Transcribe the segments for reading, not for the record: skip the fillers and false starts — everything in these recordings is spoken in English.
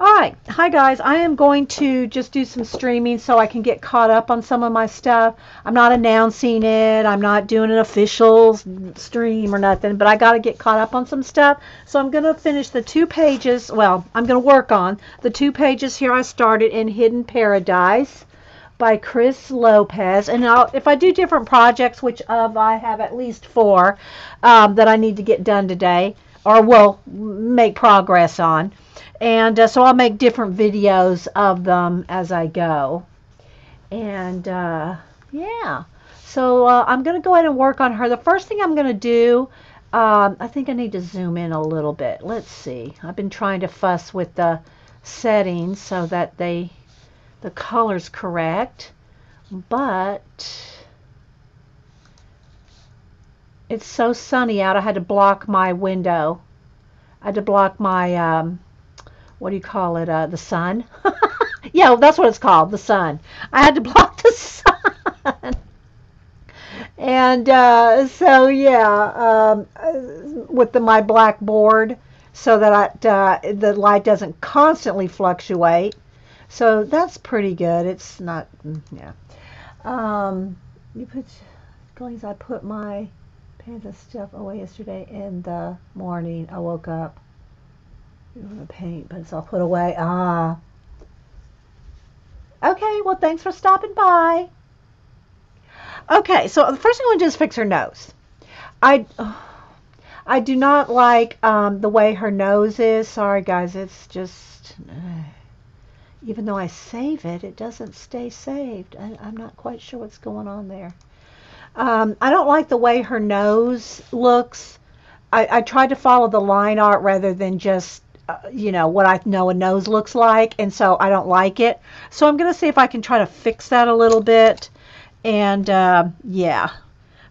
All right. Hi, guys. I am going to just do some streaming so I can get caught up on some of my stuff. I'm not announcing it. I'm not doing an official stream or nothing, but I got to get caught up on some stuff. So I'm going to finish the 2 pages. Well, I'm going to work on the 2 pages here I started in Hidden Paradise by Cris Lopez. And if I do different projects, which I have at least 4 that I need to get done today or will make progress on. And so I'll make different videos of them as I go. And yeah, so I'm going to go ahead and work on her. The first thing I'm going to do, I think I need to zoom in a little bit. Let's see. I've been trying to fuss with the settings so that the color's correct. But it's so sunny out, I had to block my window. I had to block my what do you call it? The sun. Yeah, that's what it's called, the sun. I had to block the sun. And so, yeah, with my black board so that the light doesn't constantly fluctuate. So that's pretty good. It's not, yeah. I put my pants and stuff away yesterday in the morning. I woke up. You want to paint, but it's all put away. Ah. Okay, well, thanks for stopping by. Okay, so the first thing I want to do is fix her nose. I do not like the way her nose is. Sorry, guys, it's just... even though I save it, it doesn't stay saved. I'm not quite sure what's going on there. I don't like the way her nose looks. I tried to follow the line art rather than just what I know a nose looks like, and so I don't like it. So I'm going to see if I can try to fix that a little bit. And yeah,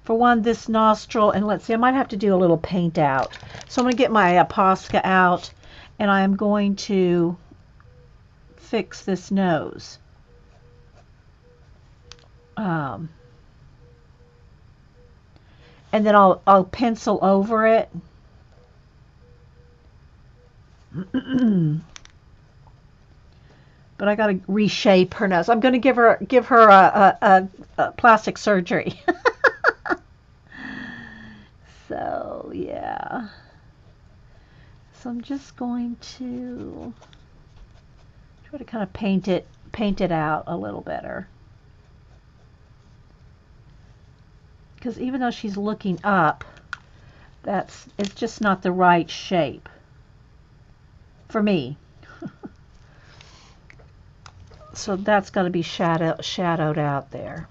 for one, this nostril, and let's see, I might have to do a little paint out. So I'm going to get my Posca out, and I am going to fix this nose. And then I'll pencil over it. But I got to reshape her nose. I'm going to give her a plastic surgery. So yeah. So I'm just going to try to kind of paint it out a little better. Because even though she's looking up, it's just not the right shape for me. So that's got to be shadowed out there.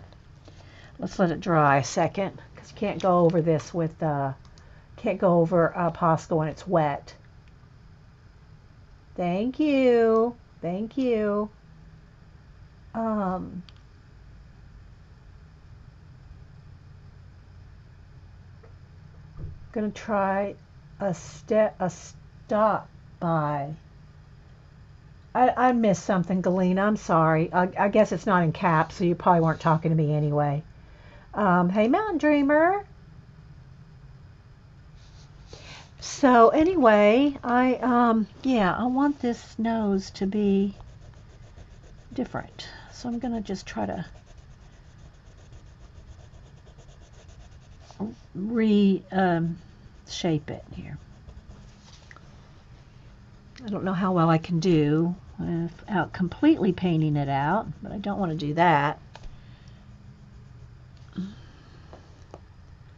Let's let it dry a second, because you can't go over this with can't go over Posca when it's wet. Thank you. Thank you. Gonna try a stop by. I missed something, Galena. I'm sorry. I guess it's not in caps, so you probably weren't talking to me anyway. Hey, Mountain Dreamer. So anyway, yeah, I want this nose to be different. So I'm gonna just try to shape it here. I don't know how well I can do without completely painting it out, but I don't want to do that. I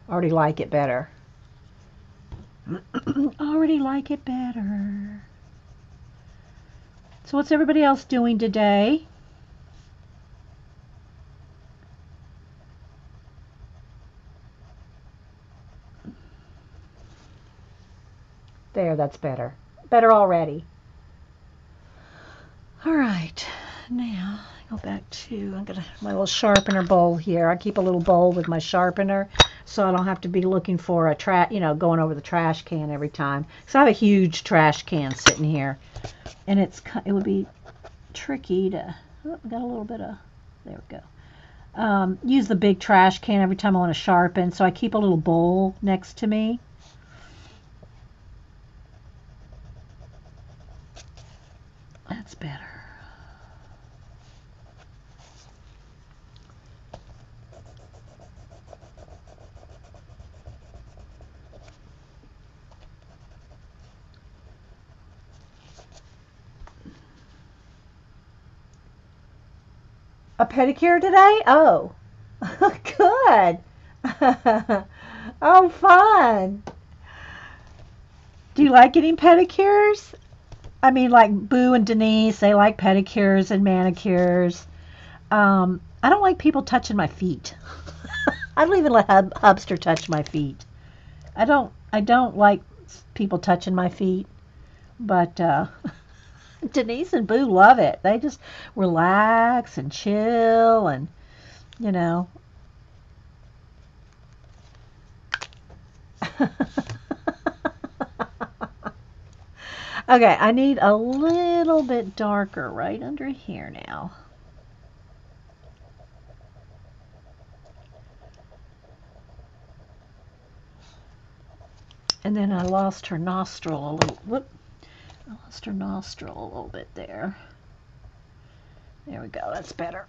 already like it better. Already like it better. So what's everybody else doing today? There, that's better. Better already. All right, now go back to, I've got my little sharpener bowl here. I keep a little bowl with my sharpener so I don't have to be looking for a going over the trash can every time. So I have a huge trash can sitting here, and it would be tricky to, got a little bit of, there we go. Use the big trash can every time I want to sharpen, so I keep a little bowl next to me. That's better. A pedicure today? Oh, good. Oh, fun. Do you like getting pedicures? I mean, like Boo and Denise, they like pedicures and manicures. I don't like people touching my feet. I don't even let Hubster touch my feet. I don't like people touching my feet, but Denise and Boo love it. They just relax and chill and, you know. Okay, I need a little bit darker right under here now. And then I lost her nostril a little. Whoop. I lost her nostril a little bit there. There we go. That's better.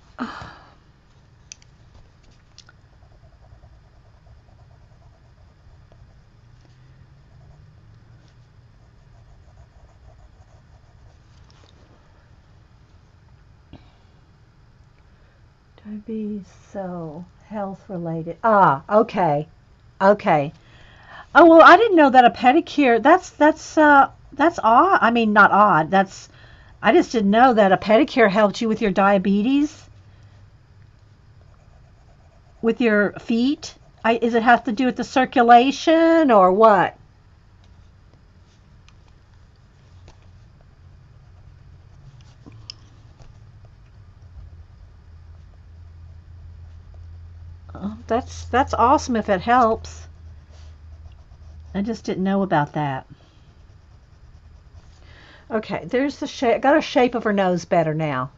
Diabetes, so health related. Ah, okay. Okay. Oh, well, I didn't know that a pedicure, that's odd. I mean, not odd. I just didn't know that a pedicure helped you with your diabetes, with your feet. Is it have to do with the circulation or what? Oh, that's awesome if it helps. I just didn't know about that. Okay, there's the shape. Got a shape of her nose better now.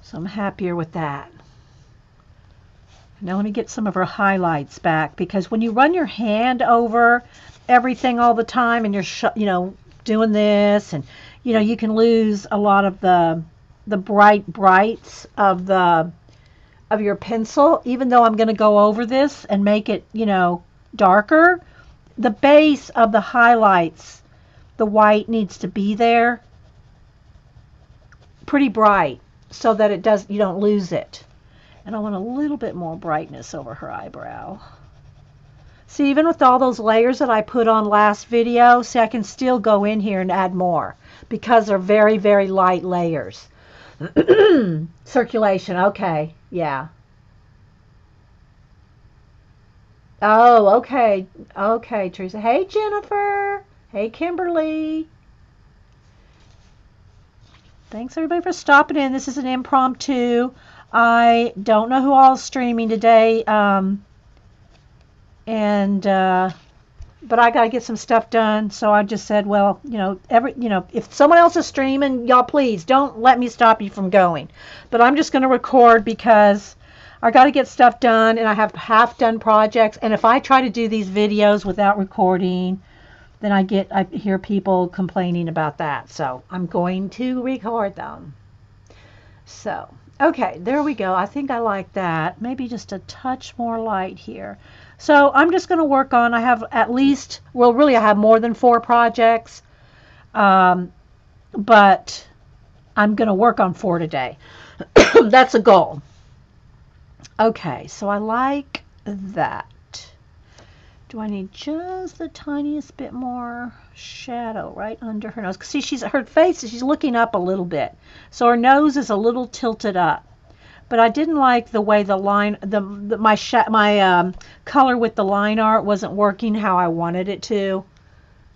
So I'm happier with that. Now let me get some of her highlights back, because when you run your hand over everything all the time and you're doing this, and you can lose a lot of the brights of your pencil. Even though I'm going to go over this and make it darker, the base of the highlights, the white needs to be there pretty bright so that you don't lose it. And I want a little bit more brightness over her eyebrow. See, even with all those layers that I put on last video, see, I can still go in here and add more because they're very, very light layers. Circulation, okay, yeah. Oh, okay, okay, Teresa. Hey, Jennifer. Hey, Kimberly. Thanks, everybody, for stopping in. This is an impromptu. I don't know who all is streaming today, but I got to get some stuff done. So I just said, well, if someone else is streaming, y'all please don't let me stop you from going. But I'm just going to record because I got to get stuff done, and I have half done projects. And if I try to do these videos without recording, then I hear people complaining about that. So I'm going to record them. So, okay, there we go. I think I like that. Maybe just a touch more light here. So I'm just going to work on, I have at least, well, really I have more than 4 projects, but I'm going to work on 4 today. That's a goal. Okay, so I like that. Do I need just the tiniest bit more shadow right under her nose? See, her face, she's looking up a little bit, so her nose is a little tilted up. But I didn't like the way the line, my color with the line art wasn't working how I wanted it to,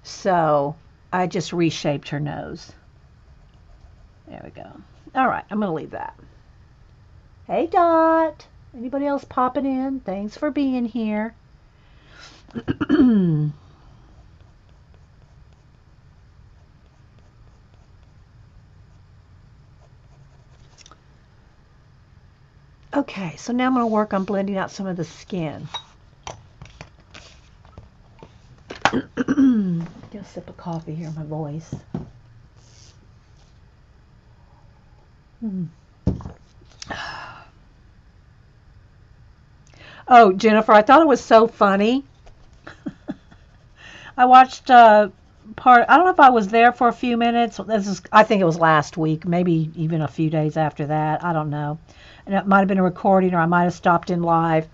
so I just reshaped her nose. There we go. All right, I'm gonna leave that. Hey, Dot. Anybody else popping in? Thanks for being here. Okay, so now I'm going to work on blending out some of the skin. Get a sip of coffee here, my voice. Oh, Jennifer, I thought it was so funny. I watched I don't know if I was there for a few minutes. I think it was last week, maybe even a few days after that. I don't know. And it might have been a recording or I might have stopped in live.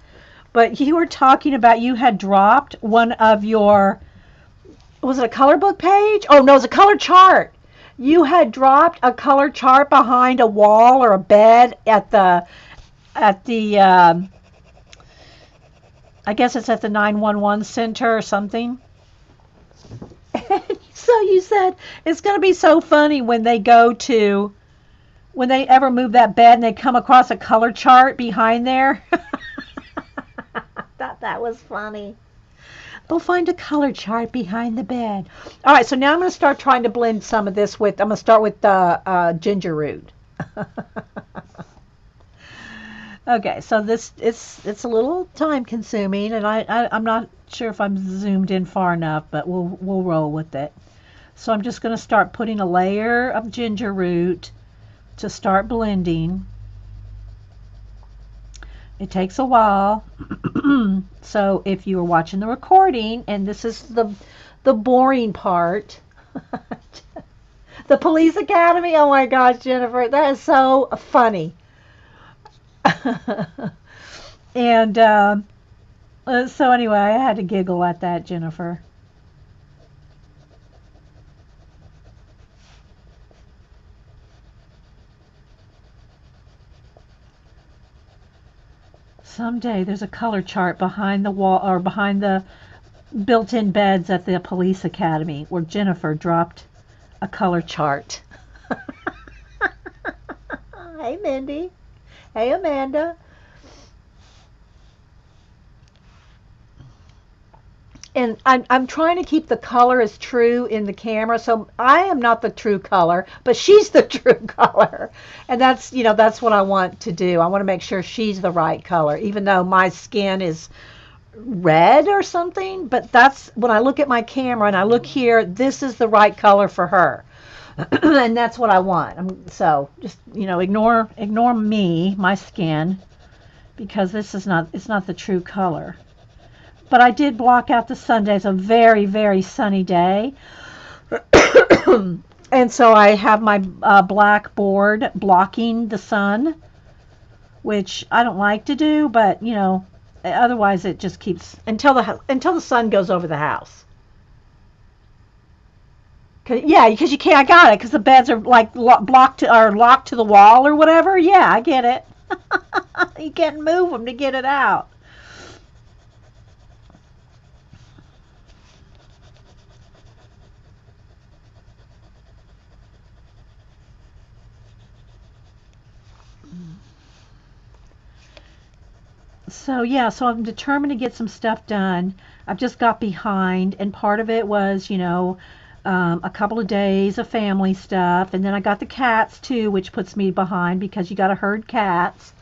But you were talking about you had dropped one of your, was it a color book page? Oh, no, it was a color chart. You had dropped a color chart behind a wall or a bed at the I guess it's at the 911 center or something. So you said it's going to be so funny when they ever move that bed and they come across a color chart behind there. I thought that was funny. They'll find a color chart behind the bed. All right, so now I'm going to start trying to blend some of this with, I'm going to start with the ginger root. Okay, so this it's a little time consuming, and I'm not sure if I'm zoomed in far enough, but we'll roll with it. So I'm just going to start putting a layer of ginger root to start blending. It takes a while. So if you were watching the recording, and this is the boring part, the police academy. Oh my gosh, Jennifer, that is so funny. And so anyway, I had to giggle at that, Jennifer. Someday there's a color chart behind the wall or behind the built-in beds at the police academy where Jennifer dropped a color chart. Hey, Mindy. Hey, Amanda. And I'm trying to keep the color as true in the camera. So I am not the true color, but she's the true color. And that's what I want to do. I want to make sure she's the right color, even though my skin is red or something. But that's when I look at my camera and I look here, this is the right color for her. And that's what I want. So just, ignore me, my skin, because it's not the true color. But I did block out the Sunday. It's a very, very sunny day. And so I have my blackboard blocking the sun, which I don't like to do, but, otherwise it just keeps, until the sun goes over the house. Because you can't, I got it, because the beds are like locked to the wall or whatever. Yeah, I get it. You can't move them to get it out. So I'm determined to get some stuff done. I've just got behind, and part of it was, a couple of days of family stuff, and then I got the cats too, which puts me behind because you got to herd cats,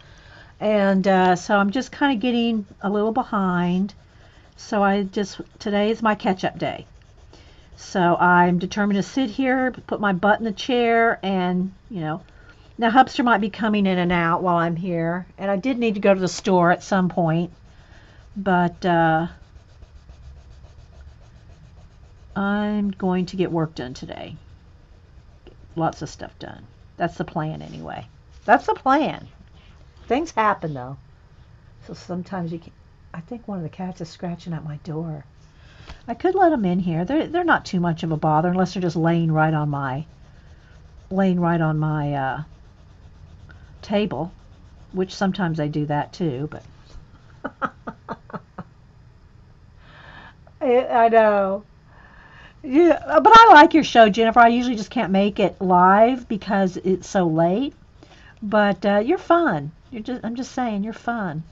and so I'm just kind of getting a little behind. So today is my catch-up day. So I'm determined to sit here, put my butt in the chair, and now Hubster might be coming in and out while I'm here, and I did need to go to the store at some point, but I'm going to get work done today. Lots of stuff done. That's the plan anyway. That's the plan. Things happen though. So sometimes you can. I think one of the cats is scratching at my door. I could let them in here. They're not too much of a bother unless they're just laying right on my table, which sometimes they do that too, but I know. Yeah, but I like your show, Jennifer. I usually just can't make it live because it's so late. But you're fun. I'm just saying, you're fun.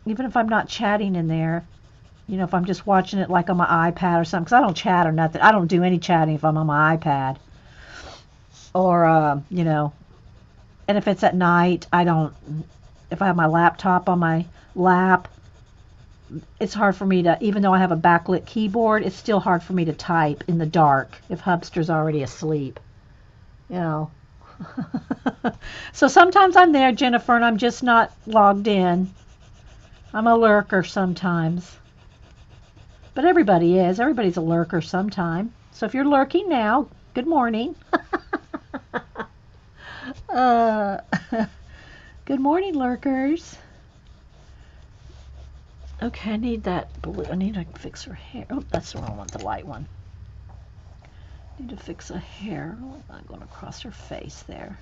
Even if I'm not chatting in there, if I'm just watching it like on my iPad or something, because I don't chat or nothing. I don't do any chatting if I'm on my iPad. Or, And if it's at night, if I have my laptop on my lap, it's hard for me to, even though I have a backlit keyboard, it's still hard for me to type in the dark if Hubster's already asleep. You know. So sometimes I'm there, Jennifer, and I'm just not logged in. I'm a lurker sometimes. But everybody is. Everybody's a lurker sometime. So if you're lurking now, good morning. Good morning, lurkers. Okay, I need that blue. I need to fix her hair. Oh, that's the wrong one, the light one. I need to fix her hair. I'm going across her face there.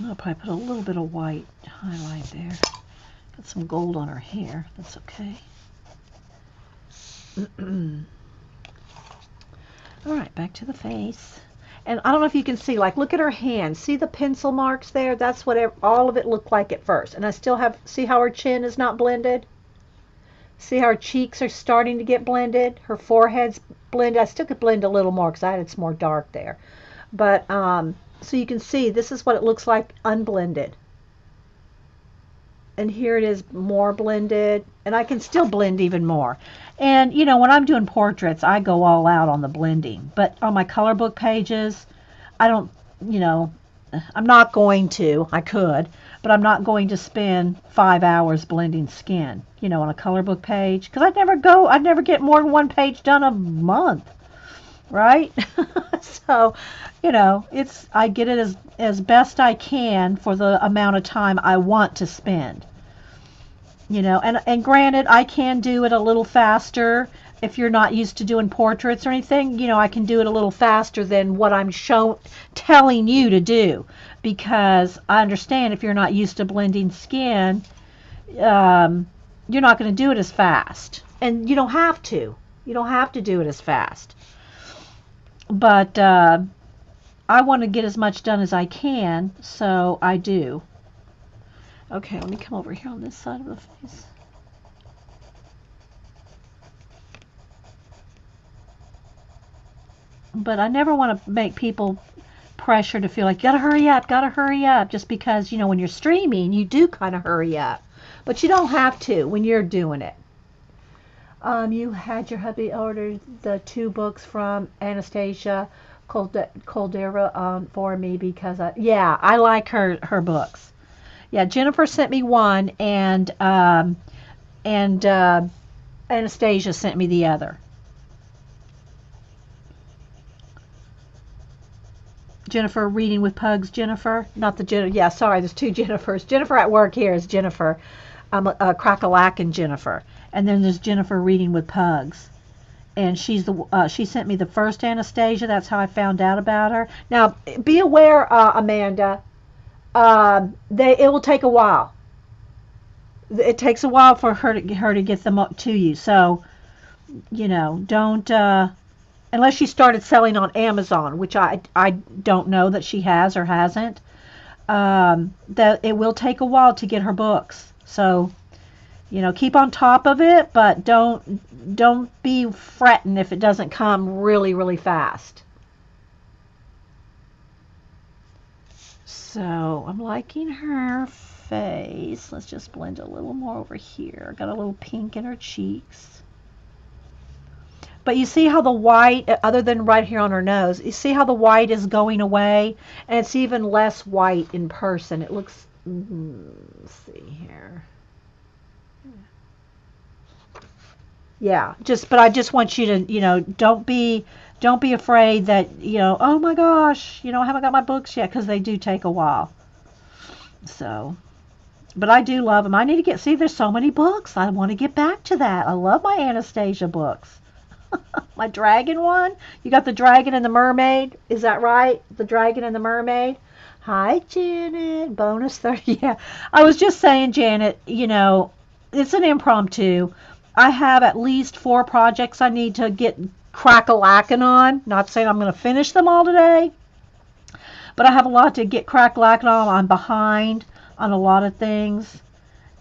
I'll probably put a little bit of white highlight there. Got some gold on her hair. That's okay. All right, back to the face. And I don't know if you can see, like, look at her hand. See the pencil marks there? That's what all of it looked like at first. And I still have, see how her chin is not blended? See how her cheeks are starting to get blended? Her forehead's blended. I still could blend a little more because I had some more dark there. But, so you can see, this is what it looks like unblended. And here it is more blended. And I can still blend even more. And, you know, when I'm doing portraits, I go all out on the blending. But on my color book pages, I don't, you know, I'm not going to. I could. But I'm not going to spend 5 hours blending skin, you know, on a color book page. Because I'd never get more than one page done a month. Right? So, you know, I get it as best I can for the amount of time I want to spend. You know, and granted, I can do it a little faster if you're not used to doing portraits or anything. You know, I can do it a little faster than what I'm telling you to do, because I understand if you're not used to blending skin, you're not going to do it as fast, and you don't have to. You don't have to do it as fast. But I want to get as much done as I can, so I do. Okay, let me come over here on this side of the face. But I never want to make people pressure to feel like, gotta hurry up, just because, you know, when you're streaming, you do kind of hurry up. But you don't have to when you're doing it. You had your hubby order the 2 books from Anastasia Caldera for me because, yeah, I like her books. Yeah, Jennifer sent me one, and Anastasia sent me the other. Jennifer reading with pugs. Jennifer, not the Jennifer. Yeah, sorry, there's 2 Jennifers. Jennifer at work here is Jennifer. I'm a crack-a-lack-and Jennifer. And then there's Jennifer reading with pugs. And she sent me the first Anastasia. That's how I found out about her. Now, be aware, Amanda, it will take a while. It takes a while for her to get them up to you. So, you know, don't, unless she started selling on Amazon, which I don't know that she has or hasn't, that it will take a while to get her books. So, you know, keep on top of it, but don't be fretting if it doesn't come really, really fast. So I'm liking her face. Let's just blend a little more over here. Got a little pink in her cheeks. But you see how the white, other than right here on her nose, you see how the white is going away? And it's even less white in person. It looks, let's see here. Yeah, but I just want you to, you know, don't be afraid that, you know, oh my gosh, you know, I haven't got my books yet, because they do take a while. So, but I do love them. I need to see, there's so many books. I want to get back to that. I love my Anastasia books. My dragon one. You got the dragon and the mermaid. Is that right? The dragon and the mermaid. Hi, Janet. Bonus 30. Yeah. I was just saying, Janet, you know, it's an impromptu. I have at least 4 projects I need to get crack-a-lacking on. Not saying I'm going to finish them all today, But I have a lot to get crack-lacking on. I'm behind on a lot of things.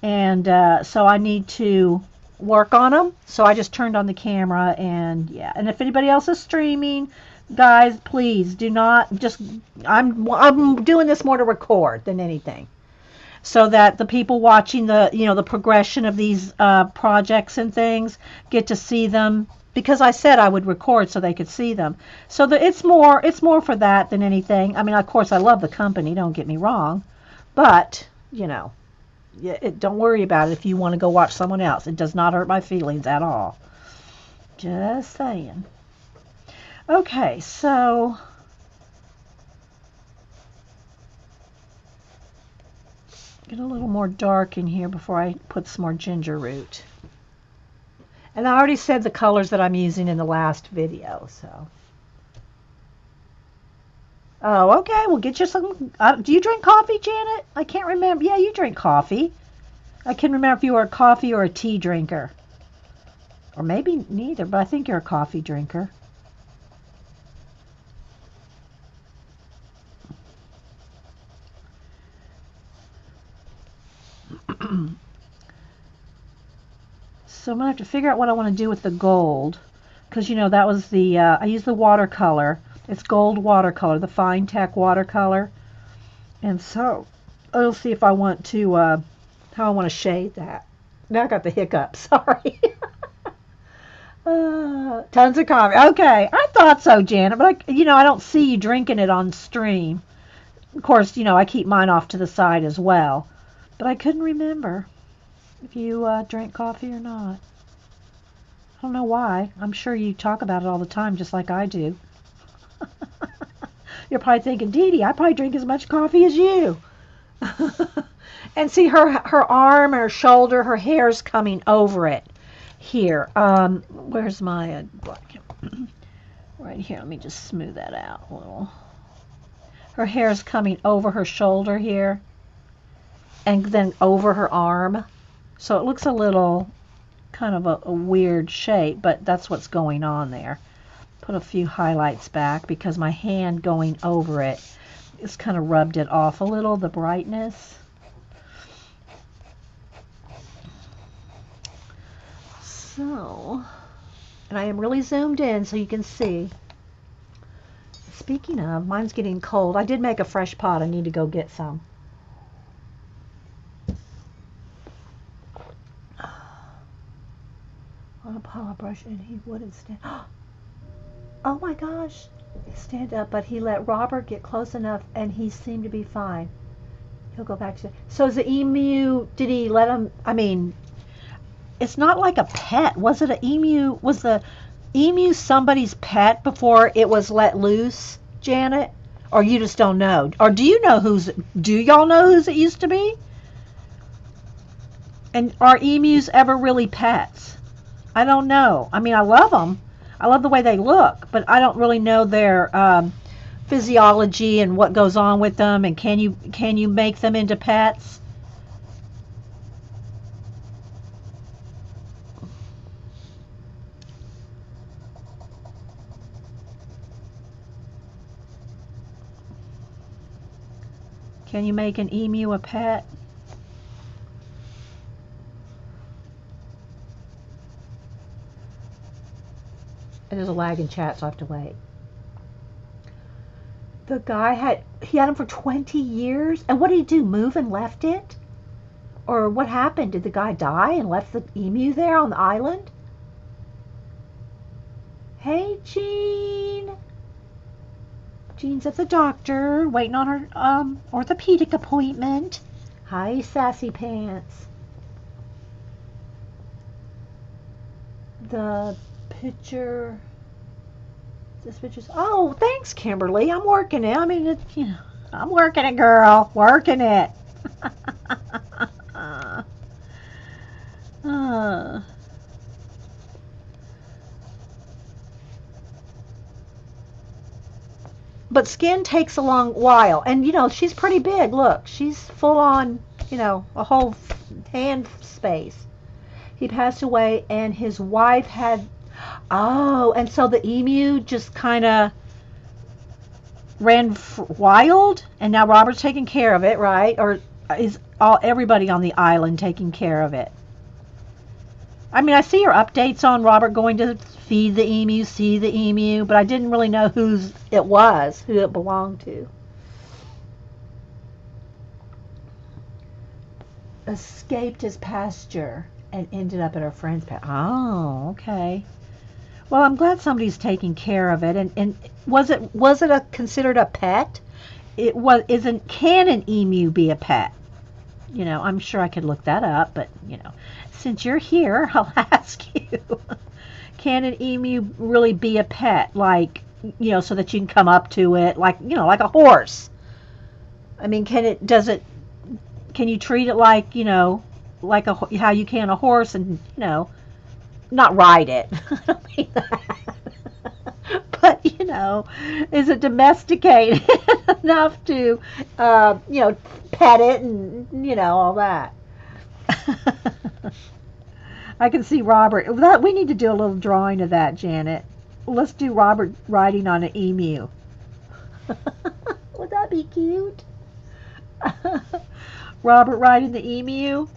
And so I need to work on them. So I just turned on the camera, and yeah. And if anybody else is streaming, guys, please do not just. I'm doing this more to record than anything, so that the people watching the progression of these projects and things get to see them, because I said I would record so they could see them. So it's more for that than anything. I mean, of course, I love the company. Don't get me wrong, but don't worry about it if you want to go watch someone else. It does not hurt my feelings at all. Just saying. Okay, so get a little more dark in here before I put some more ginger root. And I already said the colors that I'm using in the last video, so. Oh, okay. We'll get you some. Do you drink coffee, Janet? I can't remember. Yeah, you drink coffee. I can't remember if you were a coffee or a tea drinker. Or maybe neither, but I think you're a coffee drinker. So I'm going to have to figure out what I want to do with the gold. Because, that was the, I used the watercolor. It's gold watercolor, the Fine Tech watercolor. And so I'll see if I want to, how I want to shade that. Now I got the hiccup, sorry. Tons of coffee. Okay, I thought so, Janet, but I don't see you drinking it on stream. Of course, I keep mine off to the side as well. But I couldn't remember if you drank coffee or not. I don't know why. I'm sure you talk about it all the time, just like I do. You're probably thinking, Dee Dee, I probably drink as much coffee as you. And see, her arm, her shoulder, her hair's coming over it. Here, where's my blanket? Right here. Let me just smooth that out a little. Her hair's coming over her shoulder here, and then over her arm. So it looks a little kind of a weird shape, but that's what's going on there. Put a few highlights back because my hand going over it is kind of rubbed it off a little, the brightness. So, and I am really zoomed in so you can see. Speaking of, mine's getting cold. I did make a fresh pot. I need to go get some. On a power brush, and he wouldn't stand. Oh my gosh, stand up, but he let Robert get close enough, and he seemed to be fine. He'll go back to. So is the emu? Did he let him? I mean, it's not like a pet. Was it an emu? Was the emu somebody's pet before it was let loose, Janet? Or you just don't know? Or do you know whose? Do y'all know whose it used to be? And are emus ever really pets? I don't know. I mean, I love them. I love the way they look, but I don't really know their physiology and what goes on with them. And can you make them into pets? Can you make an emu a pet? There's a lag in chat, so I have to wait. The guy had him for 20 years, and what did he do? Move and left it? Or what happened? Did the guy die and left the emu there on the island? Hey, Jean. Jean's at the doctor, waiting on her orthopedic appointment. Hi, Sassy Pants. The picture. This picture's. Oh, thanks, Kimberly. I'm working it. I mean, I'm working it, girl. Working it. But skin takes a long while, and she's pretty big. Look, she's full on, a whole hand space. He passed away, and his wife had. Oh, and so the emu just kind of ran wild, and now Robert's taking care of it, right? Or is everybody on the island taking care of it? I mean, I see your updates on Robert going to feed the emu, see the emu, but I didn't really know who it belonged to. Escaped his pasture and ended up at her friend's pasture. Oh, okay. Well, I'm glad somebody's taking care of it. And was it considered a pet? It was. Isn't Can an emu be a pet? I'm sure I could look that up, but since you're here, I'll ask you. Can an emu really be a pet? Like, so that you can come up to it, like a horse. I mean, can you treat it like, like how you can a horse and, not ride it. I don't mean that. But, is it domesticated enough to, pet it and, all that? I can see Robert. We need to do a little drawing of that, Janet. Let's do Robert riding on an emu. Would that be cute? Robert riding the emu.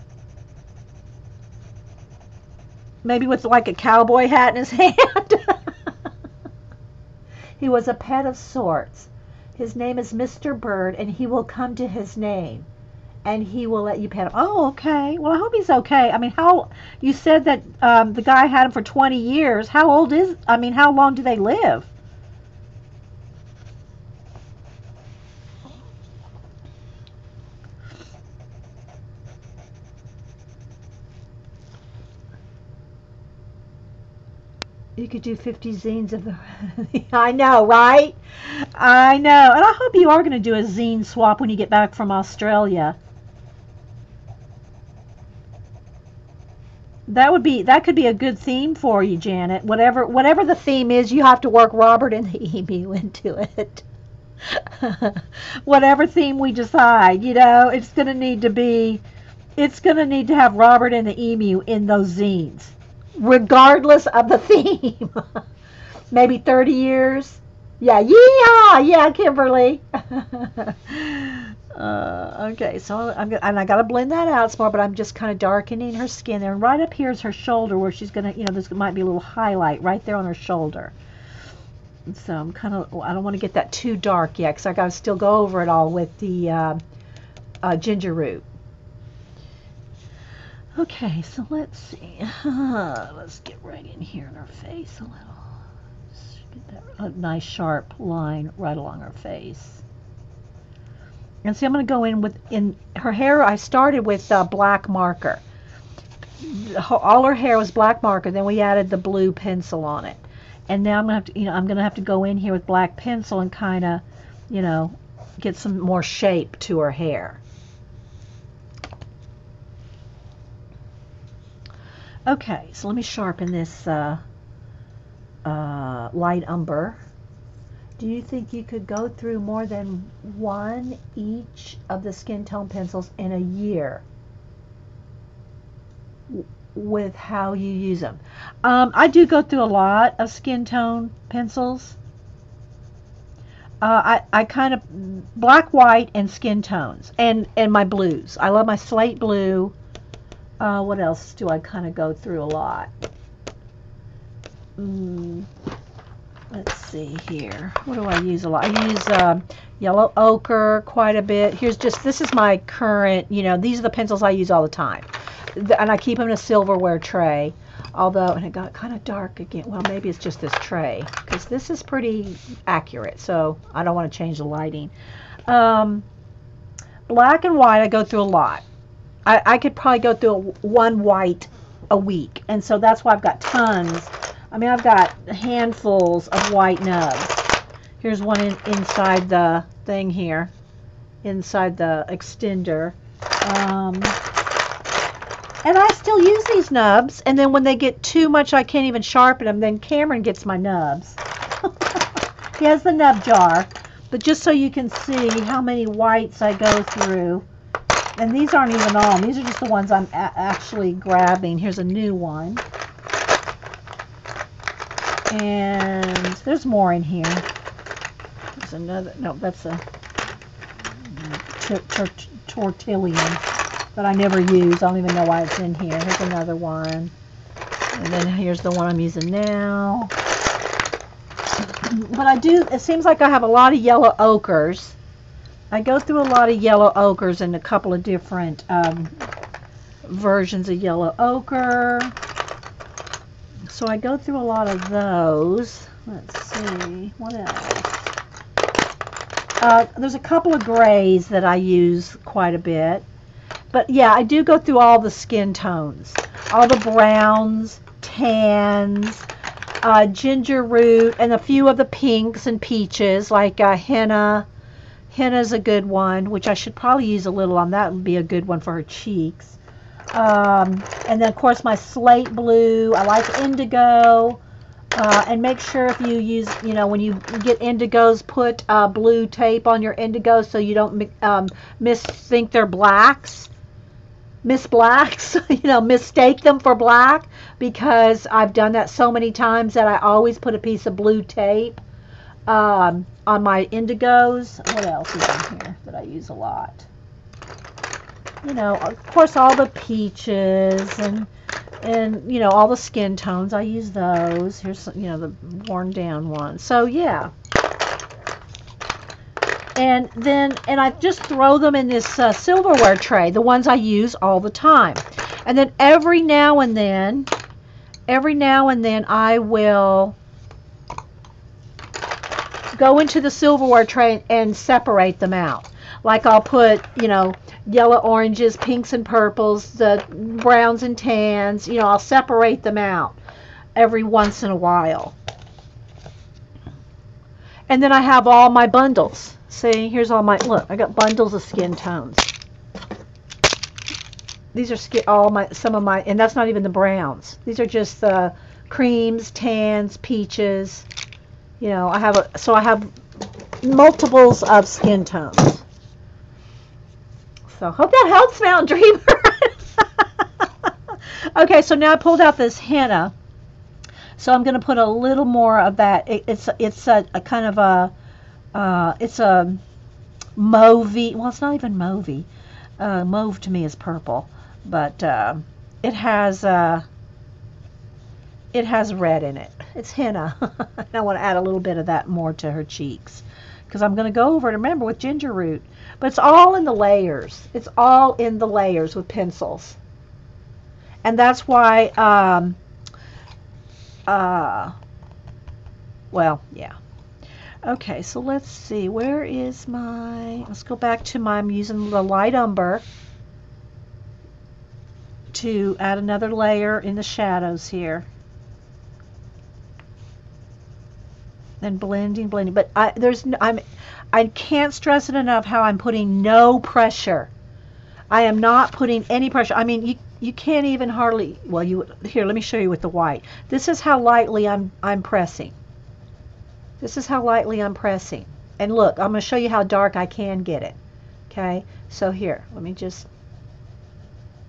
Maybe with like a cowboy hat in his hand. He was a pet of sorts. His name is Mr. Bird, and he will come to his name. And he will let you pet him. Oh, okay. Well, I hope he's okay. I mean, you said that the guy had him for 20 years. How long do they live? You could do 50 zines of the... I know, right? I know. And I hope you are going to do a zine swap when you get back from Australia. That could be a good theme for you, Janet. Whatever the theme is, you have to work Robert and the emu into it. Whatever theme we decide, it's going to need to have Robert and the emu in those zines, regardless of the theme. Maybe 30 years. Yeah, yeah, Kimberly. Okay, so I got to blend that out some more, but I'm just kind of darkening her skin there. And right up here is her shoulder, where she's gonna, this might be a little highlight right there on her shoulder. And so I don't want to get that too dark yet, because I got to still go over it all with the ginger root. Okay, so let's see. Let's get right in here in her face a little. Get that nice sharp line right along her face. And see, I'm going to go in her hair. I started with black marker. All her hair was black marker. Then we added the blue pencil on it. And now I'm going to have to go in here with black pencil and kind of, get some more shape to her hair. Okay, so let me sharpen this light umber. Do you think you could go through more than one each of the skin tone pencils in a year with how you use them? I do go through a lot of skin tone pencils. I kind of black, white, and skin tones, and my blues. I love my slate blue. What else do I kind of go through a lot? Let's see here. What do I use a lot? I use yellow ochre quite a bit. This is my current, these are the pencils I use all the time. And I keep them in a silverware tray. Although, and it got kind of dark again. Well, maybe it's just this tray, because this is pretty accurate, so I don't want to change the lighting. Black and white I go through a lot. I could probably go through one white a week, and so that's why I've got tons. I mean, I've got handfuls of white nubs. Here's one inside the thing here, inside the extender. And I still use these nubs, and then when they get too much I can't even sharpen them, then Cameron gets my nubs. He has the nub jar, but just so you can see how many whites I go through. And these aren't even all. These are just the ones I'm actually grabbing. Here's a new one. And there's more in here. Here's another, no, that's a tortillion that I never use. I don't even know why it's in here. Here's another one. And then here's the one I'm using now. But it seems like I have a lot of yellow ochres. I go through a lot of yellow ochres and a couple of different versions of yellow ochre. So I go through a lot of those. Let's see, what else? There's a couple of grays that I use quite a bit. But yeah, I do go through all the skin tones. All the browns, tans, ginger root, and a few of the pinks and peaches, like henna. Henna's a good one, which I should probably use a little on. That would be a good one for her cheeks. And then, of course, my slate blue. I like indigo. And make sure if you use, when you get indigos, put blue tape on your indigos so you don't think they're blacks. Mistake them for black, because I've done that so many times that I always put a piece of blue tape on my indigos. What else is in here that I use a lot? Of course, all the peaches and all the skin tones. I use those. Here's the worn down one. So yeah. And I just throw them in this silverware tray, the ones I use all the time. And then every now and then I will go into the silverware tray and separate them out. Like I'll put, yellow, oranges, pinks and purples, the browns and tans, I'll separate them out every once in a while. And then I have all my bundles. See, here's all my, look, I got bundles of skin tones. These are some of my, and that's not even the browns. These are just the creams, tans, peaches. I have multiples of skin tones. So hope that helps, Mountain Dreamer. Okay, so now I pulled out this henna. So I'm going to put a little more of that. It's a kind of a it's a mauvey. Well, it's not even mauvey. Mauve to me is purple, but it has red in it. It's henna. I want to add a little bit of that more to her cheeks, because I'm going to go over it, remember, with ginger root. But it's all in the layers. It's all in the layers with pencils. And that's why, well, yeah. Okay, so let's see. Where is let's go back to I'm using the light umber to add another layer in the shadows here. Then blending. But I can't stress it enough how I'm putting no pressure. I am not putting any pressure. I mean, you can't even hardly, well, here, let me show you with the white. This is how lightly I'm pressing. This is how lightly I'm pressing. And look, I'm going to show you how dark I can get it. Okay, so here, let me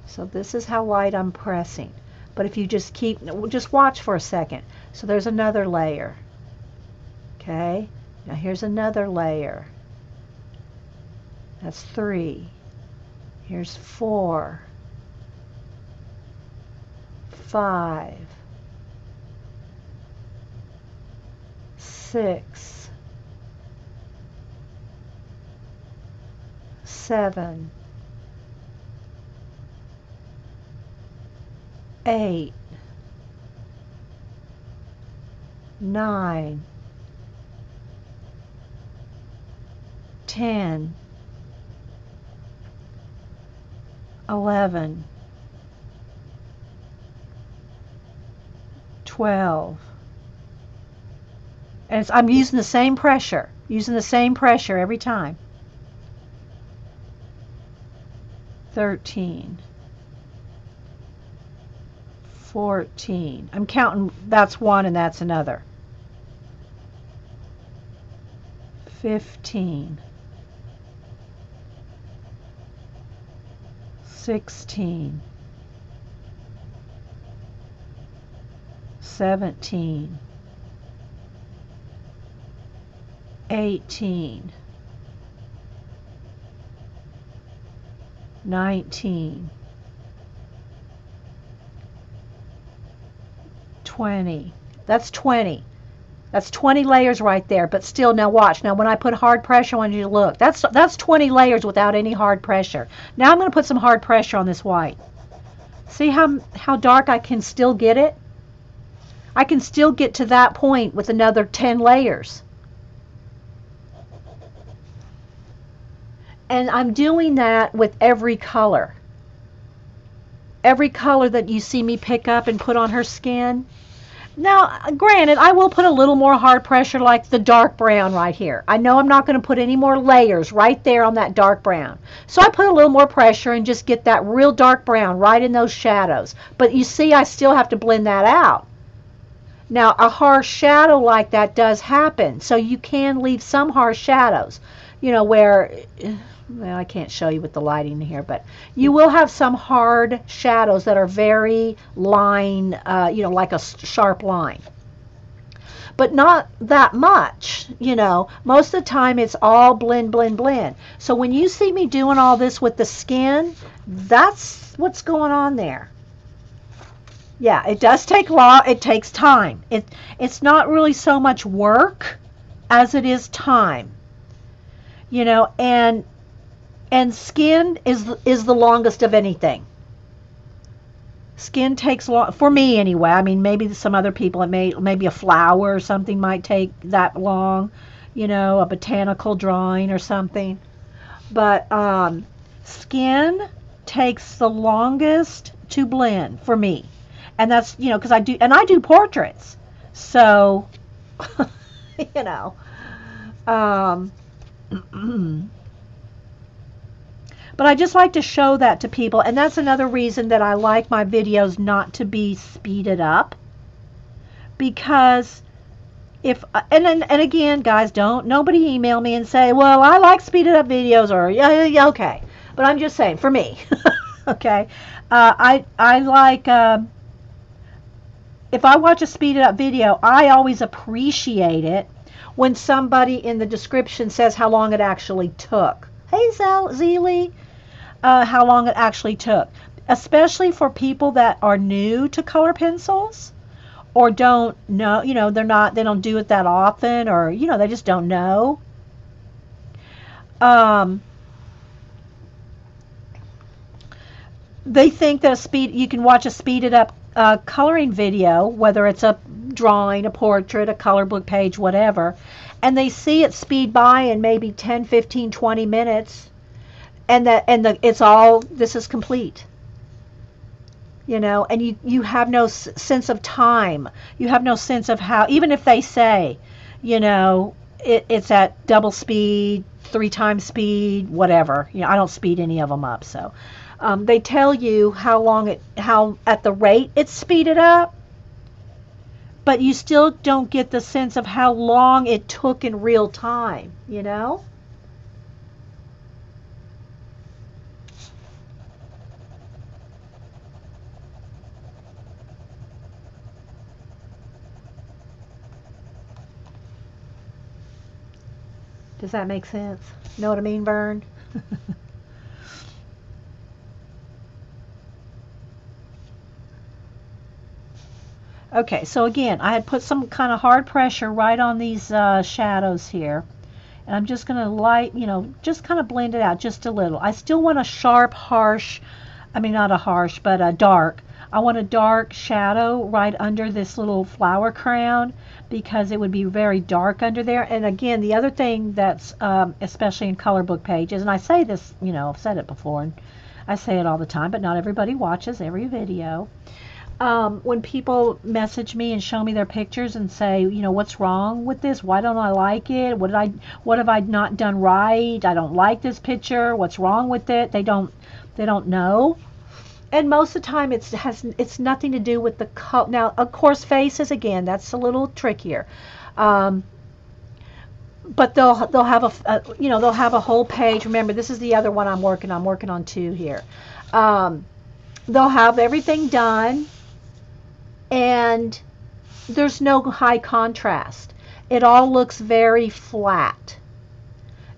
so this is how light I'm pressing. But if you just watch for a second. So there's another layer. Okay, now here's another layer. That's 3. Here's 4, 5, 6, 7, 8, 9, 10, 11, 12. And I'm using the same pressure. Every time. 13. 14. I'm counting, that's one and that's another. 15. 16. 17. 18, 19, 20. That's 20. That's 20 layers right there, but still, now watch. Now when I put hard pressure, I want you to look. That's 20 layers without any hard pressure. Now I'm going to put some hard pressure on this white. See how dark I can still get it? I can still get to that point with another 10 layers. And I'm doing that with every color. Every color that you see me pick up and put on her skin. Now, granted, I will put a little more hard pressure like the dark brown right here. I know I'm not going to put any more layers right there on that dark brown. So I put a little more pressure and just get that real dark brown right in those shadows. But you see, I still have to blend that out. Now, a harsh shadow like that does happen. So you can leave some harsh shadows, you know, where, well, I can't show you with the lighting here, but you will have some hard shadows that are very line, you know, like a sharp line. But not that much, you know. Most of the time it's all blend, blend, blend. So when you see me doing all this with the skin, that's what's going on there. Yeah, it does take it takes time. It's not really so much work as it is time. You know, and skin is the longest of anything. Skin takes long, for me anyway. I mean, maybe some other people, maybe a flower or something might take that long, you know, a botanical drawing or something. But skin takes the longest to blend for me. And that's, you know, because I do portraits. So, you know, but I just like to show that to people, and that's another reason that I like my videos not to be speeded up, because if, and again, guys, nobody email me and say, well, I like speeded up videos, or yeah, okay, but I'm just saying, for me, okay, I like, if I watch a speeded up video, I always appreciate it when somebody in the description says how long it actually took. Hey, Zeely, how long it actually took. Especially for people that are new to color pencils or don't know, you know, they don't do it that often, or, you know, they just don't know. They think that you can watch a speeded up coloring video, whether it's a drawing, a portrait, a color book page, whatever, and they see it speed by in maybe 10, 15, 20 minutes, and it's all, this is complete. You know, and you have no sense of time. You have no sense of how, even if they say, you know, it's at double speed, 3 times speed, whatever. You know, I don't speed any of them up, so. They tell you how at the rate it's speeded up, but you still don't get the sense of how long it took in real time, you know? Does that make sense? Know what I mean, Vern? Okay, so again, I had put some kind of hard pressure right on these shadows here. And I'm just going to you know, just kind of blend it out just a little. I still want a sharp, harsh, I mean not a harsh, but a dark. I want a dark shadow right under this little flower crown, because it would be very dark under there. And again, the other thing that's, especially in color book pages, and I say this, you know, I've said it before, and I say it all the time, but not everybody watches every video. When people message me and show me their pictures and say, you know, what's wrong with this? Why don't I like it? What have I not done right? I don't like this picture. What's wrong with it? They don't know. And most of the time it's nothing to do with the color. Now, of course, faces, again, that's a little trickier. But they'll have you know, they'll have a whole page. Remember, this is the other one I'm working on 2 here. They'll have everything done, and there's no high contrast. it all looks very flat.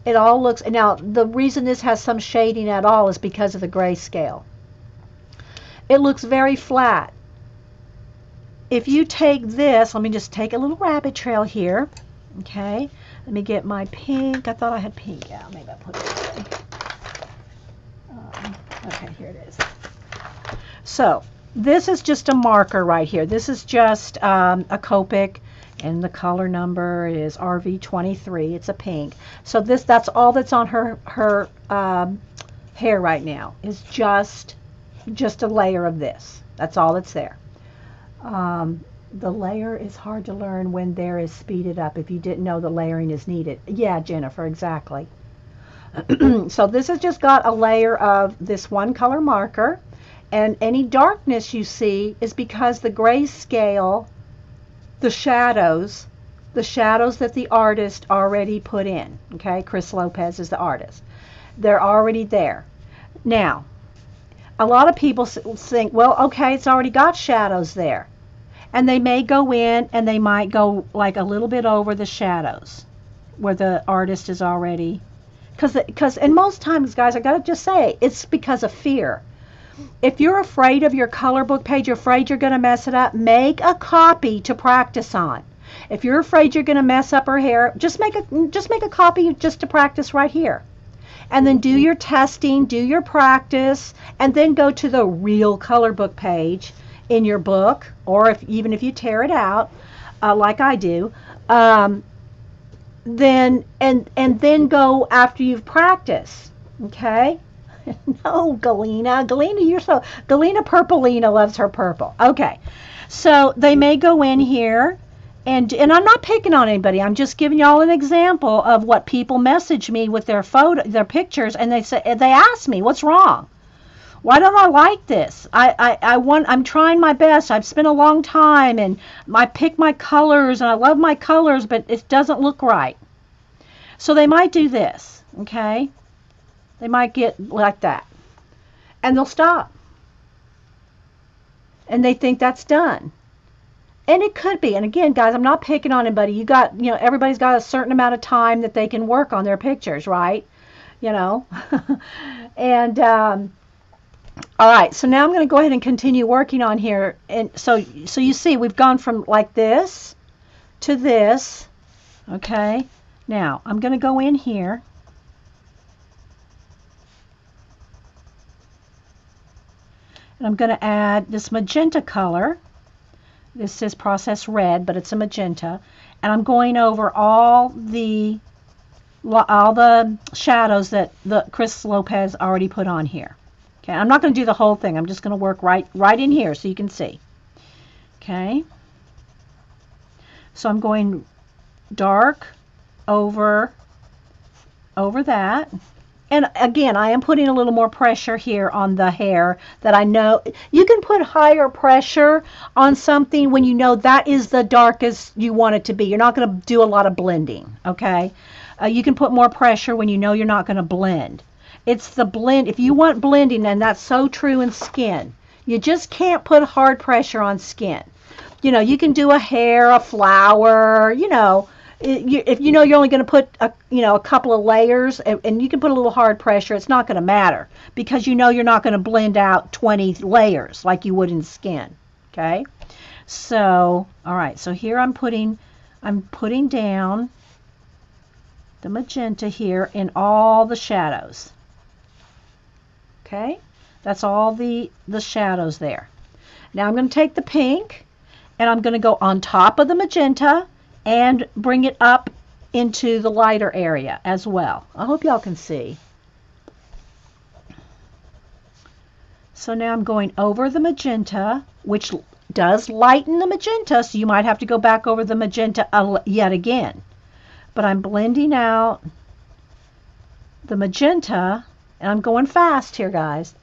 It all looks, now the reason this has some shading at all is because of the grayscale. It looks very flat. If you take this, let me just take a little rabbit trail here. Okay, let me get my pink. I thought I had pink. Yeah, maybe I put it away. Okay, here it is. So this is just a marker right here. This is just a Copic, and the color number is RV23. It's a pink. So that's all that's on her hair right now, is just a layer of this. That's all that's there. The layer is hard to learn when there is speeded up. If you didn't know the layering is needed. Yeah, Jennifer, exactly. So this has just got a layer of this one color marker, and any darkness you see is because the grayscale, the shadows that the artist already put in. Okay, Cris Lopez is the artist. They're already there. Now, a lot of people think, well, okay, it's already got shadows there. And they may go in and they might go like a little bit over the shadows where the artist is already, and most times, guys, I gotta just say, it's because of fear. If you're afraid of your color book page, you're afraid you're gonna mess it up, make a copy to practice on. If you're afraid you're gonna mess up her hair, just make a copy just to practice right here. And then do your testing, do your practice, and then go to the real color book page in your book, or even if you tear it out, like I do, then go after you've practiced. Okay? No, Galena, Galena Purplina loves her purple. Okay, so they may go in here, and I'm not picking on anybody. I'm just giving y'all an example of what people message me with their their pictures, and they ask me, what's wrong? Why don't I like this? I'm trying my best. I've spent a long time, and I pick my colors, and I love my colors, but it doesn't look right. So they might do this, okay? They might get like that, and they'll stop, and they think that's done. And it could be. And again, guys, I'm not picking on anybody. Everybody's got a certain amount of time that they can work on their pictures, right? And all right, so now I'm going to go ahead and continue working on here. And so you see, we've gone from like this to this. Okay, now I'm going to go in here. And I'm going to add this magenta color. This says process red, but it's a magenta. And I'm going over all the shadows that the Cris Lopez already put on here. Okay, I'm not going to do the whole thing. I'm just going to work right in here so you can see. Okay. So I'm going dark over that. And again, I am putting a little more pressure here on the hair that I know. You can put higher pressure on something when you know that is the darkest you want it to be. You're not going to do a lot of blending, okay? You can put more pressure when you know you're not going to blend. It's the blend. If you want blending, and that's so true in skin, you just can't put hard pressure on skin. You can do a hair, a flower, if you know you're only going to put a couple of layers, and you can put a little hard pressure, it's not going to matter because you're not going to blend out 20 layers like you would in skin. Okay, so all right, so here I'm putting down the magenta here in all the shadows. Okay, that's all the shadows there. Now I'm going to take the pink and I'm going to go on top of the magenta and bring it up into the lighter area as well. I hope y'all can see. So now I'm going over the magenta, which does lighten the magenta, so you might have to go back over the magenta yet again. But I'm blending out the magenta, and I'm going fast here, guys.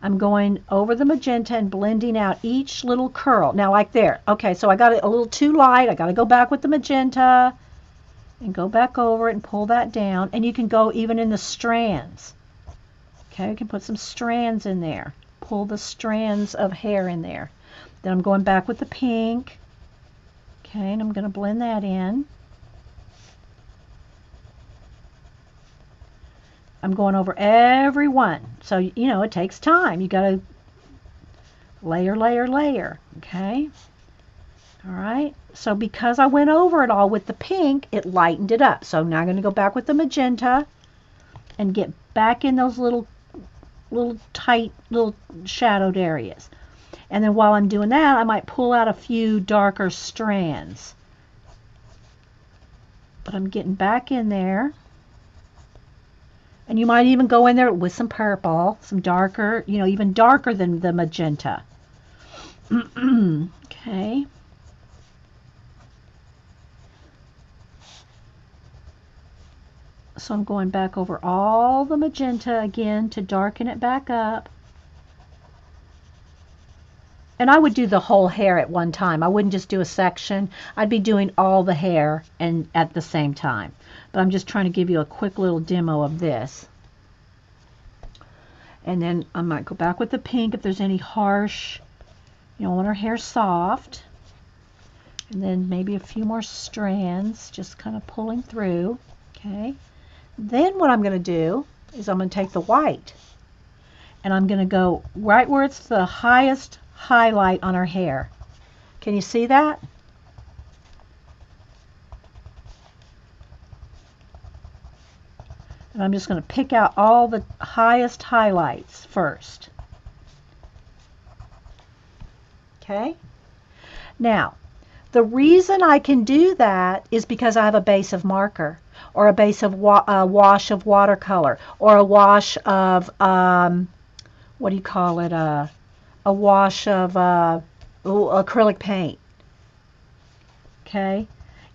I'm going over the magenta and blending out each little curl. Now, like there. Okay, so I got it a little too light. I got to go back with the magenta and go back over it and pull that down. And you can go even in the strands. Okay, you can put some strands in there. Pull the strands of hair in there. Then I'm going back with the pink. Okay, and I'm going to blend that in. I'm going over every one. So, you know, it takes time. You got to layer, layer, layer. Okay. All right. So because I went over it all with the pink, it lightened it up. So now I'm going to go back with the magenta and get back in those little tight, little shadowed areas. And then while I'm doing that, I might pull out a few darker strands. But I'm getting back in there. And you might even go in there with some purple, some darker, you know, even darker than the magenta. Okay. So I'm going back over all the magenta again to darken it back up. And I would do the whole hair at one time. I wouldn't just do a section. I'd be doing all the hair and at the same time. But I'm just trying to give you a quick little demo of this. And then I might go back with the pink if there's any harsh, you know, I want our hair soft. And then maybe a few more strands, just kind of pulling through. Okay. Then what I'm going to do is I'm going to take the white and I'm going to go right where it's the highest highlight on our hair. Can you see that? And I'm just going to pick out all the highest highlights first. Okay? Now, the reason I can do that is because I have a base of marker or a base of wash of watercolor or a wash of, what do you call it, a wash of acrylic paint. Okay?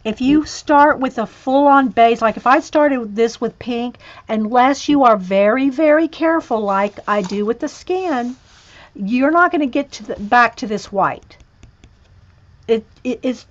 If you start with a full-on base, like if I started this with pink, unless you are very, very careful like I do with the skin, you're not going to get to back to this white. It's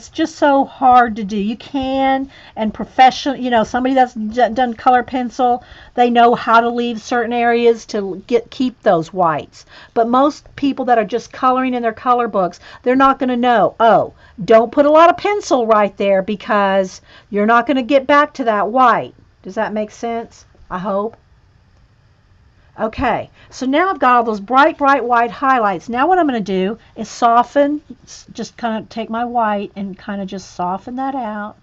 just so hard to do. You can, and professional, you know, somebody that's done color pencil, they know how to leave certain areas to keep those whites. But most people that are just coloring in their color books, they're not going to know, oh, don't put a lot of pencil right there because you're not going to get back to that white. Does that make sense? I hope. Okay, so now I've got all those bright, bright white highlights. Now what I'm going to do is soften, just kind of take my white and kind of just soften that out.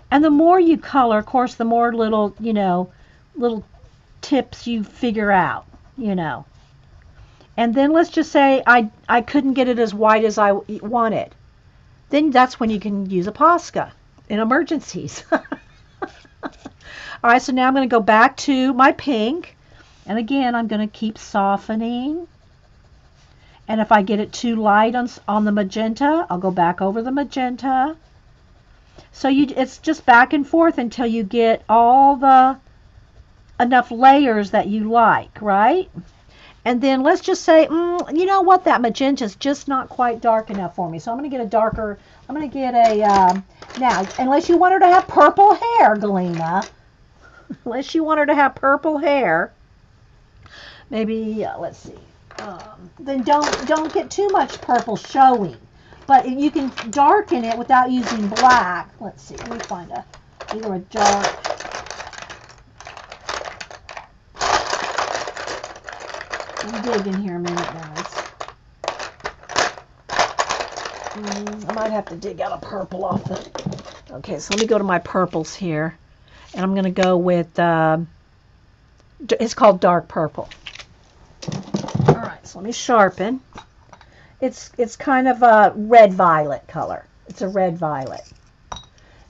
And the more you color, of course, the more little, you know, little tips you figure out, you know. And then let's just say I couldn't get it as white as I wanted. Then that's when you can use a Posca in emergencies. All right, so now I'm going to go back to my pink. And again, I'm going to keep softening. And if I get it too light on the magenta, I'll go back over the magenta. So it's just back and forth until you get all the enough layers that you like, right? And then let's just say, you know what, that magenta is just not quite dark enough for me. So I'm going to get a darker, I'm going to get a, now, unless you want her to have purple hair, Galena, unless you want her to have purple hair, maybe, let's see, then don't get too much purple showing. But you can darken it without using black. Let's see, let me find either a dark, dig in here a minute, guys. I might have to dig out a purple off the... Okay, so let me go to my purples here. And I'm going to go with... it's called dark purple. Alright, so let me sharpen. It's kind of a red-violet color. It's a red-violet.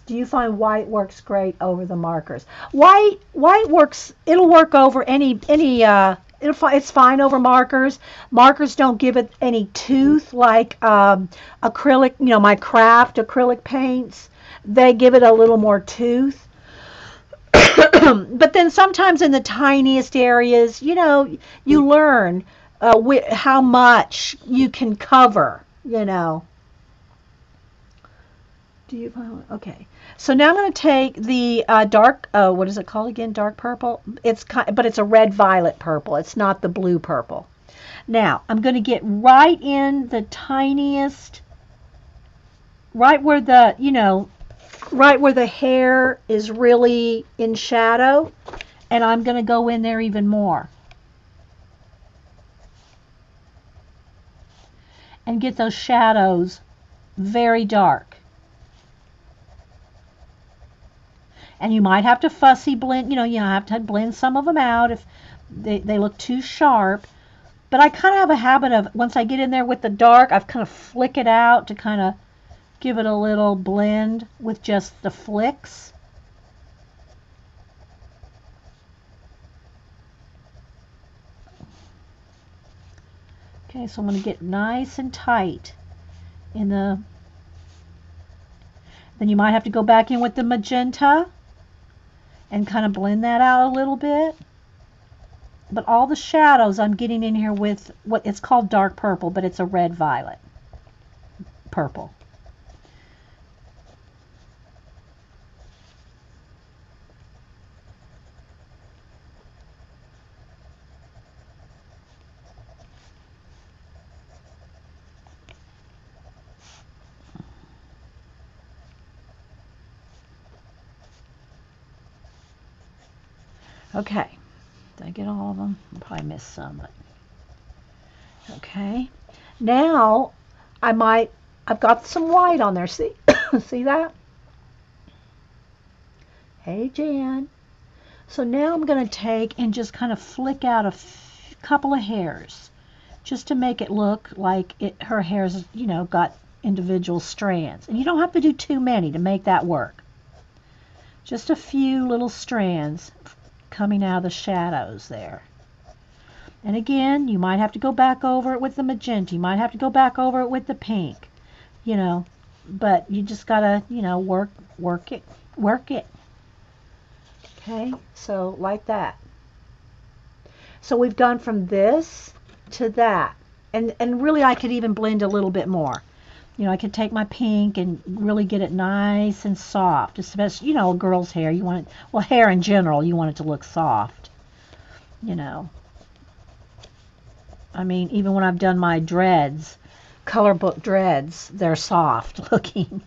Do you find white works great over the markers? White works... It'll work over any it's fine over markers. Markers don't give it any tooth like acrylic, you know, my craft acrylic paints. They give it a little more tooth. But then sometimes in the tiniest areas, you know, you learn how much you can cover, you know. Okay, so now I'm going to take the dark, what is it called again? Dark purple? But it's a red-violet purple. It's not the blue purple. Now, I'm going to get right in the tiniest, right where the, right where the hair is really in shadow, and I'm going to go in there even more and get those shadows very dark. And you might have to fussy blend, you have to blend some of them out if they look too sharp. But I kind of have a habit of, once I get in there with the dark, I've kind of flick it out to kind of give it a little blend with just the flicks. Okay, so I'm going to get nice and tight in the, then you might have to go back in with the magenta and kind of blend that out a little bit. But all the shadows I'm getting in here with what it's called dark purple, but it's a red violet purple. Okay, did I get all of them? I probably missed some, but okay. Now I've got some white on there. See, see that? Hey, Jan. So now I'm going to take and just kind of flick out a couple of hairs, just to make it look like her hair's, got individual strands. And you don't have to do too many to make that work. Just a few little strands coming out of the shadows there. And again, you might have to go back over it with the magenta. You might have to go back over it with the pink, but you just gotta, work it. Okay, so like that. So we've gone from this to that. And really I could even blend a little bit more. I could take my pink and really get it nice and soft. Especially, a girl's hair. You want it, well, hair in general, you want it to look soft. I mean, even when I've done my dreads, color book dreads, they're soft looking,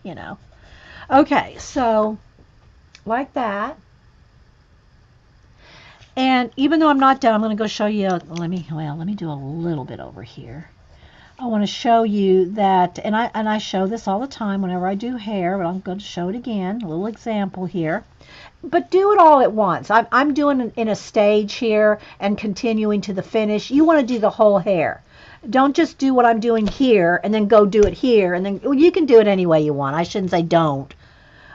Okay, so like that. And even though I'm not done, I'm going to go show you, let me do a little bit over here. I want to show you that, and I show this all the time whenever I do hair, but I'm going to show it again, a little example here. But do it all at once. I'm doing it in a stage here and continuing to the finish. You want to do the whole hair. Don't just do what I'm doing here and then go do it here. And then, well, you can do it any way you want. I shouldn't say don't.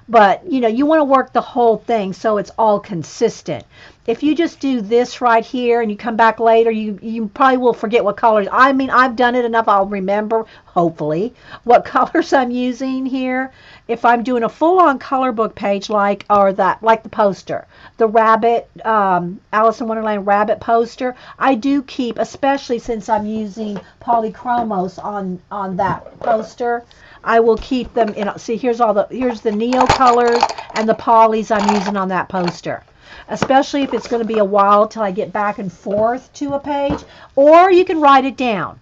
But, you want to work the whole thing so it's all consistent. If you just do this right here and you come back later, you probably will forget what colors. I mean, I've done it enough, I'll remember, hopefully, what colors I'm using here. If I'm doing a full-on color book page like the poster, the rabbit, Alice in Wonderland rabbit poster, I do keep, especially since I'm using polychromos on that poster, I will keep them in. See, here's the neo colors and the polys I'm using on that poster. Especially if it's going to be a while till I get back and forth to a page. Or you can write it down.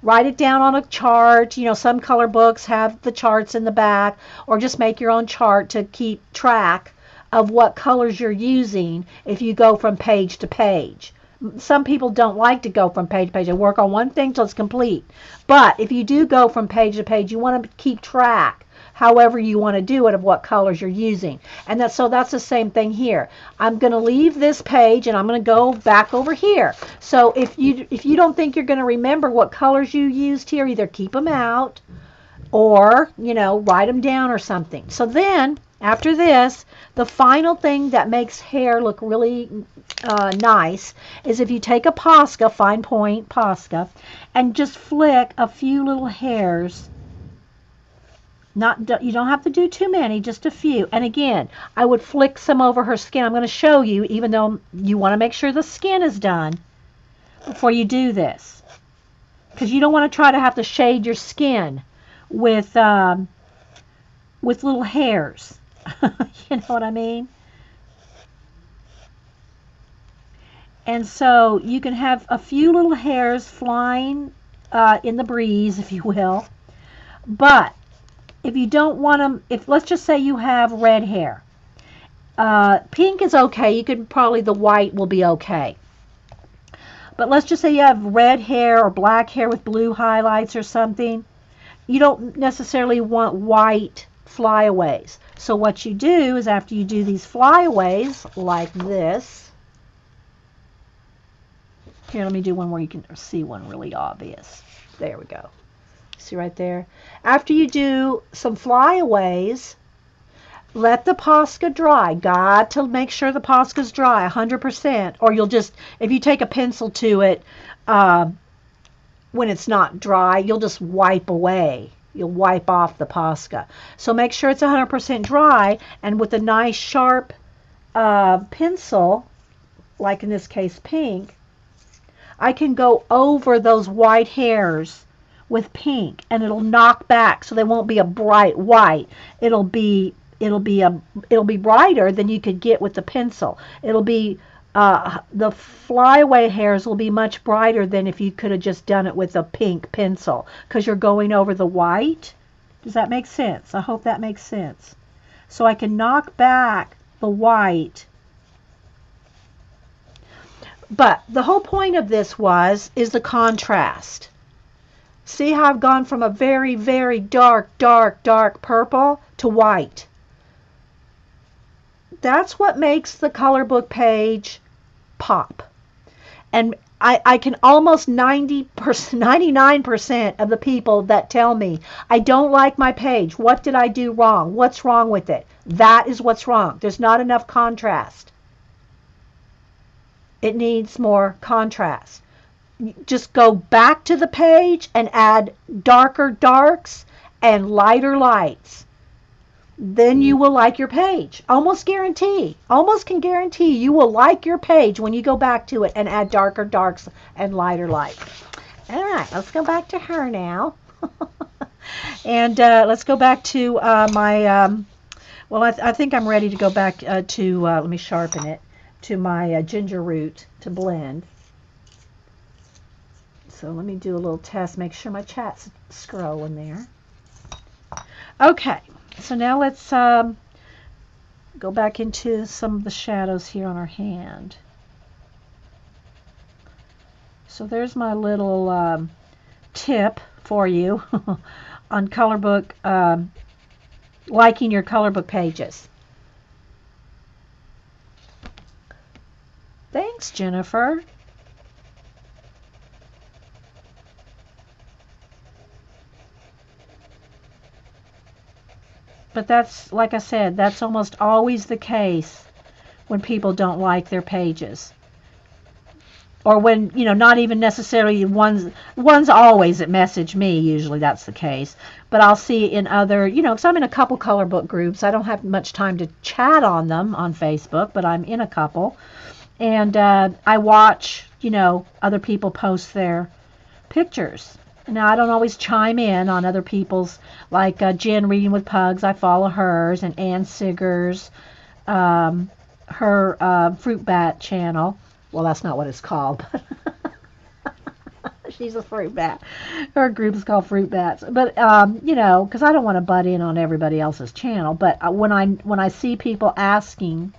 Write it down on a chart. Some color books have the charts in the back. Or just make your own chart to keep track of what colors you're using if you go from page to page. Some people don't like to go from page to page. They work on one thing till it's complete. But if you do go from page to page, you want to keep track however you want to do it of what colors you're using. And that's the same thing here. I'm going to leave this page and I'm going to go back over here. So if you don't think you're going to remember what colors you used here, either keep them out or, write them down or something. So then after this, the final thing that makes hair look really nice is if you take a Posca, fine point Posca, and just flick a few little hairs. You don't have to do too many, just a few. And again, I would flick some over her skin. I'm going to show you, even though you want to make sure the skin is done before you do this. Because you don't want to try to have to shade your skin with little hairs. You know what I mean? And so you can have a few little hairs flying in the breeze, if you will. But if you don't want them, if let's just say you have red hair, pink is okay. You could probably, the white will be okay. But let's just say you have red hair or black hair with blue highlights or something. You don't necessarily want white flyaways. So what you do is, after you do these flyaways like this, here, let me do one where you can see one really obvious. There we go. See right there? After you do some flyaways, let the Posca dry. Got to make sure the Posca's dry 100%, or you'll just, if you take a pencil to it when it's not dry, you'll just wipe away. You'll wipe off the Posca. So make sure it's 100% dry, and with a nice sharp pencil, like in this case pink, I can go over those white hairs with pink, and it'll knock back, so they won't be a bright white. It'll be brighter than you could get with the pencil. It'll be the flyaway hairs will be much brighter than if you could have just done it with a pink pencil, because you're going over the white. Does that make sense? I hope that makes sense. So I can knock back the white. But the whole point of this is the contrast. See how I've gone from a very, very dark purple to white. That's what makes the color book page pop. And I can almost 99% of the people that tell me, I don't like my page. What did I do wrong? What's wrong with it? That is what's wrong. There's not enough contrast. It needs more contrast. Just go back to the page and add darker darks and lighter lights. Then you will like your page. Almost can guarantee you will like your page when you go back to it and add darker darks and lighter lights. All right, let's go back to her now. And let's go back to my, well, I think I'm ready to go back to, let me sharpen it, to my ginger root to blend. So let me do a little test, make sure my chat's scrolling there. Okay, so now let's go back into some of the shadows here on our hand. So there's my little tip for you on color book, liking your color book pages. Thanks, Jennifer. But that's, like I said, that's almost always the case when people don't like their pages. Or when, you know, not even necessarily ones always that message me, usually that's the case. But I'll see in other, you know, because I'm in a couple color book groups. I don't have much time to chat on them on Facebook, but I'm in a couple. And I watch, you know, other people post their pictures. Now, I don't always chime in on other people's, like Jen Reading with Pugs. I follow hers, and Ann Siggers, her Fruit Bat channel. Well, that's not what it's called, but she's a fruit bat. Her group is called Fruit Bats. But, you know, because I don't want to butt in on everybody else's channel. But when I see people asking,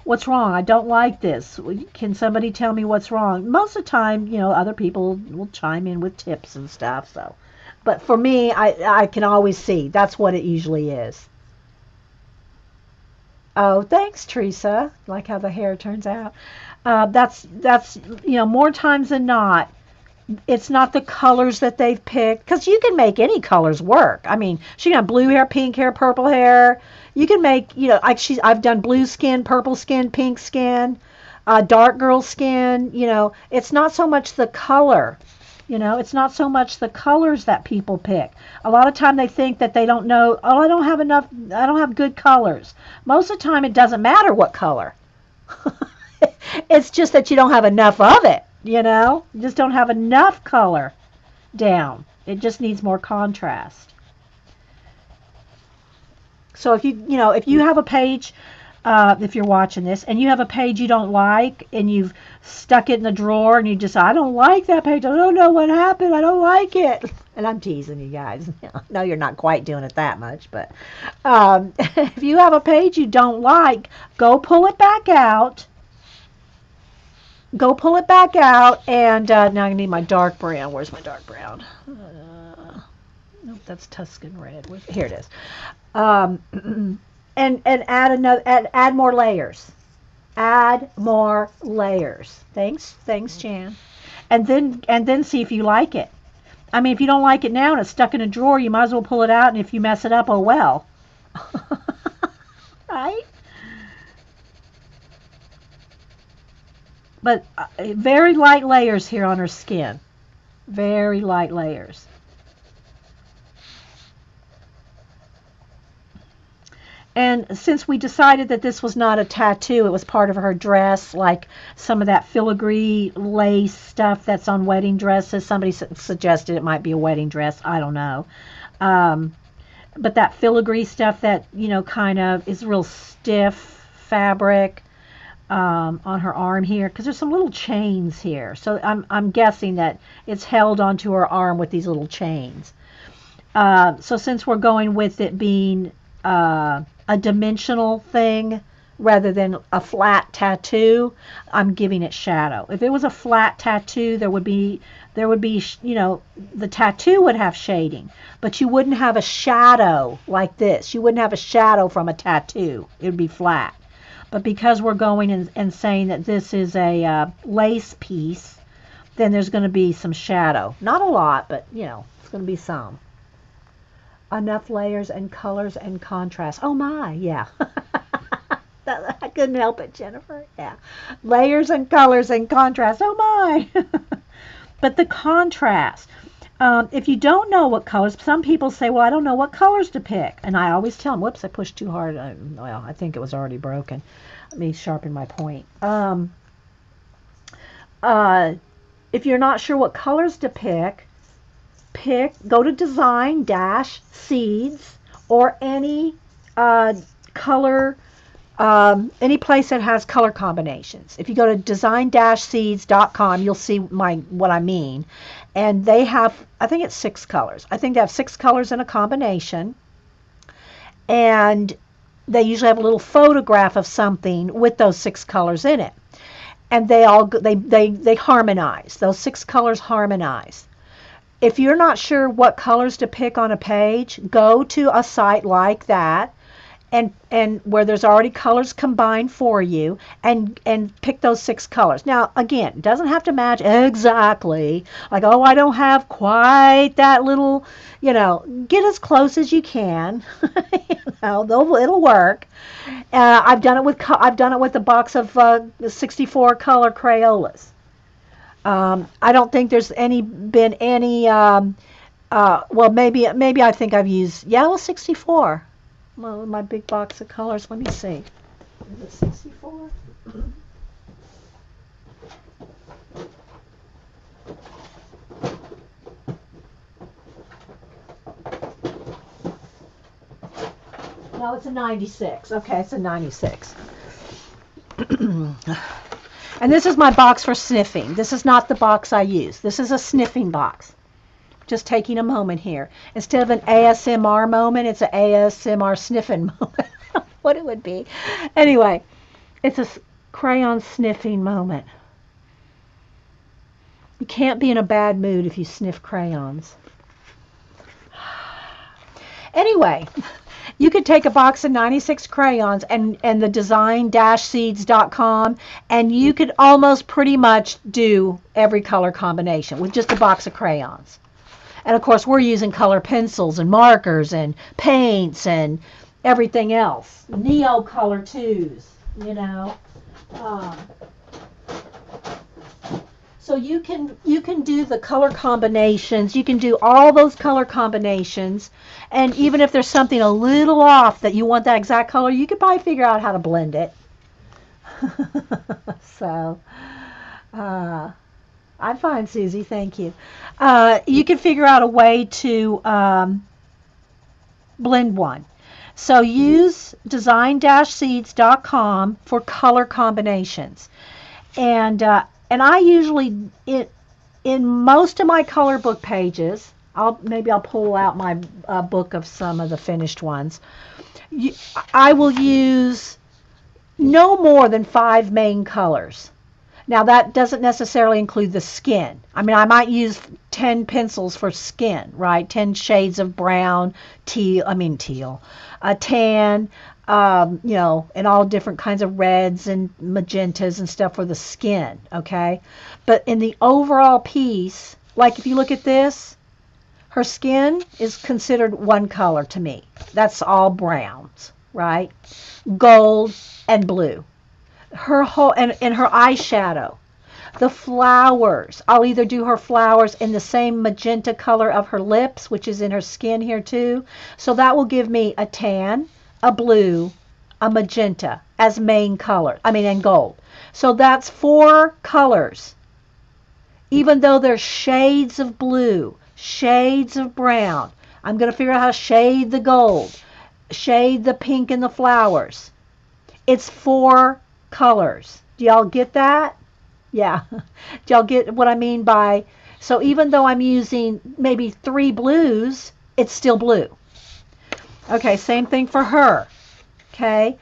what's wrong? I don't like this. Can somebody tell me what's wrong? Most of the time, you know, other people will chime in with tips and stuff. So, but for me, I can always see. That's what it usually is. Oh, thanks, Teresa. Like how the hair turns out. That's you know, more times than not, it's not the colors that they've picked, because you can make any colors work. I mean, she can have blue hair, pink hair, purple hair. You can make, you know, I've done blue skin, purple skin, pink skin, dark girl skin. You know, it's not so much the color. You know, it's not so much the colors that people pick. A lot of time they think that they don't know, oh, I don't have good colors. Most of the time it doesn't matter what color. It's just that you don't have enough of it, you know? You just don't have enough color down. It just needs more contrast. So if you have a page if you're watching this, and you have a page you don't like, and you've stuck it in the drawer, and you just, I don't like that page. I don't know what happened. I don't like it. And I'm teasing you guys. No, you're not quite doing it that much, but if you have a page you don't like, go pull it back out. Go pull it back out, and now I need my dark brown. Where's my dark brown? Nope, that's Tuscan red. Here it is. And add more layers. Add more layers. Thanks, Jan. And then see if you like it. I mean, if you don't like it now and it's stuck in a drawer, you might as well pull it out. And if you mess it up, oh well. Right? But very light layers here on her skin. Very light layers. And since we decided that this was not a tattoo, it was part of her dress, like some of that filigree lace stuff that's on wedding dresses. Somebody suggested it might be a wedding dress. I don't know. But that filigree stuff that, kind of is real stiff fabric on her arm here, because there's some little chains here. So I'm guessing that it's held onto her arm with these little chains. So since we're going with it being a dimensional thing rather than a flat tattoo, I'm giving it shadow. If it was a flat tattoo, there would be the tattoo would have shading, but you wouldn't have a shadow like this. You wouldn't have a shadow from a tattoo. It would be flat. But because we're going and saying that this is a lace piece, then there's going to be some shadow. Not a lot, but it's going to be some. Enough layers and colors and contrast. Oh my, yeah. I couldn't help it, Jennifer. Yeah. Layers and colors and contrast. Oh my. But the contrast. If you don't know what colors, some people say, well, I don't know what colors to pick. And I always tell them, whoops, I pushed too hard. Well, I think it was already broken. Let me sharpen my point. If you're not sure what colors to pick, go to design-seeds or any color, any place that has color combinations. If you go to design-seeds.com, you'll see what I mean. And they have, I think it's 6 colors. I think they have 6 colors in a combination. And they usually have a little photograph of something with those 6 colors in it. And they harmonize. Those 6 colors harmonize. If you're not sure what colors to pick on a page, go to a site like that and where there's already colors combined for you and pick those 6 colors. Now, again, it doesn't have to match exactly. Like, oh, I don't have quite that little, get as close as you can. It'll work. I've done it with a box of 64 color Crayolas. I don't think there's been any. Well, maybe I think I've used yellow 64. Well, my big box of colors. Let me see. Is it 64? No, it's a 96. Okay, it's a 96. And this is my box for sniffing. This is not the box I use. This is a sniffing box. Just taking a moment here. Instead of an ASMR moment, it's an ASMR sniffing moment. What it would be. Anyway, it's a crayon sniffing moment. You can't be in a bad mood if you sniff crayons. Anyway, you could take a box of 96 crayons and the design-seeds.com, and you could almost pretty much do every color combination with just a box of crayons. And of course, we're using color pencils and markers and paints and everything else. Neo color 2s, So you can do the color combinations. You can do all those color combinations, and even if there's something a little off that you want that exact color, you could probably figure out how to blend it. So, I'm fine, Susie. Thank you. You can figure out a way to blend one. So use design-seeds.com for color combinations. And I usually, in most of my color book pages, maybe I'll pull out my book of some of the finished ones. I will use no more than 5 main colors. Now that doesn't necessarily include the skin. I mean, I might use 10 pencils for skin, right? 10 shades of brown, teal, tan, and all different kinds of reds and magentas and stuff for the skin, okay? But in the overall piece, like if you look at this, her skin is considered one color to me. That's all browns, right? Gold and blue. Her whole and her eyeshadow, the flowers, I'll either do her flowers in the same magenta color of her lips, which is in her skin here too, so that will give me a tan, a blue, a magenta as main color, and gold. So that's 4 colors, even though there's shades of blue, shades of brown. I'm going to figure out how to shade the gold, shade the pink in the flowers. It's 4 colors. Do y'all get that? Yeah. Do y'all get what I mean by, so even though I'm using maybe 3 blues, it's still blue. Okay, same thing for her. Okay,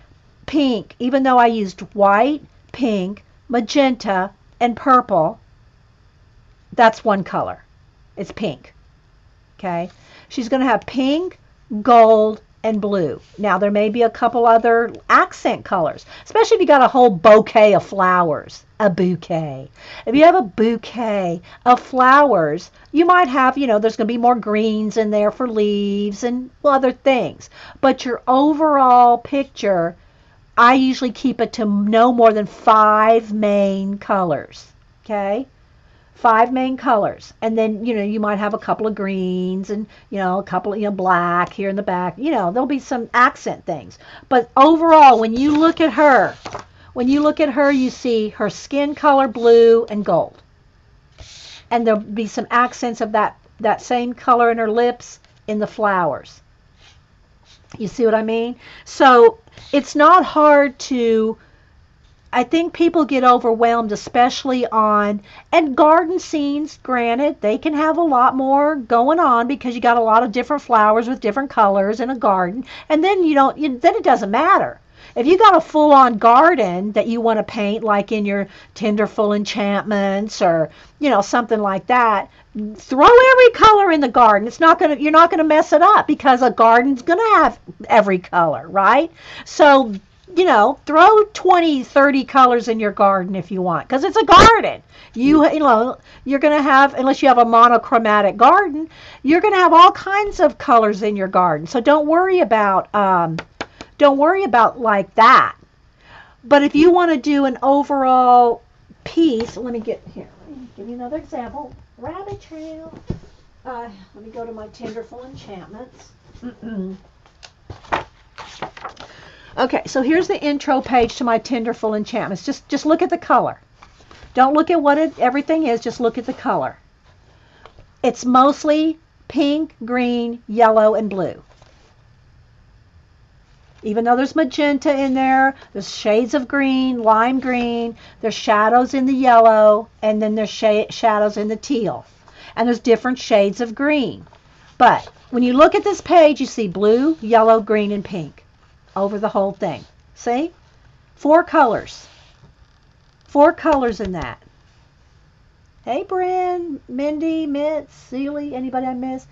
pink, even though I used white, pink, magenta, and purple, that's 1 color. It's pink. Okay, she's going to have pink, gold, and blue. Now there may be a couple other accent colors, especially if you got a whole bouquet of flowers. A bouquet. If you have a bouquet of flowers, you might have, there's going to be more greens in there for leaves and other things. But your overall picture, I usually keep it to no more than 5 main colors. Okay? 5 main colors, and then you might have a couple of greens and a couple of black here in the back. There'll be some accent things, but overall when you look at her, you see her skin color blue and gold, and there'll be some accents of that same color in her lips in the flowers. You see what I mean? So it's not hard to, I think people get overwhelmed, especially and garden scenes, granted, they can have a lot more going on because you got a lot of different flowers with different colors in a garden, and then then it doesn't matter. If you got a full-on garden that you want to paint, like in your Tinderful Enchantments or, something like that, throw every color in the garden. You're not gonna mess it up because a garden's gonna have every color, right? So throw 20, 30 colors in your garden if you want, because it's a garden. You're going to have, unless you have a monochromatic garden, you're going to have all kinds of colors in your garden. So don't worry about like that. But if you want to do an overall piece, let me give you another example. Rabbit trail. Let me go to my Tinderful Enchantments. Okay, so here's the intro page to my Tinderful Enchantments. Just look at the color. Don't look at what everything is, just look at the color. It's mostly pink, green, yellow, and blue. Even though there's magenta in there, there's shades of green, lime green, there's shadows in the yellow, and then there's shadows in the teal. And there's different shades of green. But when you look at this page, you see blue, yellow, green, and pink over the whole thing. See? 4 colors. 4 colors in that. Hey, Bryn, Mindy, Mitz, Sealy, anybody I miss?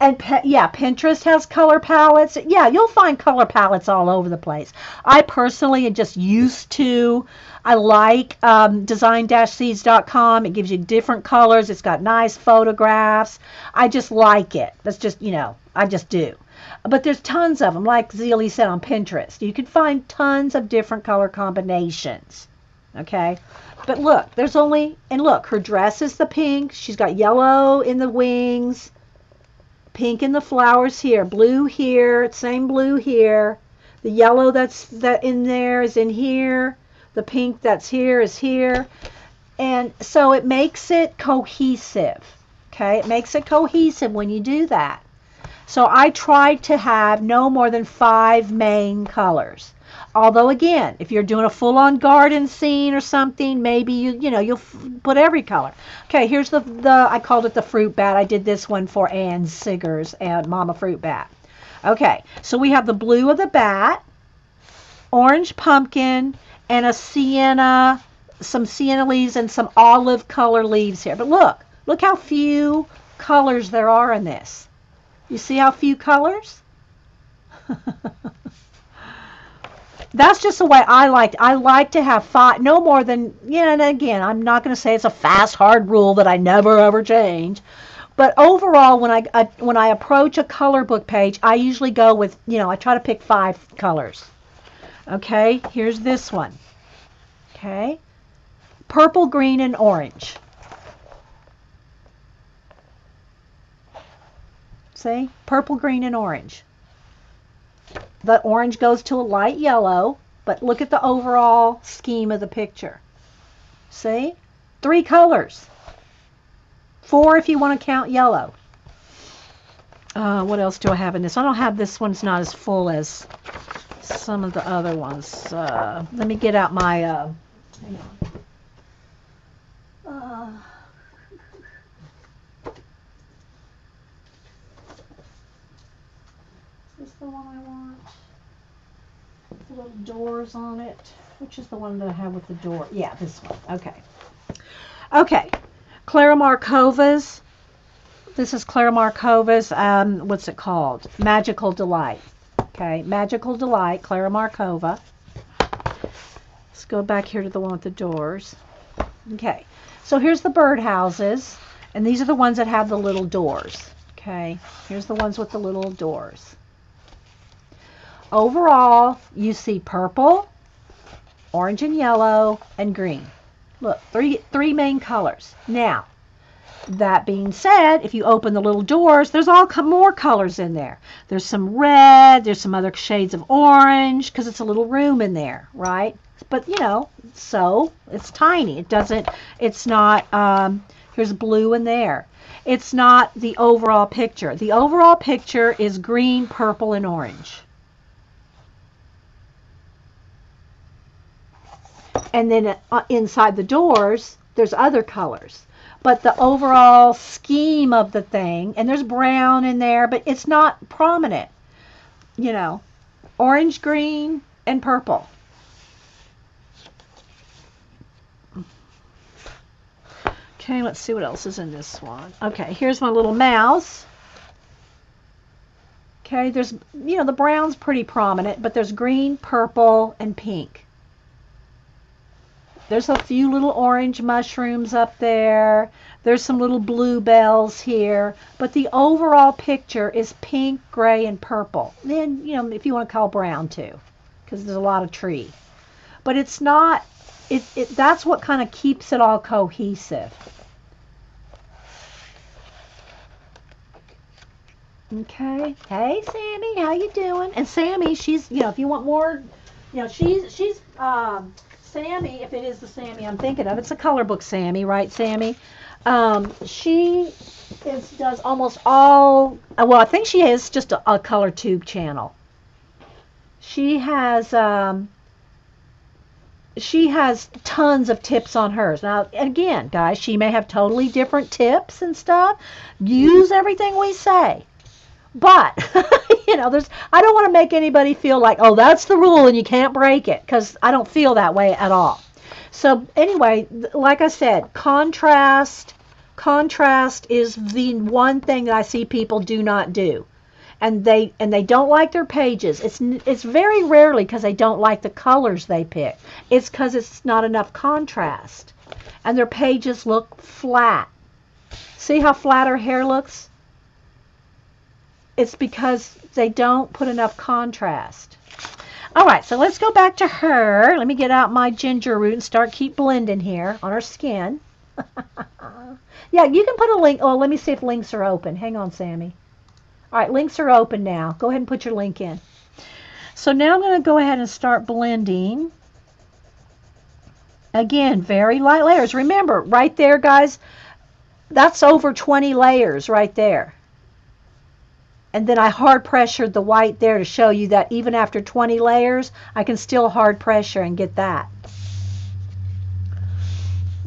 And Pinterest has color palettes. Yeah, you'll find color palettes all over the place. I personally am just used to, I like design-seeds.com. It gives you different colors. It's got nice photographs. I just like it. That's just, I just do. But there's tons of them, like Zealy said, on Pinterest. You can find tons of different color combinations. Okay? But look, look, her dress is the pink. She's got yellow in the wings. Pink in the flowers here, blue here, same blue here. The yellow that's in there is in here. The pink that's here is here. And so it makes it cohesive. Okay? It makes it cohesive when you do that. So I tried to have no more than 5 main colors. Although again, if you're doing a full-on garden scene or something, maybe you'll put every color. Okay, here's the I called it the fruit bat. I did this one for Ann Siggers and Mama Fruit Bat. Okay, so we have the blue of the bat, orange pumpkin, and a sienna, some sienna leaves and some olive color leaves here. But look how few colors there are in this. You see how few colors? That's just the way I like. I like to have 5, no more than, and again, I'm not going to say it's a fast, hard rule that I never ever change. But overall, when I approach a color book page, I usually go with, I try to pick 5 colors. Okay, here's this one. Okay, purple, green, and orange. See, purple, green, and orange. The orange goes to a light yellow, but look at the overall scheme of the picture. See? 3 colors. 4 if you want to count yellow. What else do I have in this? I don't have this one's not as full as some of the other ones. Let me get out my... hang on. Is this the one I want? The little doors on it. Which is the one that I have with the door? Yeah, this one. Okay. Okay. Clara Markova's. This is Clara Markova's, what's it called? Magical Delight. Okay, Magical Delight, Clara Markova. Let's go back here to the one with the doors. Okay, so here's the birdhouses, and these are the ones that have the little doors. Okay, here's the ones with the little doors. Overall, you see purple, orange and yellow, and green. Look, three main colors. Now, that being said, if you open the little doors, there's all more colors in there. There's some red, there's some other shades of orange, because it's a little room in there, right? But, so it's tiny. It's not, here's blue in there. It's not the overall picture. The overall picture is green, purple, and orange. And then inside the doors, there's other colors. But the overall scheme of the thing, and there's brown in there, but it's not prominent. Orange, green, and purple. Okay, let's see what else is in this one. Okay, here's my little mouse. Okay, there's, the brown's pretty prominent, but there's green, purple, and pink. There's a few little orange mushrooms up there. There's some little bluebells here. But the overall picture is pink, gray, and purple. Then, if you want to call brown too, because there's a lot of tree. But it's not, that's what kind of keeps it all cohesive. Okay. Hey, Sammy, how you doing? And Sammy, she's, if you want more, she's Sammy, if it is the Sammy I'm thinking of, it's a color book Sammy, right, Sammy? She does almost all, well, I think she is just a color tube channel. She has tons of tips on hers. Now, again, guys, she may have totally different tips and stuff. Use everything we say. But, I don't want to make anybody feel like, oh, that's the rule and you can't break it, because I don't feel that way at all. So anyway, like I said, contrast is the one thing that I see people do not do. And they don't like their pages. It's very rarely because they don't like the colors they pick. It's because it's not enough contrast. And their pages look flat. See how flat her hair looks? It's because they don't put enough contrast. All right, so let's go back to her. Let me get out my ginger root and keep blending here on her skin. Yeah, you can put a link. Oh, let me see if links are open. Hang on, Sammy. All right, links are open now. Go ahead and put your link in. So now I'm going to go ahead and start blending. Again, very light layers. Remember, right there, guys, that's over 20 layers right there. And then I hard pressured the white there to show you that even after 20 layers, I can still hard pressure and get that.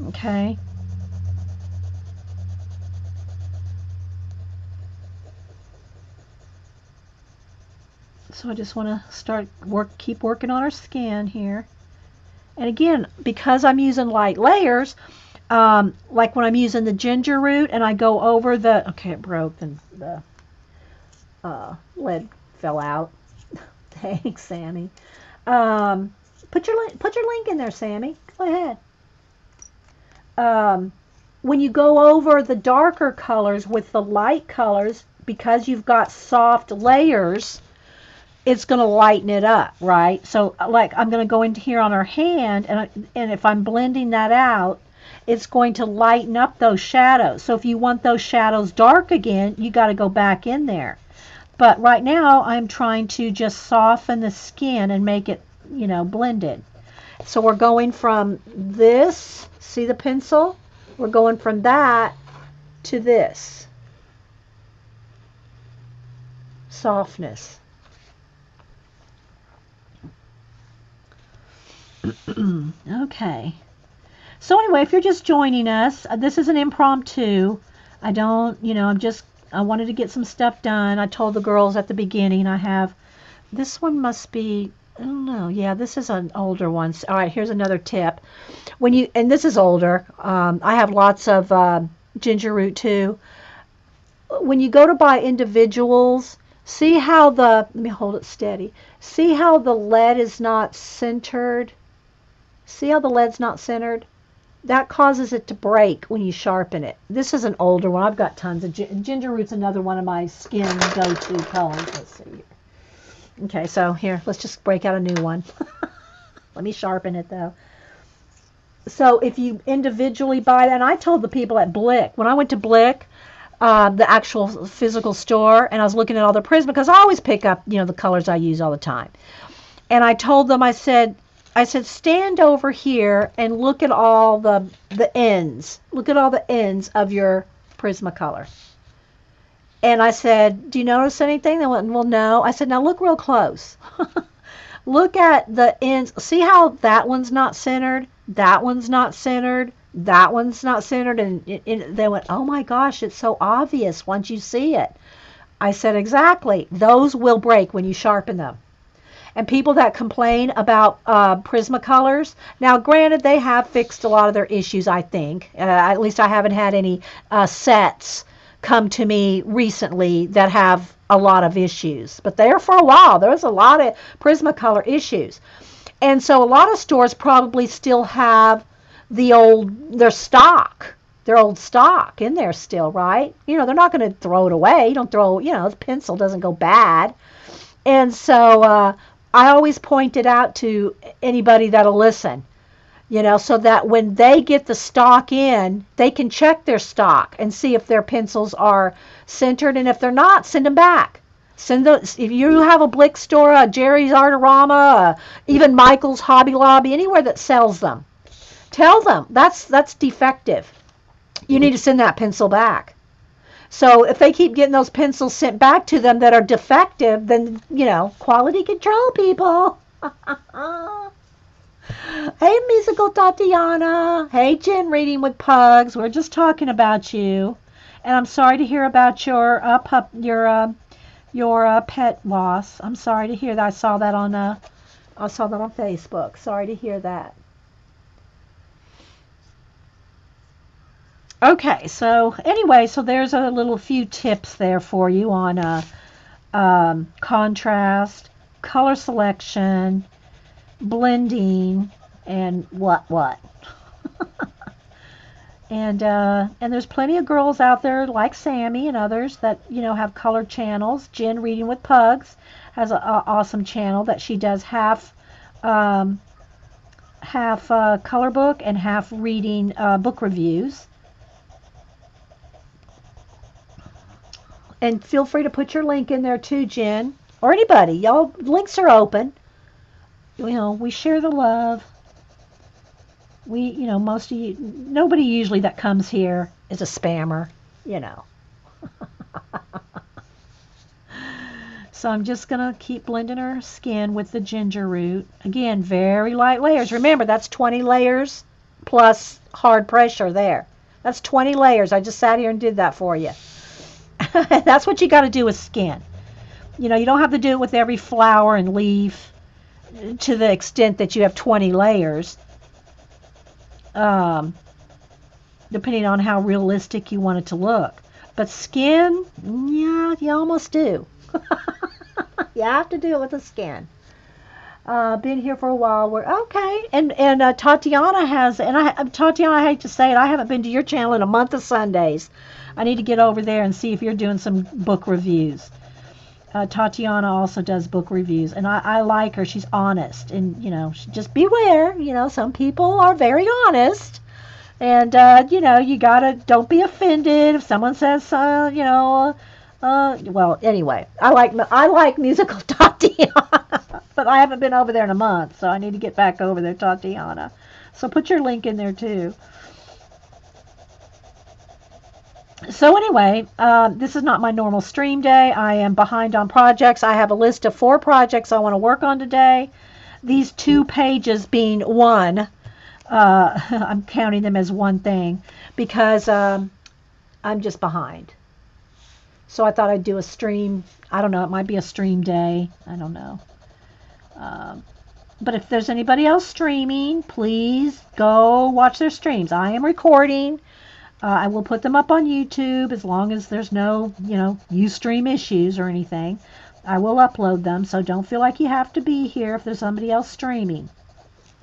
Okay. So I just want to keep working on our skin here. And again, because I'm using light layers, like when I'm using the ginger root and I go over the, okay, it broke and the lead fell out. Thanks, Sammy. Put your link in there, Sammy. Go ahead. When you go over the darker colors with the light colors, because you've got soft layers, it's going to lighten it up, right? So like I'm going to go into here on her hand, and if I'm blending that out, it's going to lighten up those shadows. So if you want those shadows dark again, you got to go back in there. But right now I'm trying to just soften the skin and make it, you know, blended. So we're going from this, see the pencil? We're going from that to this. Softness. Okay. So anyway, if you're just joining us, this is an impromptu. I don't, you know, I wanted to get some stuff done. I told the girls at the beginning this one must be, I don't know. Yeah, this is an older one. All right, here's another tip. And this is older. I have lots of ginger root too. When you go to buy individuals, see how let me hold it steady. See how the lead is not centered? See how the lead's not centered? That causes it to break when you sharpen it. This is an older one. I've got tons of ginger root's another one of my skin go-to colors. Let's see here. Okay, so here, let's just break out a new one. Let me sharpen it though. So if you individually buy that, and I told the people at Blick, when I went to Blick, the actual physical store, and I was looking at all the Prisma, because I always pick up, you know, the colors I use all the time. And I told them, I said, stand over here and look at all the ends. Look at all the ends of your Prismacolor. And I said, do you notice anything? They went, well, no. I said, now look real close. Look at the ends. See how that one's not centered? That one's not centered. That one's not centered. And they went, oh my gosh, it's so obvious once you see it. I said, exactly. Those will break when you sharpen them. And people that complain about Prismacolors, now granted, they have fixed a lot of their issues, I think. At least I haven't had any sets come to me recently that have a lot of issues. But there for a while, there was a lot of Prismacolor issues. And so a lot of stores probably still have their old stock in there still, right? You know, they're not going to throw it away. You don't throw, you know, the pencil doesn't go bad. And so I always point it out to anybody that'll listen, you know, so that when they get the stock in, they can check their stock and see if their pencils are centered. And if they're not, send them back. If you have a Blick store, a Jerry's Artorama, even Michael's Hobby Lobby, anywhere that sells them, tell them that's defective. You need to send that pencil back. So if they keep getting those pencils sent back to them that are defective, then, you know, quality control, people. Hey, Musical Tatiana. Hey, Jen Reading with Pugs. We're just talking about you. And I'm sorry to hear about your pet loss. I'm sorry to hear that. I saw that on Facebook. Sorry to hear that. Okay, so anyway, so there's a little few tips there for you on contrast, color selection, blending, and what. And there's plenty of girls out there like Sammy and others that, you know, have color channels. Jen Reading with Pugs has an awesome channel that she does half color book and half reading book reviews. And feel free to put your link in there too, Jen, or anybody. Y'all, links are open. You know, we share the love. You know, most of you, nobody usually that comes here is a spammer, you know. So I'm just going to keep blending her skin with the ginger root. Again, very light layers. Remember, that's 20 layers plus hard pressure there. That's 20 layers. I just sat here and did that for you. That's what you got to do with skin. You know, you don't have to do it with every flower and leaf to the extent that you have 20 layers. Depending on how realistic you want it to look. But skin, yeah, you almost do. You have to do it with the skin. Been here for a while. We're okay. And Tatiana has, and Tatiana, I hate to say it, I haven't been to your channel in a month of Sundays. I need to get over there and see if you're doing some book reviews. Tatiana also does book reviews, and I like her. She's honest, and you know, just beware. You know, some people are very honest, and you know, you don't be offended if someone says, you know. Well, anyway, I like musical Tatiana, but I haven't been over there in a month, so I need to get back over there, Tatiana. So put your link in there too. So anyway, this is not my normal stream day. I am behind on projects. I have a list of 4 projects I want to work on today. These 2 pages being one, I'm counting them as one thing because I'm just behind. So I thought I'd do a stream. I don't know. It might be a stream day. I don't know. But if there's anybody else streaming, please go watch their streams. I am recording. I will put them up on YouTube as long as there's no, you know, Ustream issues or anything. I will upload them, so don't feel like you have to be here if there's somebody else streaming.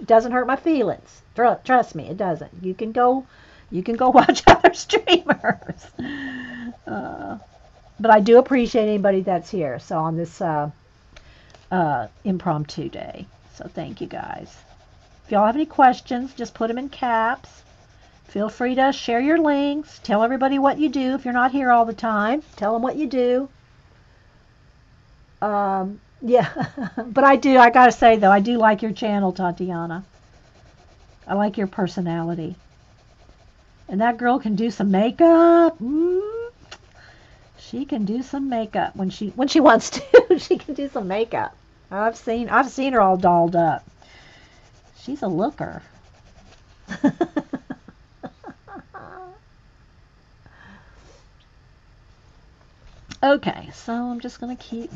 It doesn't hurt my feelings. Trust me, it doesn't. You can go watch other streamers. But I do appreciate anybody that's here. So on this impromptu day. So thank you guys. If y'all have any questions, just put them in caps. Feel free to share your links. Tell everybody what you do if you're not here all the time. Tell them what you do. Yeah, but I got to say, though, I do like your channel, Tatiana. I like your personality. And that girl can do some makeup. She can do some makeup when she wants to. She can do some makeup. I've seen her all dolled up. She's a looker. Okay, so I'm just going to keep.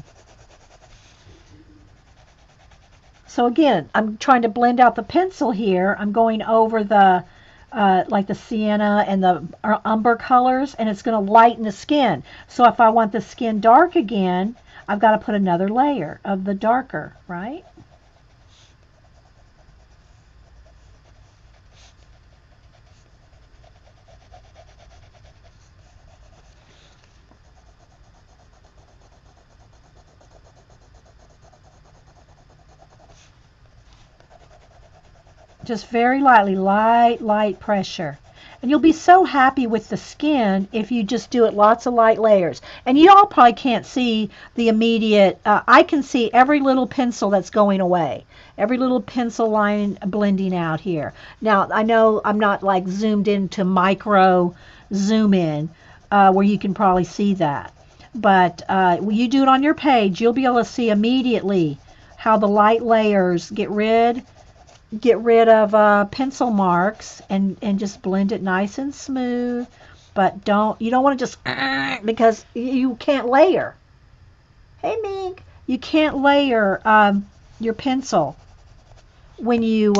So again, I'm trying to blend out the pencil here. I'm going over the like the sienna and the umber colors, and it's going to lighten the skin. So if I want the skin dark again, I've got to put another layer of the darker, right? Just very lightly, light pressure. And you'll be so happy with the skin if you just do it lots of light layers. And you all probably can't see the immediate, I can see every little pencil that's going away. Every little pencil line blending out here. Now, I know I'm not like zoomed into micro zoom in where you can probably see that. But when you do it on your page, you'll be able to see immediately how the light layers get rid of pencil marks and just blend it nice and smooth. But you don't want to just because you can't layer. Hey Mink, you can't layer your pencil when you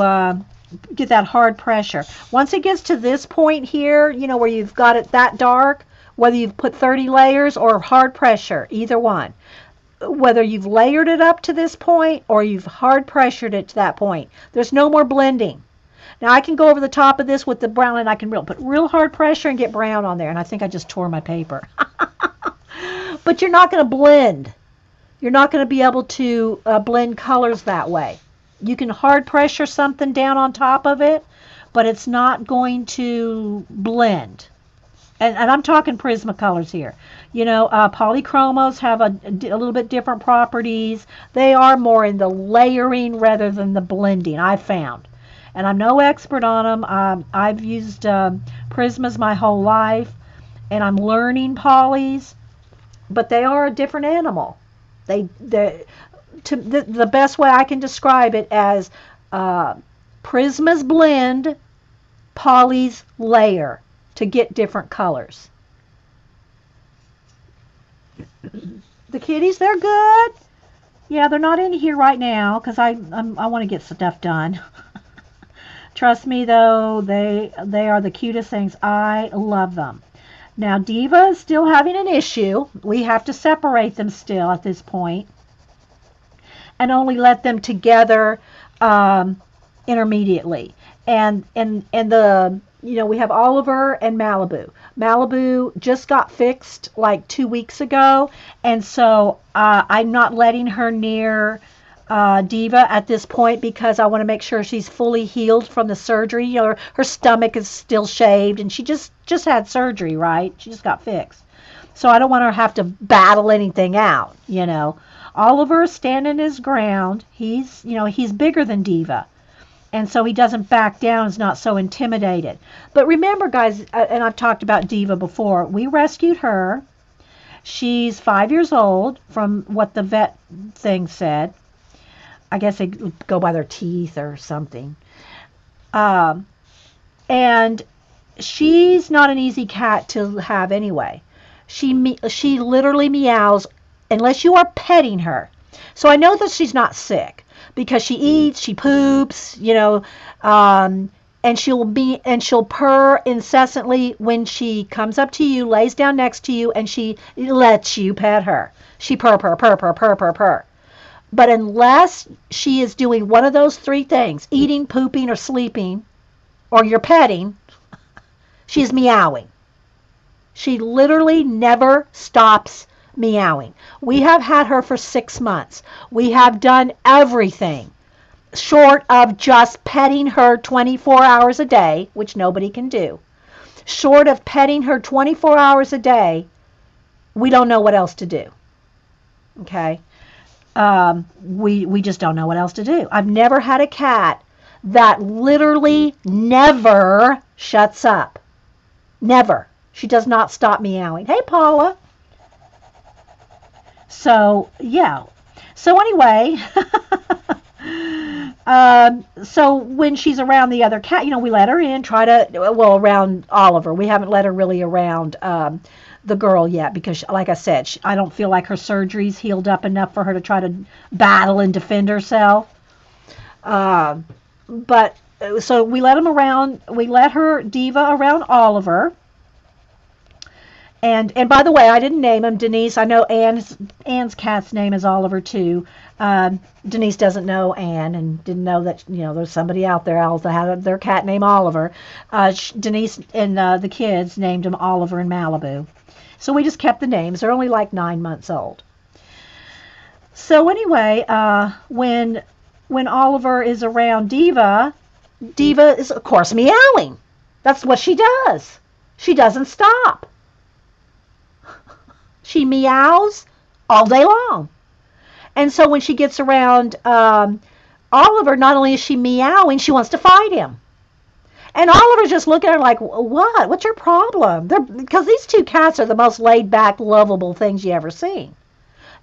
get that hard pressure. Once it gets to this point here, you know, where you've got it that dark, whether you've put 30 layers or hard pressure, either one. Whether you've layered it up to this point or you've hard pressured it to that point, there's no more blending. Now I can go over the top of this with the brown and I can put real hard pressure and get brown on there. And I think I just tore my paper. But you're not going to blend. You're not going to be able to blend colors that way. You can hard pressure something down on top of it, but it's not going to blend. And I'm talking Prismacolors here. You know, polychromos have a little bit different properties. They are more in the layering rather than the blending, I've found. And I'm no expert on them. I've used Prismas my whole life, and I'm learning polys, but they are a different animal. The best way I can describe it as Prisma's blend, Polly's layer to get different colors. The kitties, they're good. Yeah, they're not in here right now because I want to get stuff done. Trust me, though, they are the cutest things. I love them. Now, Diva is still having an issue. We have to separate them still at this point and only let them together intermediately. And the, we have Oliver and Malibu. Malibu just got fixed like 2 weeks ago, and so I'm not letting her near Diva at this point because I want to make sure she's fully healed from the surgery. Her stomach is still shaved, and she just had surgery, right? She just got fixed. So I don't want her to have to battle anything out, Oliver is standing his ground. He's bigger than Diva. And so he doesn't back down, is not so intimidated. But remember, guys, and I've talked about Diva before, we rescued her. She's 5 years old, from what the vet thing said. I guess they go by their teeth or something. And she's not an easy cat to have anyway. She literally meows unless you are petting her. So I know that she's not sick, because she eats, she poops, and she'll purr incessantly when she comes up to you, lays down next to you, and she lets you pet her. She purr, purr, purr, purr, purr, purr, purr. But unless she is doing one of those three things, eating, pooping, or sleeping, or you're petting, she's meowing. She literally never stops meowing. We have had her for 6 months. We have done everything short of just petting her 24 hours a day, which nobody can do. Short of petting her 24 hours a day, we don't know what else to do. Okay? We just don't know what else to do. I've never had a cat that literally never shuts up. Never. She does not stop meowing. Hey, Paula. So, yeah. So, anyway, so when she's around the other cat, we let her in, around Oliver. We haven't let her really around the girl yet because, like I said, I don't feel like her surgery's healed up enough for her to try to battle and defend herself. But, so we let her, Diva, around Oliver. And by the way, I didn't name him. Denise, I know Anne's cat's name is Oliver too. Denise doesn't know Anne and didn't know that there's somebody out there else that had their cat named Oliver. Denise and the kids named him Oliver and Malibu. So we just kept the names. They're only like 9 months old. So anyway, when Oliver is around Diva is of course meowing. That's what she does. She doesn't stop. She meows all day long. And so when she gets around Oliver, not only is she meowing, she wants to fight him. And Oliver's just looking at her like, what? What's your problem? Because these two cats are the most laid-back, lovable things you ever seen.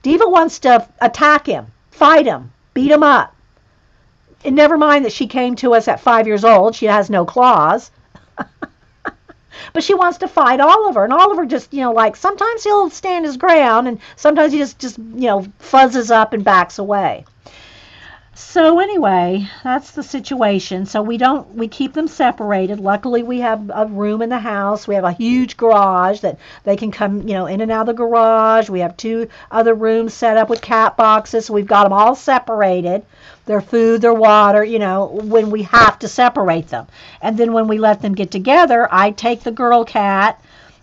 Diva wants to attack him, fight him, beat him up. And never mind that she came to us at 5 years old. She has no claws. But she wants to fight Oliver, and Oliver just, sometimes he'll stand his ground, and sometimes he just fuzzes up and backs away. So anyway, that's the situation. So we keep them separated. Luckily, we have a room in the house. We have a huge garage that they can come, in and out of the garage. We have 2 other rooms set up with cat boxes. So we've got them all separated. Their food, their water, when we have to separate them. And then when we let them get together, I take the girl cat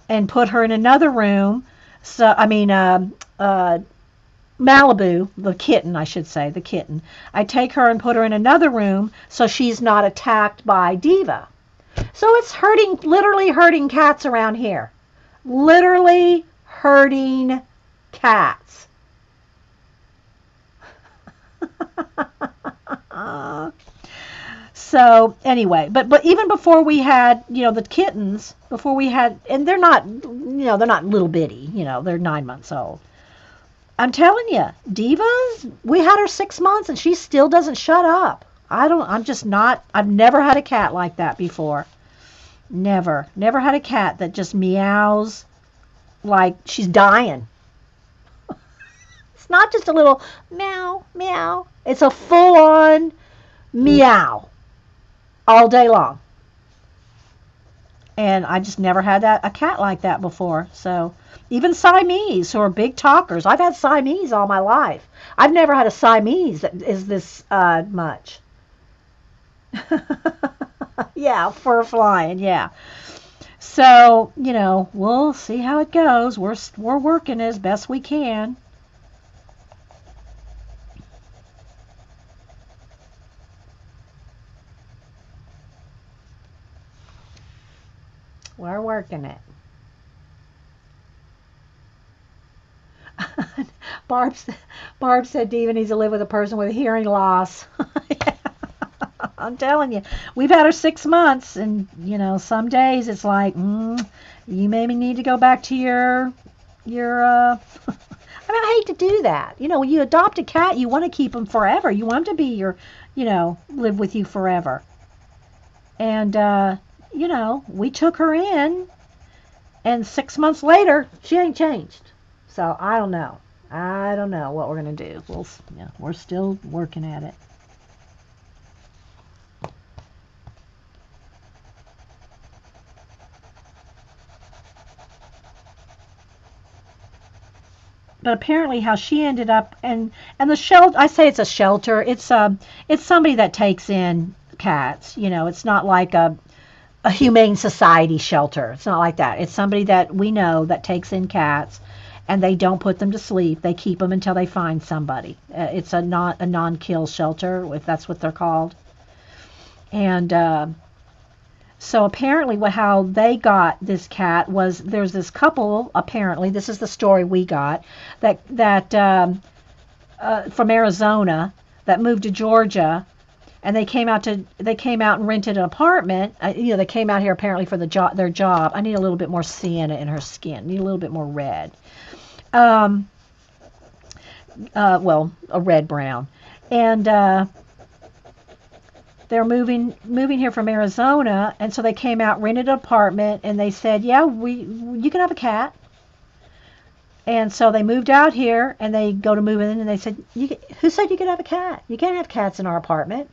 and put her in another room. So, Malibu, the kitten, I should say, the kitten. I take her and put her in another room so she's not attacked by Diva. So it's literally hurting cats around here. Literally hurting cats. So anyway, but even before we had, the kittens, and they're not little bitty, they're 9 months old. I'm telling you, Diva's, we had her 6 months and she still doesn't shut up. I'm just not, I've never had a cat like that before. Never had a cat that just meows like she's dying. It's not just a little meow, meow. It's a full on meow all day long. And I just never had a cat like that before. So even Siamese, who are big talkers, I've had Siamese all my life. I've never had a Siamese that is this much. Yeah, fur flying, yeah. So, we'll see how it goes. We're working as best we can. We're working it. Barb, Barb said Diva needs to live with a person with a hearing loss. I'm telling you, we've had her 6 months, and some days it's like, you maybe need to go back to your. I mean, I hate to do that. When you adopt a cat, you want to keep them forever. You want them to be your, live with you forever. And we took her in, and 6 months later, she ain't changed. So I don't know. I don't know what we're gonna do. We're still working at it. But apparently, how she ended up, and the shelter. I say it's a shelter. It's somebody that takes in cats. It's not like a humane society shelter. It's not like that. It's somebody that we know that takes in cats, and they don't put them to sleep. They keep them until they find somebody. It's a non-kill shelter, if that's what they're called. And so apparently, how they got this cat was there's this couple. Apparently, this is the story we got that from Arizona that moved to Georgia, and they came out and rented an apartment. They came out here apparently for their job. I need a little bit more sienna in her skin. I need a little bit more red. Well, a red brown, and they're moving here from Arizona, and so they came out, rented an apartment, and they said, "Yeah, you can have a cat." And so they moved out here, and they go to move in, and they said, "Who said you could have a cat? You can't have cats in our apartment."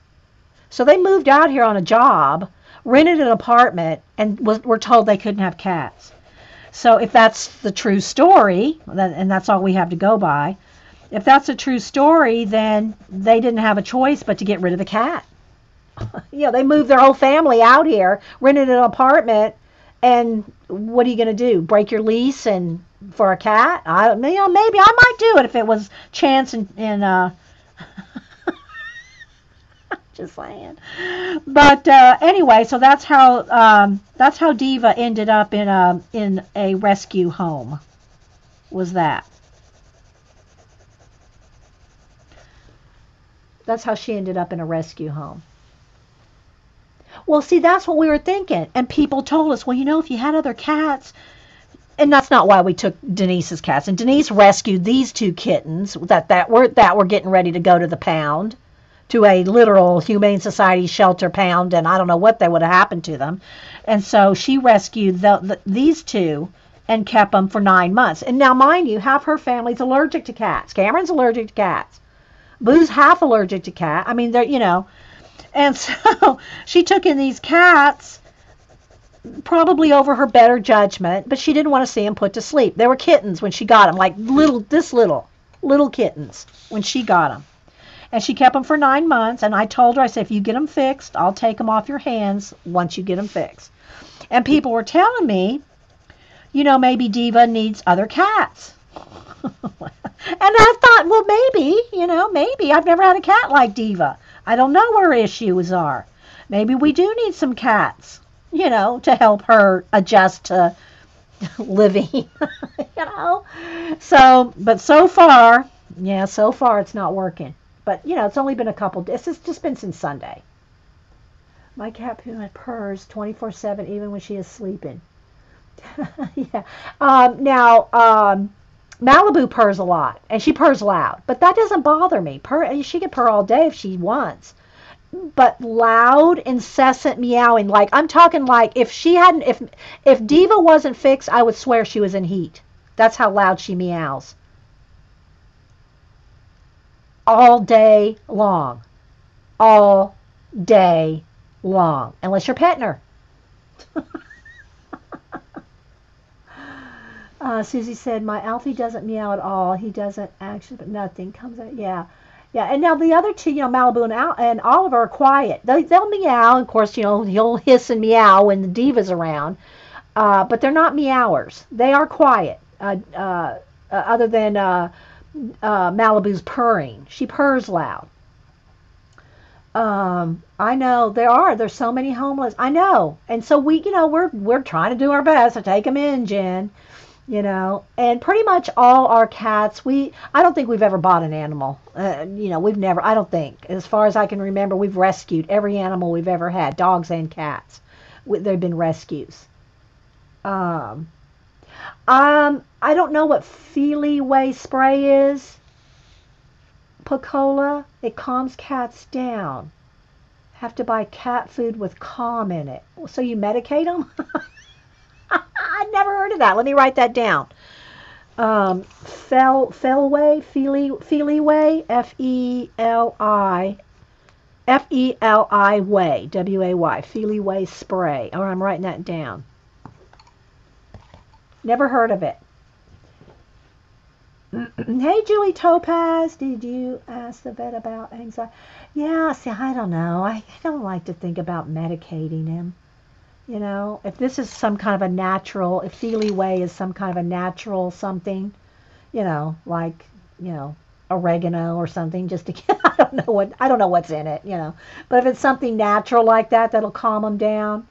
So they moved out here on a job, rented an apartment, and were told they couldn't have cats. So if that's the true story, and that's all we have to go by, if that's a true story, then they didn't have a choice but to get rid of the cat. They moved their whole family out here, rented an apartment, and what are you going to do? Break your lease and for a cat? Maybe I might do it if it was Chance and just saying. But anyway, so that's how Diva ended up in a rescue home. Was that? That's how she ended up in a rescue home. Well, see, that's what we were thinking. And people told us, well, if you had other cats, and that's not why we took Denise's cats. And Denise rescued these two kittens that were getting ready to go to the pound, to a literal Humane Society shelter pound, and I don't know what they would have happened to them. And so she rescued these two and kept them for 9 months. And now, mind you, half her family's allergic to cats. Cameron's allergic to cats. Boo's half allergic to cat. I mean, they're. And so she took in these cats, probably over her better judgment, but she didn't want to see them put to sleep. They were kittens when she got them, like little kittens when she got them. And she kept them for 9 months, and I told her, I said, if you get them fixed, I'll take them off your hands once you get them fixed. And people were telling me, maybe Diva needs other cats. And I thought, well, maybe. I've never had a cat like Diva. I don't know where her issues are. Maybe we do need some cats, to help her adjust to living, So, but so far it's not working. But, it's only been a couple days. It's just been since Sunday. My cat Puma purrs 24/7 even when she is sleeping. Yeah. Now, Malibu purrs a lot, and she purrs loud, but that doesn't bother me. She can purr all day if she wants. But loud, incessant meowing, like I'm talking like if Diva wasn't fixed, I would swear she was in heat. That's how loud she meows. All day long. All day long. Unless you're petting her. Susie said, my Alfie doesn't meow at all. He doesn't actually, but nothing comes out. Yeah. Yeah, and now the other two, Malibu and Oliver are quiet. They'll meow. Of course, he'll hiss and meow when the Diva's around. But they're not meowers. They are quiet. Other than Malibu's purring. She purrs loud. I know there's so many homeless. I know. And so we're trying to do our best to take them in, Jen. And pretty much all our cats, I don't think we've ever bought an animal. We've never, I don't think, as far as I can remember, we've rescued every animal we've ever had, dogs and cats. They've been rescues. I don't know what Feely spray is. Pocola, it calms cats down. Have to buy cat food with calm in it. So you medicate them? I'd never heard of that. Let me write that down. Feely way, F-E-L-I way, W-A-Y, Feely way spray. Oh, I'm writing that down. Never heard of it. Hey, Julie Topaz, did you ask the vet about anxiety? Yeah, see, I don't know. I don't like to think about medicating him. If this is some kind of a natural, if Feely Way is some kind of a natural something, like, oregano or something, just to get, I don't know what's in it, But if it's something natural like that, that'll calm him down.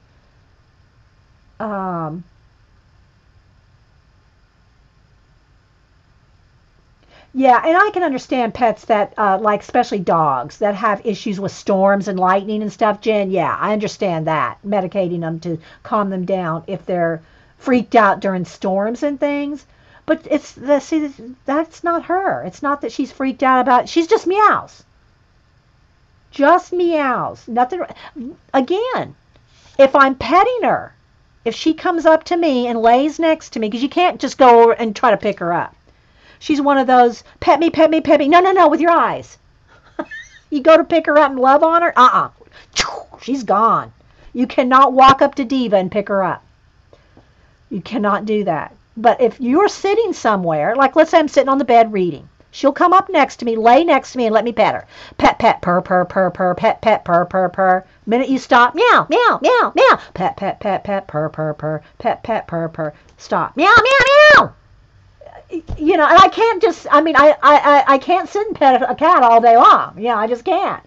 Yeah, and I can understand pets that, like especially dogs, that have issues with storms and lightning and stuff, Jen. Yeah, I understand that. Medicating them to calm them down if they're freaked out during storms and things. But that's not her. It's not that she's freaked out about, she's just meows. Just meows. Nothing. Again, if I'm petting her, if she comes up to me and lays next to me, because you can't just go over and try to pick her up. She's one of those, pet me, pet me, pet me. No, with your eyes. You go to pick her up and love on her? She's gone. You cannot walk up to Diva and pick her up. You cannot do that. But if you're sitting somewhere, like let's say I'm sitting on the bed reading, she'll come up next to me, lay next to me, and let me pet her. Pet, pet, purr, purr, purr, purr, pet, pet, pur, purr, purr. Minute you stop, meow, meow, meow, meow. Pet, pet, pet, pet, purr, purr, purr. Pet, pet, purr, purr. Stop. Meow, meow, meow. And I can't just, I can't sit and pet a cat all day long. I just can't.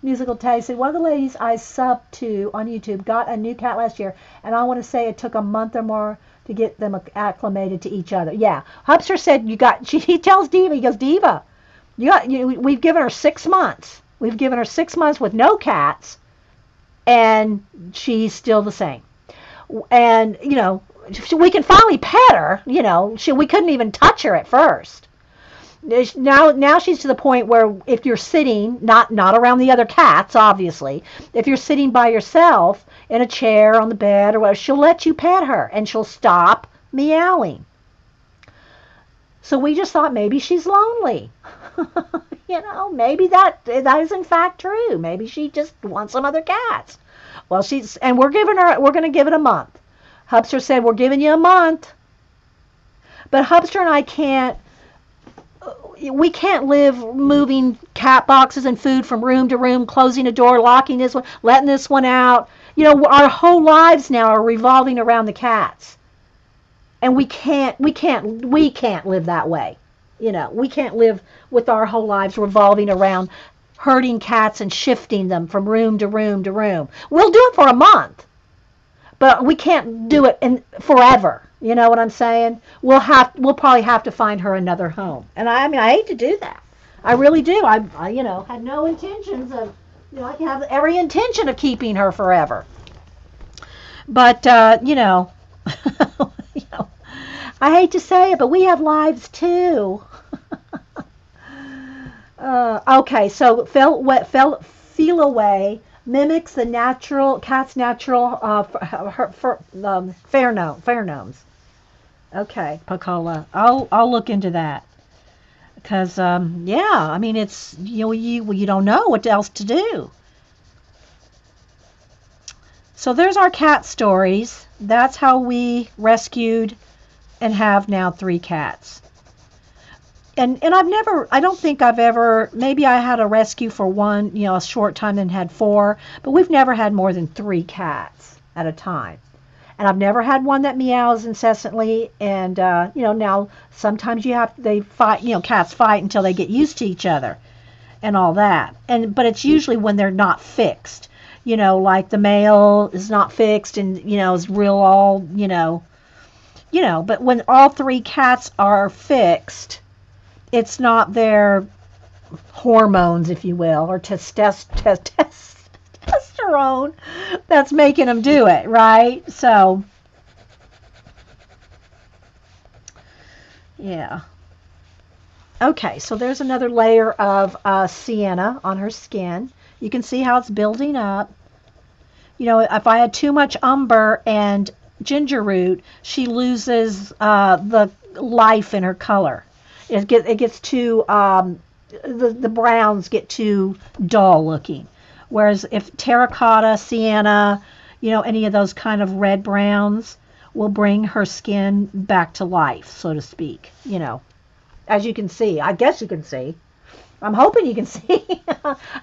Musical Taste said, one of the ladies I subbed to on YouTube got a new cat last year, and I want to say it took a month or more to get them acclimated to each other. Yeah. Hubster said he tells Diva, he goes, Diva, we've given her 6 months. We've given her 6 months with no cats, and she's still the same. And, we can finally pet her, we couldn't even touch her at first. Now she's to the point where if you're sitting, not around the other cats, obviously, if you're sitting by yourself in a chair on the bed or whatever, she'll let you pet her and she'll stop meowing. So we just thought maybe she's lonely. Maybe that is in fact true. Maybe she just wants some other cats. Well, we're going to give it a month. Hubster said, we're giving you a month. But Hubster and I we can't live moving cat boxes and food from room to room, closing a door, locking this one, letting this one out. Our whole lives now are revolving around the cats. And we can't live that way. We can't live with our whole lives revolving around herding cats and shifting them from room to room to room. We'll do it for a month. But we can't do it forever. You know what I'm saying? We'll probably have to find her another home. And I hate to do that. I really do. I had no intentions of, I have every intention of keeping her forever. But, I hate to say it, but we have lives too. Okay, so feel away mimics the natural cat's natural pheromones. Okay, Pacola, I'll look into that because yeah, I mean it's you don't know what else to do. So there's our cat stories. That's how we rescued and have now 3 cats. And I don't think I've ever, maybe I had a rescue for one, a short time and had 4, but we've never had more than 3 cats at a time. And I've never had one that meows incessantly. And, now sometimes they fight, cats fight until they get used to each other and all that. But it's usually when they're not fixed, like the male is not fixed and, is real all, but when all 3 cats are fixed, it's not their hormones, if you will, or testosterone that's making them do it, right? So, yeah. Okay, so there's another layer of sienna on her skin. You can see how it's building up. If I had too much umber and ginger root, she loses the life in her color. It gets too the browns get too dull looking, whereas if terracotta, sienna, any of those kind of red browns will bring her skin back to life, so to speak. As you can see, I guess you can see. I'm hoping you can see.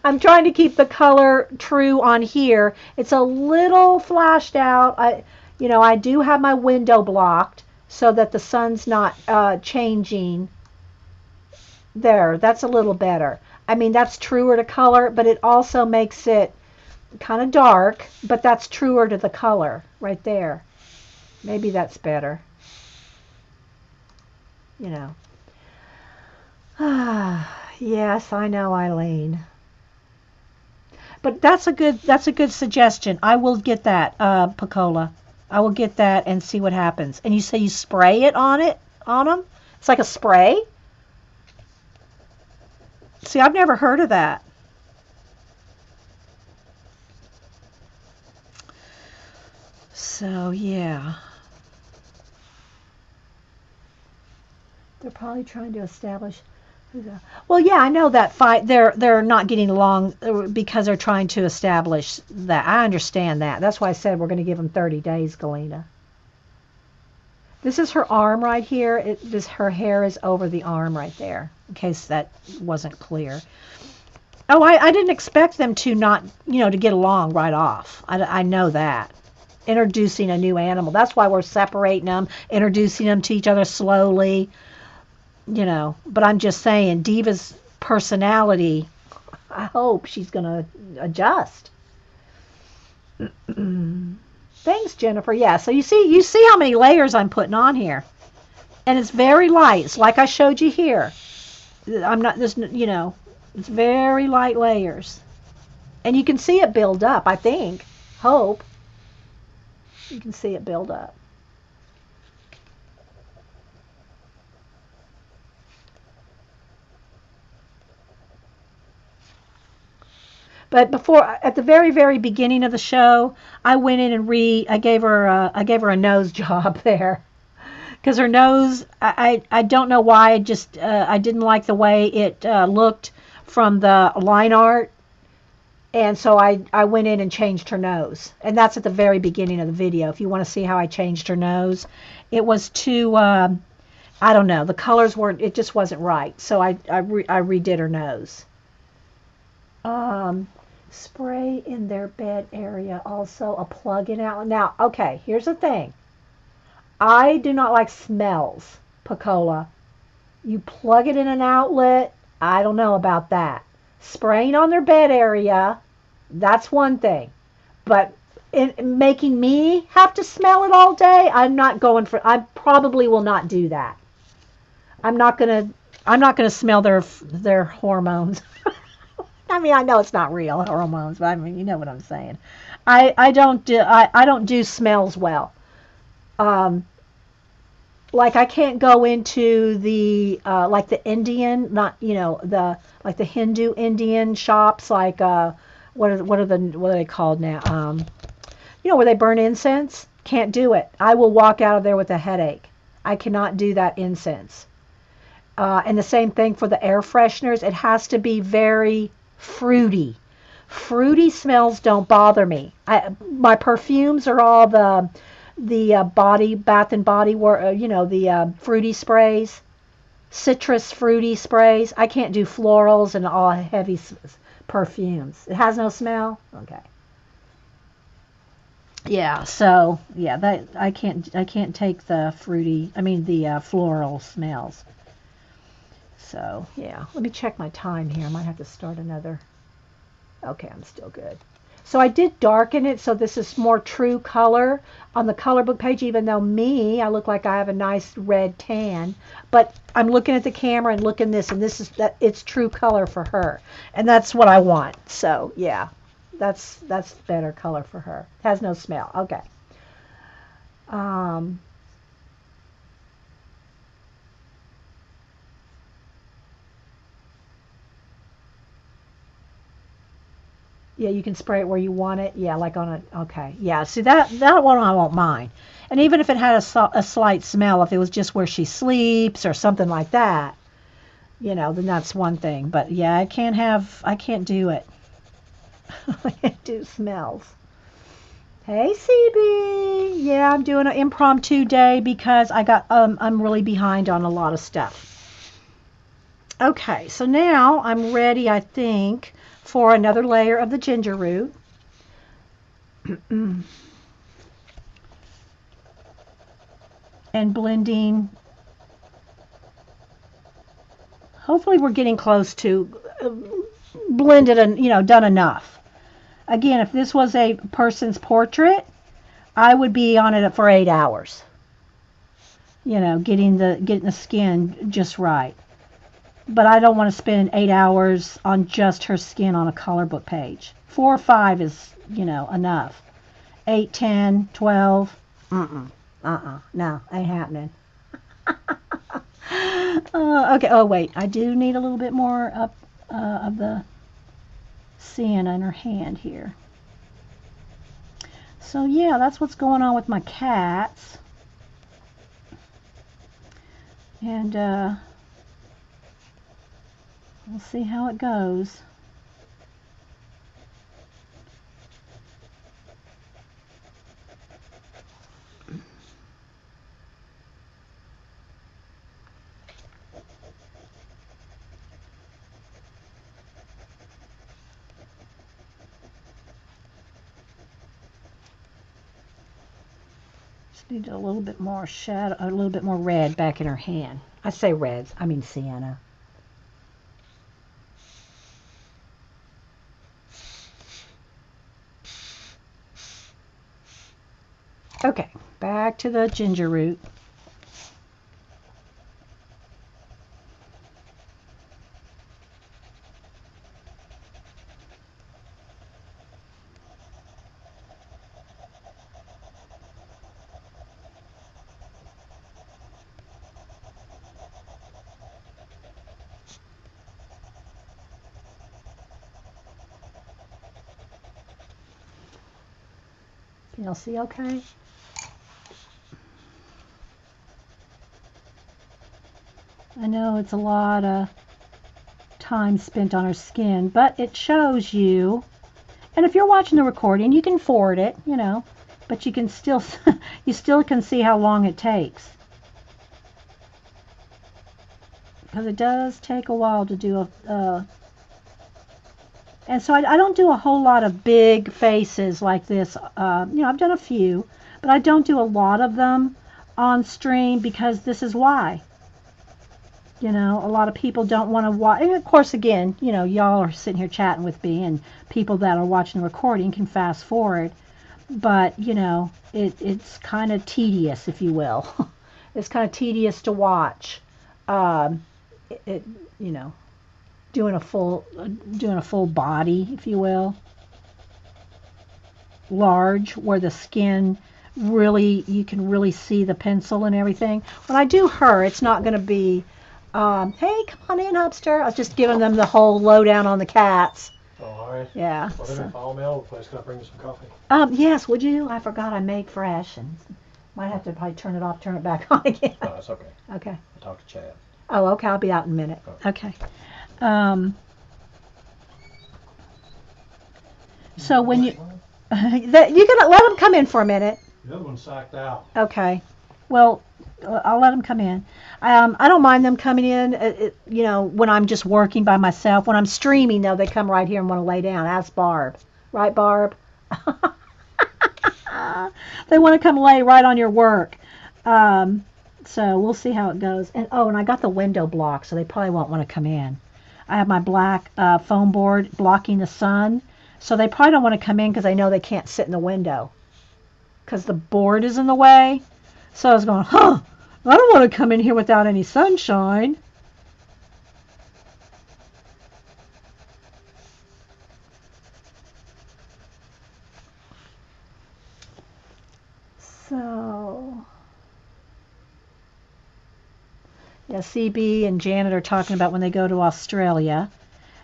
I'm trying to keep the color true on here. It's a little flashed out. I do have my window blocked so that the sun's not changing. There, that's a little better. I mean, that's truer to color, but it also makes it kind of dark, but that's truer to the color right there. Maybe that's better. Yes, I know, Eileen. But that's a good suggestion. I will get that, Pacola. I will get that and see what happens. And you say you spray it on them? It's like a spray? See, I've never heard of that. So, yeah. They're probably trying to establish. Well, yeah, I know that fight. They're not getting along because they're trying to establish that. I understand that. That's why I said we're going to give them 30 days, Galena. This is her arm right here. Her hair is over the arm right there, in case that wasn't clear. Oh, I didn't expect them to not, to get along right off. I know that. Introducing a new animal. That's why we're separating them, introducing them to each other slowly. But I'm just saying, Diva's personality, I hope she's going to adjust. Thanks, Jennifer. Yeah, so you see how many layers I'm putting on here. And it's very light. It's like I showed you here. It's very light layers. And you can see it build up, I think. Hope. You can see it build up. But at the very, very beginning of the show, I went in and I gave her a nose job there, because her nose, I don't know why, I didn't like the way it looked from the line art, and so I went in and changed her nose, and that's at the very beginning of the video. If you want to see how I changed her nose, it was too, I don't know, the colors weren't, it just wasn't right, so I redid her nose. Spray in their bed area, also a plug-in outlet. Now, okay, here's the thing. I do not like smells, Pacola. You plug it in an outlet, I don't know about that. Spraying on their bed area, that's one thing. But making me have to smell it all day, I probably will not do that. I'm not gonna smell their hormones. I mean, I know it's not real hormones, but I mean, you know what I'm saying. I don't do smells well. Like I can't go into the like the Indian, not the like the Hindu Indian shops, like what are they called now? Where they burn incense. Can't do it. I will walk out of there with a headache. I cannot do that incense. And the same thing for the air fresheners. It has to be very fruity. Fruity smells don't bother me. My perfumes are all the body bath and body work. The fruity sprays, citrus fruity sprays. I can't do florals and all heavy perfumes. It has no smell. Okay. Yeah. So yeah, that I can't take the fruity. I mean the floral smells. So yeah, let me check my time here. I might have to start another. Okay, I'm still good. So I did darken it so this is more true color on the color book page, even though I look like I have a nice red tan. But I'm looking at the camera and looking this, and this is that it's true color for her. And that's what I want. So yeah, that's better color for her. It has no smell. Okay. Um, Yeah, you can spray it where you want it. Yeah, like on a, okay. Yeah, see that one I won't mind. And even if it had a slight smell, if it was just where she sleeps or something like that, then that's one thing. But yeah, I can't do it. I can't do smells. Hey, CB. Yeah, I'm doing an impromptu day because I'm really behind on a lot of stuff. Okay, so now I'm ready, I think, for another layer of the ginger root. And blending. Hopefully we're getting close to blended and done enough. Again, if this was a person's portrait, I would be on it for 8 hours. Getting the skin just right. But I don't want to spend 8 hours on just her skin on a color book page. 4 or 5 is enough. 8, 10, 12. No, ain't happening. Okay. Oh wait, I do need a little bit more up of the sienna in her hand here. So yeah, that's what's going on with my cats. And we'll see how it goes. Just need a little bit more shadow, a little bit more red back in her hand. I say reds, I mean sienna. Okay, back to the ginger root. Can y'all see okay? I know it's a lot of time spent on her skin, but it shows you. And if you're watching the recording, you can forward it, but you can still you still can see how long it takes. Because it does take a while to do and so I don't do a whole lot of big faces like this. I've done a few, but I don't do a lot of them on stream because this is why. A lot of people don't want to watch. And of course, again, y'all are sitting here chatting with me, and people that are watching the recording can fast forward. But, it's kind of tedious, if you will. It's kind of tedious to watch. Um, it, you know, doing a full body, if you will, large, where the skin really, you can really see the pencil and everything. When I do her, it's not going to be, hey, come on in, Hubster. I was just giving them the whole lowdown on the cats. Oh, all right. Yeah. Well, they may follow me all over the place. Can I bring you some coffee? Yes, would you? I forgot I made fresh, and might have to probably turn it off, turn it back on again. No, that's okay. Okay. I'll talk to Chad. Oh, okay. I'll be out in a minute. Okay. So when you you can let them come in for a minute. The other one's sacked out. Okay. Well, I'll let them come in. I don't mind them coming in, you know, when I'm just working by myself. When I'm streaming, though, they come right here and want to lay down. Ask Barb. Right, Barb? They want to come lay right on your work. So we'll see how it goes. And oh, and I got the window blocked, so they probably won't want to come in. I have my black foam board blocking the sun, so they probably don't want to come in because they know they can't sit in the window because the board is in the way. So I was going, I don't want to come in here without any sunshine. So, yeah, CB and Janet are talking about when they go to Australia.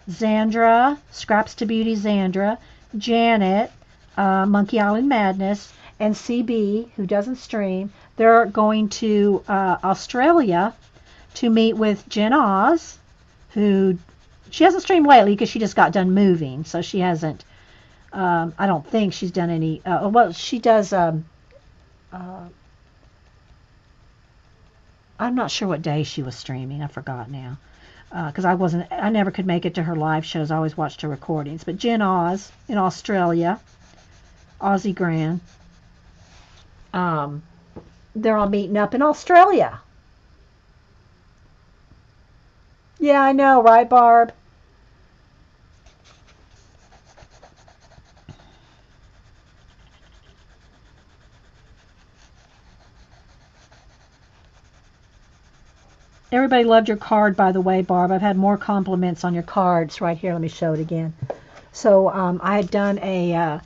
Zandra, Scraps to Beauty Zandra, Janet, Monkey Island Madness, and CB, who doesn't stream, they're going to Australia to meet with Jen Oz, who she hasn't streamed lately because she just got done moving, so she hasn't. I don't think she's done any. Well, she does. I'm not sure what day she was streaming. I forgot now because I never could make it to her live shows. I always watched her recordings. But Jen Oz in Australia, Aussie Grand. They're all meeting up in Australia. Yeah, I know, right, Barb? Everybody loved your card, by the way, Barb. I've had more compliments on your cards right here. Let me show it again. So I had done a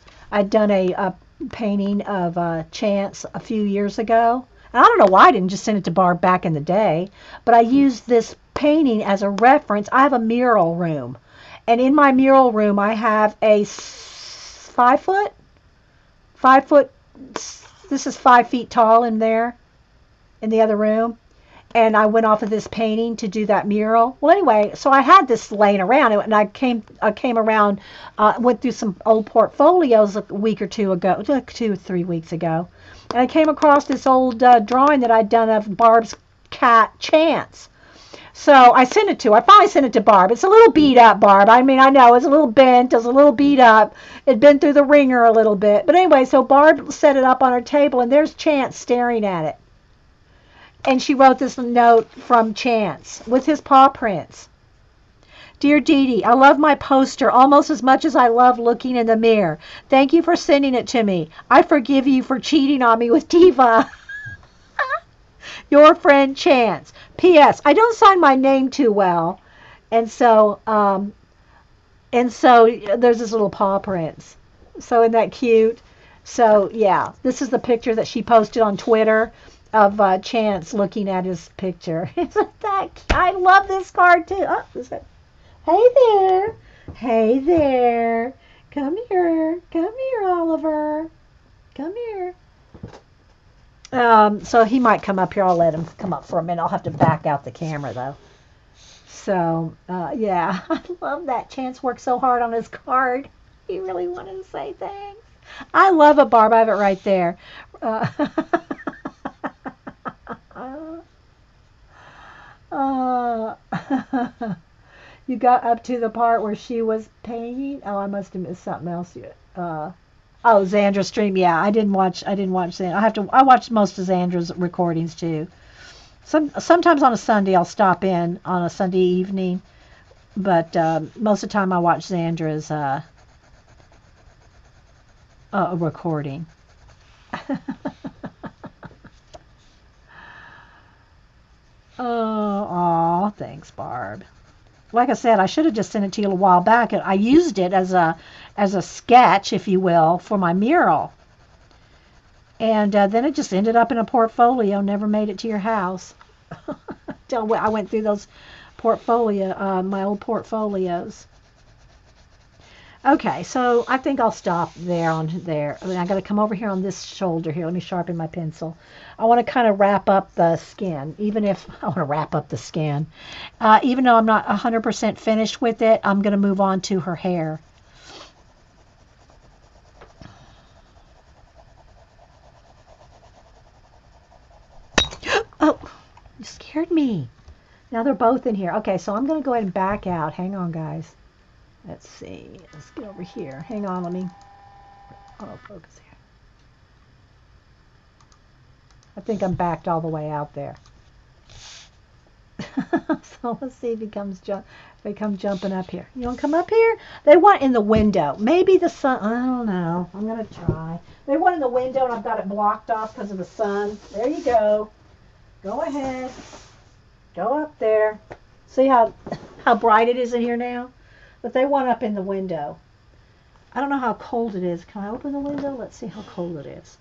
painting of Chance a few years ago. And I don't know why I didn't just send it to Barb back in the day, but I used this painting as a reference. I have a mural room, and in my mural room I have a 5 foot. This is 5 feet tall in there, in the other room. And I went off of this painting to do that mural. Well, anyway, so I had this laying around, and I came around, went through some old portfolios a week or two ago, 2 or 3 weeks ago, and I came across this old drawing that I'd done of Barb's cat Chance. So I sent it to her. I finally sent it to Barb. It's a little beat up, Barb. I mean, I know it's a little bent, it's a little beat up. It'd been through the ringer a little bit. But anyway, so Barb set it up on her table, and there's Chance staring at it. And she wrote this note from Chance with his paw prints. Dear Dee Dee, I love my poster almost as much as I love looking in the mirror. Thank you for sending it to me. I forgive you for cheating on me with Diva. Your friend Chance. P.S. I don't sign my name too well. And so there's this little paw prints. So isn't that cute? So yeah, this is the picture that she posted on Twitter of Chance looking at his picture. Isn't that cute? I love this card too. Oh, hey there. Hey there. Come here. Come here, Oliver. Come here. So he might come up here. I'll let him come up for a minute. I'll have to back out the camera though. So yeah, I love that. Chance worked so hard on his card. He really wanted to say thanks. I love it, Barb. I have it right there. You got up to the part where she was painting. Oh, I must have missed something else. Xandra's stream. Yeah, I didn't watch Xandra. I watched most of Xandra's recordings too. Sometimes on a Sunday I'll stop in on a Sunday evening, but most of the time I watch Xandra's recording. Oh, thanks, Barb. Like I said, I should have just sent it to you a while back. I used it as a sketch, if you will, for my mural. And then it just ended up in a portfolio, never made it to your house. Till I went through those my old portfolios. Okay, so I think I'll stop there on there. I mean, I got to come over here on this shoulder here. Let me sharpen my pencil. I want to kind of wrap up the skin, even if I want to wrap up the skin. Even though I'm not 100% finished with it, I'm going to move on to her hair. Oh, you scared me. Now they're both in here. Okay, so I'm going to go ahead and back out. Hang on, guys. Let's see. Let's get over here. Hang on, let me... Oh, focus here. I think I'm backed all the way out there. So let's see if he comes they come jumping up here. You want to come up here? They want in the window. Maybe the sun... I don't know. I'm going to try. They want in the window, and I've got it blocked off because of the sun. There you go. Go ahead. Go up there. See how bright it is in here now? But they want up in the window. I don't know how cold it is. Can I open the window? Let's see how cold it is.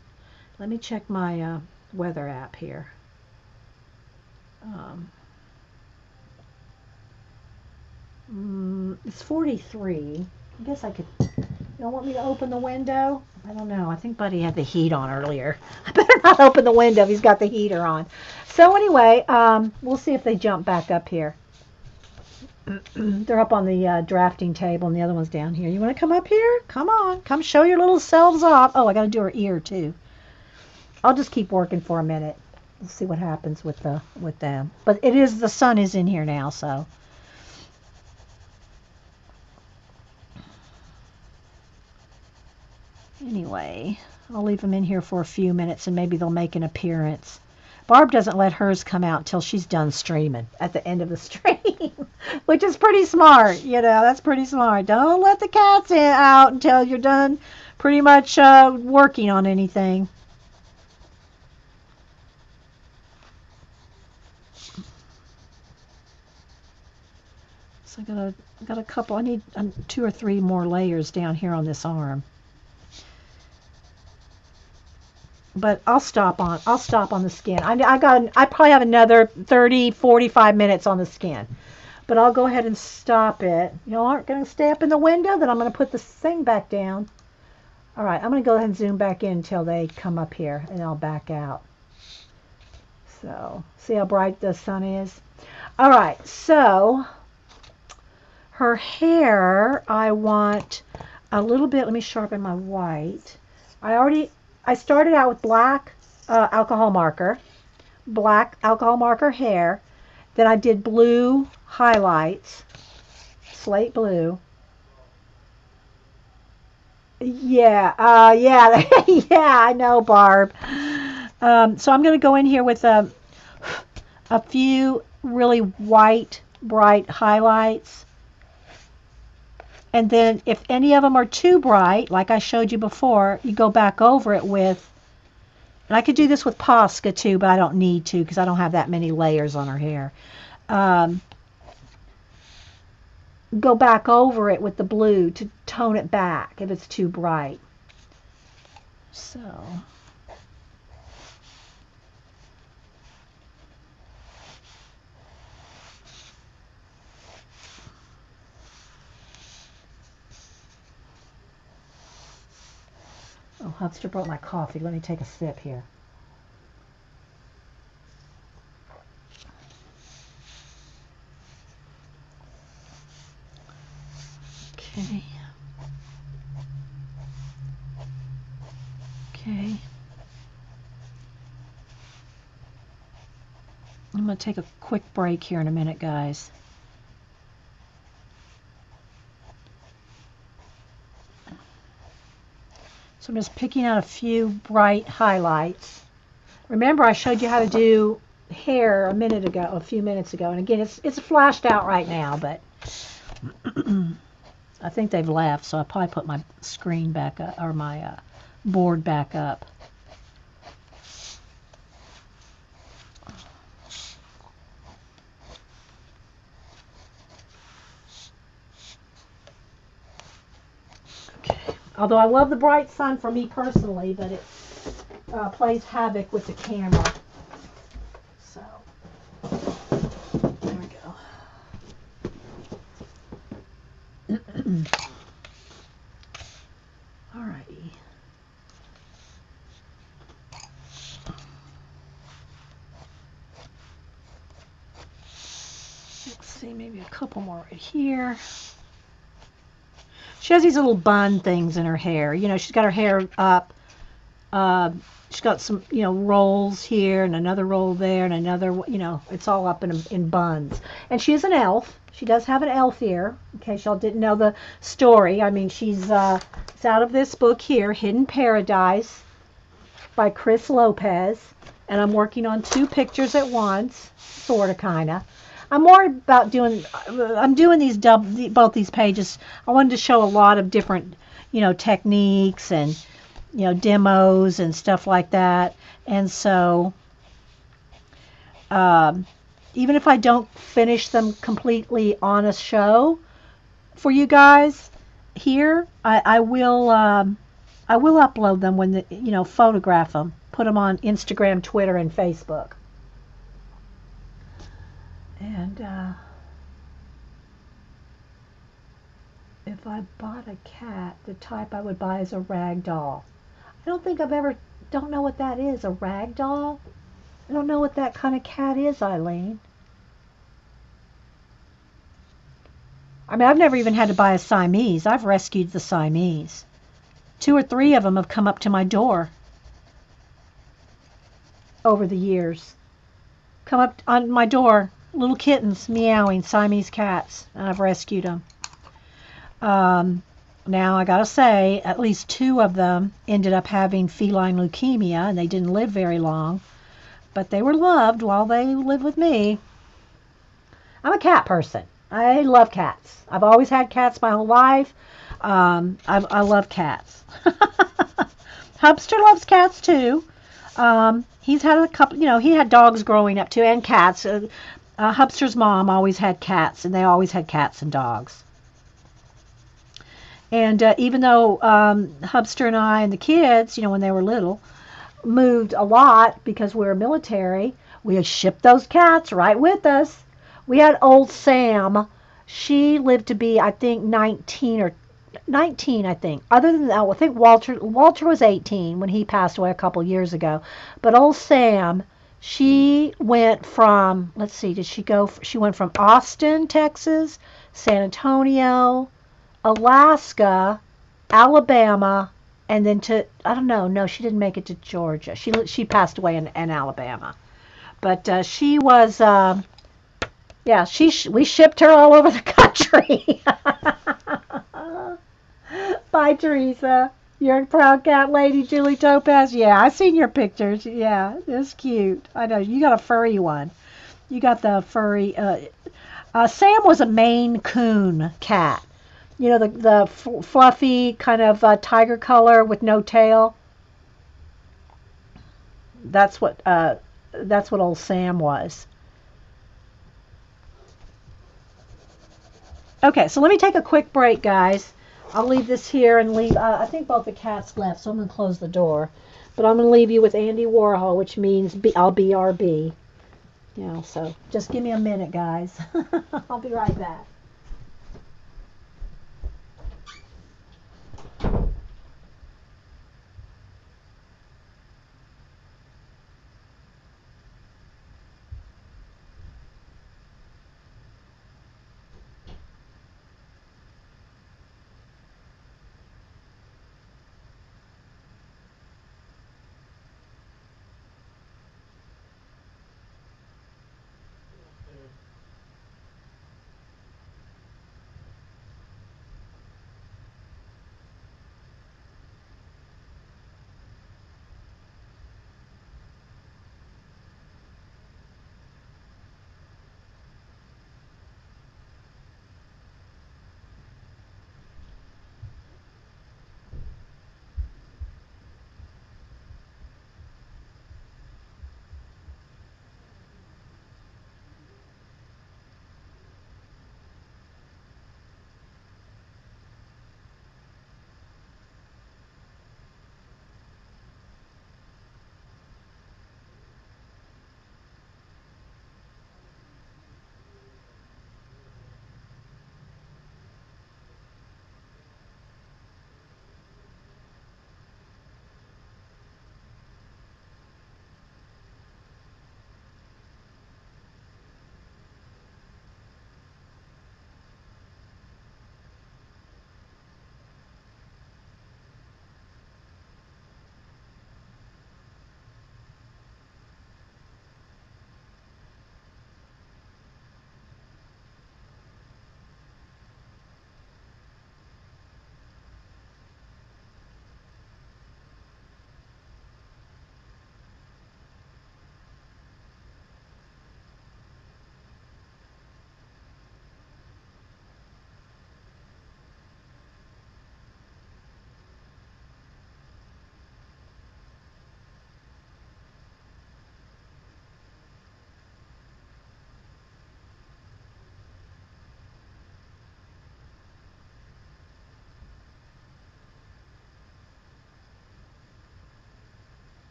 Let me check my weather app here. It's 43. I guess I could... You don't want me to open the window? I don't know. I think Buddy had the heat on earlier. I better not open the window if he's got the heater on. So anyway, we'll see if they jump back up here. They're up on the drafting table, and the other one's down here. You want to come up here? Come on. Come show your little selves off. Oh, I got to do her ear, too. I'll just keep working for a minute. We'll see what happens with them. But the sun is in here now, so... Anyway, I'll leave them in here for a few minutes and maybe they'll make an appearance. Barb doesn't let hers come out until she's done streaming at the end of the stream, which is pretty smart. You know, that's pretty smart. Don't let the cats out until you're done pretty much working on anything. So I got a couple. I need 2 or 3 more layers down here on this arm. But I'll stop on the skin. I probably have another 30, 45 minutes on the skin. But I'll go ahead and stop it. You aren't going to stay up in the window? Then I'm going to put this thing back down. All right, I'm going to go ahead and zoom back in until they come up here, and I'll back out. So, see how bright the sun is? All right, so her hair, I want a little bit. Let me sharpen my white. I started out with black alcohol marker hair. Then I did blue highlights, slate blue. Yeah, yeah, yeah, I know, Barb. So I'm going to go in here with a few really white, bright highlights. And then if any of them are too bright, like I showed you before, you go back over it with, and I could do this with Posca too, but I don't need to because I don't have that many layers on her hair. Go back over it with the blue to tone it back if it's too bright. So... Oh, Hubster brought my coffee. Let me take a sip here. Okay. Okay. I'm going to take a quick break here in a minute, guys. So I'm just picking out a few bright highlights. Remember, I showed you how to do hair a few minutes ago. And again, it's flashed out right now, but I think they've left, so I'll probably put my screen back up, or my board back up. Okay. Although I love the bright sun for me personally, but plays havoc with the camera. So, there we go. Alrighty. Let's see, maybe a couple more right here. She has these little bun things in her hair. You know, she's got her hair up. She's got some, you know, rolls here and another roll there and another, you know, it's all up in buns. And she is an elf. She does have an elf ear, in case y'all didn't know the story. I mean, she's it's out of this book here, Hidden Paradise by Cris Lopez. And I'm working on 2 pictures at once, sort of, kind of. I'm more about I'm doing both these pages. I wanted to show a lot of different, you know, techniques and, you know, demos and stuff like that. And so, even if I don't finish them completely on a show for you guys here, I will upload them when you know, photograph them, put them on Instagram, Twitter, and Facebook. And if I bought a cat, the type I would buy is a rag doll. I don't think don't know what that is, a rag doll? I don't know what that kind of cat is, Eileen. I mean, I've never even had to buy a Siamese. I've rescued the Siamese. 2 or 3 of them have come up to my door over the years. Come up on my door, little kittens meowing, Siamese cats, and I've rescued them. Now, I gotta say, at least 2 of them ended up having feline leukemia, and they didn't live very long. But they were loved while they lived with me. I'm a cat person. I love cats. I've always had cats my whole life. I love cats. Hubster loves cats too. He's had a couple, you know, he had dogs growing up too, and cats. Hubster's mom always had cats, and they always had cats and dogs. And even though Hubster and I and the kids, you know, when they were little, moved a lot because we were military, we had shipped those cats right with us. We had old Sam. She lived to be, I think, 19, I think. Other than that, I think Walter was 18 when he passed away a couple years ago. But old Sam, she went from, let's see, she went from Austin, Texas, San Antonio, Alaska, Alabama, and then to, I don't know, no, she didn't make it to Georgia. She passed away in Alabama. But she was, yeah, we shipped her all over the country. Bye, Teresa. You're a proud cat lady, Julie Topaz. Yeah, I seen your pictures. Yeah, it's cute. I know, you got a furry one. You got the furry, Sam was a Maine Coon cat. You know, the fluffy kind of tiger color with no tail. That's what old Sam was. Okay, so let me take a quick break, guys. I'll leave this here and leave. I think both the cats left, so I'm gonna close the door. But I'm gonna leave you with Andy Warhol, which means I'll BRB. You know, so just give me a minute, guys. I'll be right back.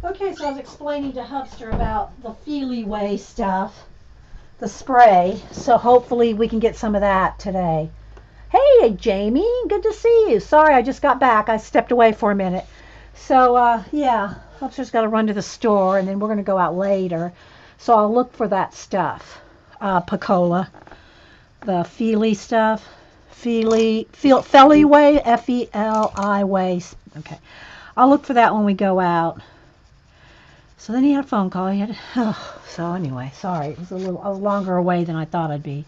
Okay, so I was explaining to Hubster about the Feely Way stuff, the spray, so hopefully we can get some of that today. Hey, Jamie, good to see you. Sorry, I just got back. I stepped away for a minute. So, yeah, Hubster's got to run to the store, and then we're going to go out later. So I'll look for that stuff, Picola, the Feely stuff. Feli Way, Feli Way. Okay, I'll look for that when we go out. So then he had a phone call. So anyway, sorry, it was I was longer away than I thought I'd be.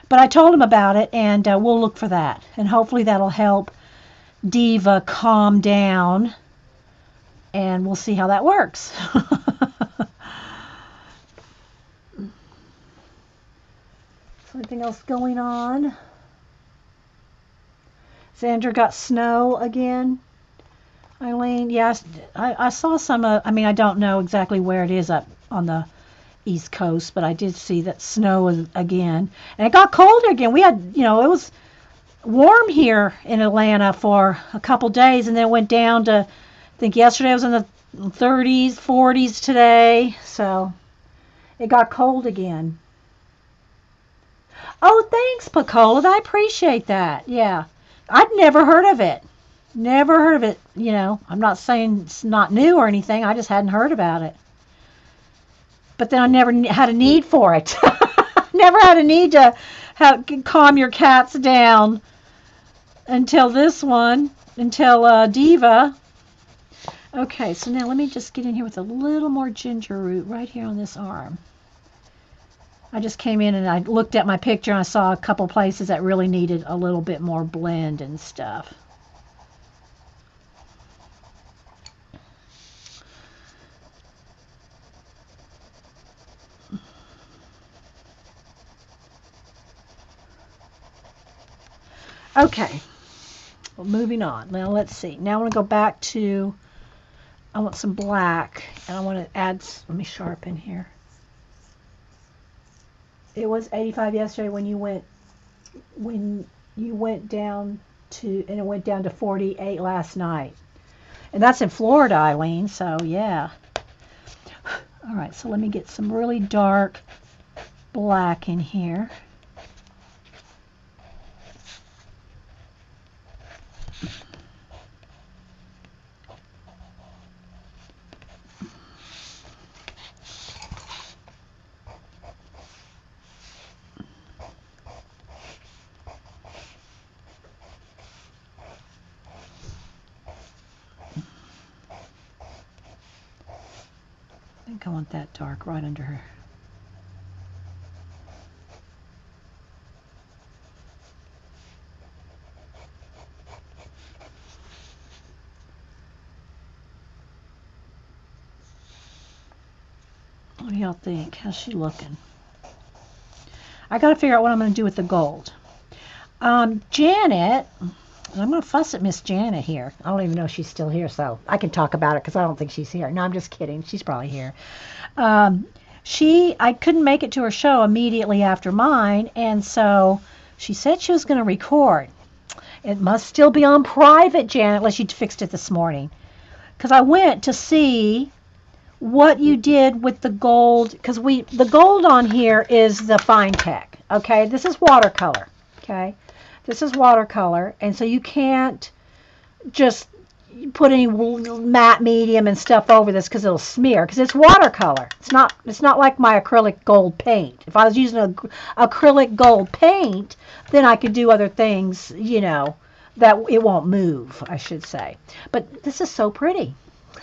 But I told him about it, and we'll look for that, and hopefully that'll help Diva calm down, and we'll see how that works. Anything else going on? Xander got snow again. Eileen, yes, I saw some. I mean, I don't know exactly where it is up on the East Coast, but I did see that snow again, and it got colder again. We had, it was warm here in Atlanta for a couple days, and then it went down to, I think yesterday was in the 30s, 40s today, so it got cold again. Oh, thanks, Picola. I appreciate that. Yeah, I'd never heard of it. Never heard of it. I'm not saying it's not new or anything. I just hadn't heard about it. But then I never had a need for it. Never had a need to calm your cats down until Diva. Okay, so now let me just get in here with a little more ginger root right here on this arm. I just came in and I looked at my picture and I saw a couple places that really needed a little bit more blend and stuff. Okay, well, moving on. Now let's see. Now I want to go back to, I want some black, and I want to add, let me sharpen here. It was 85 yesterday when you went down to, and it went down to 48 last night. And that's in Florida, Eileen, so yeah. All right, so let me get some really dark black in here. I think I want that dark right under her. What do y'all think? How's she looking? I got to figure out what I'm going to do with the gold. Janet, and I'm going to fuss at Miss Janet here. I don't even know if she's still here, so I can talk about it because I don't think she's here. No, I'm just kidding. She's probably here. I couldn't make it to her show immediately after mine, and so she said she was going to record. It must still be on private, Janet, unless you fixed it this morning. Because I went to see what you did with the gold, because the gold on here is the Fine Tech. Okay, this is watercolor. Okay, this is watercolor, and so you can't just put any matte medium and stuff over this because it'll smear, because it's watercolor. It's not like my acrylic gold paint. If I was using an acrylic gold paint, then I could do other things, that it won't move, I should say. But this is so pretty.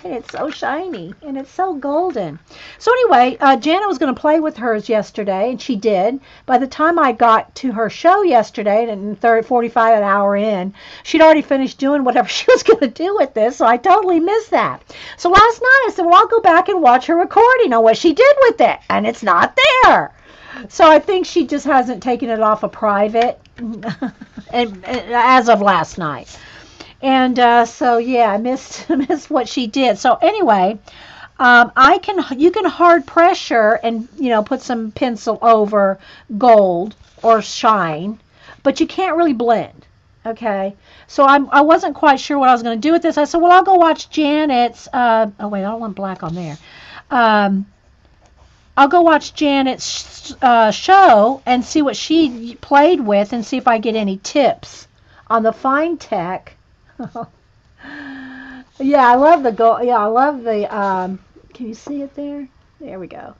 And it's so shiny, and it's so golden. So anyway, Janet was going to play with hers yesterday, and she did. By the time I got to her show yesterday, and 45 an hour in, she'd already finished doing whatever she was going to do with this, so I totally missed that. So last night I said, well, I'll go back and watch her recording on what she did with it, and it's not there. So I think she just hasn't taken it off of private and as of last night. And so yeah, I missed what she did. So anyway, you can hard pressure and put some pencil over gold or shine, but you can't really blend. Okay, so I wasn't quite sure what I was going to do with this. I said, well, I'll go watch Janet's. Oh wait, I don't want black on there. Um, I'll go watch Janet's show and see what she played with and see if I get any tips on the fine tech. Yeah, I love the gold. Yeah, I love the. Can you see it there? There we go.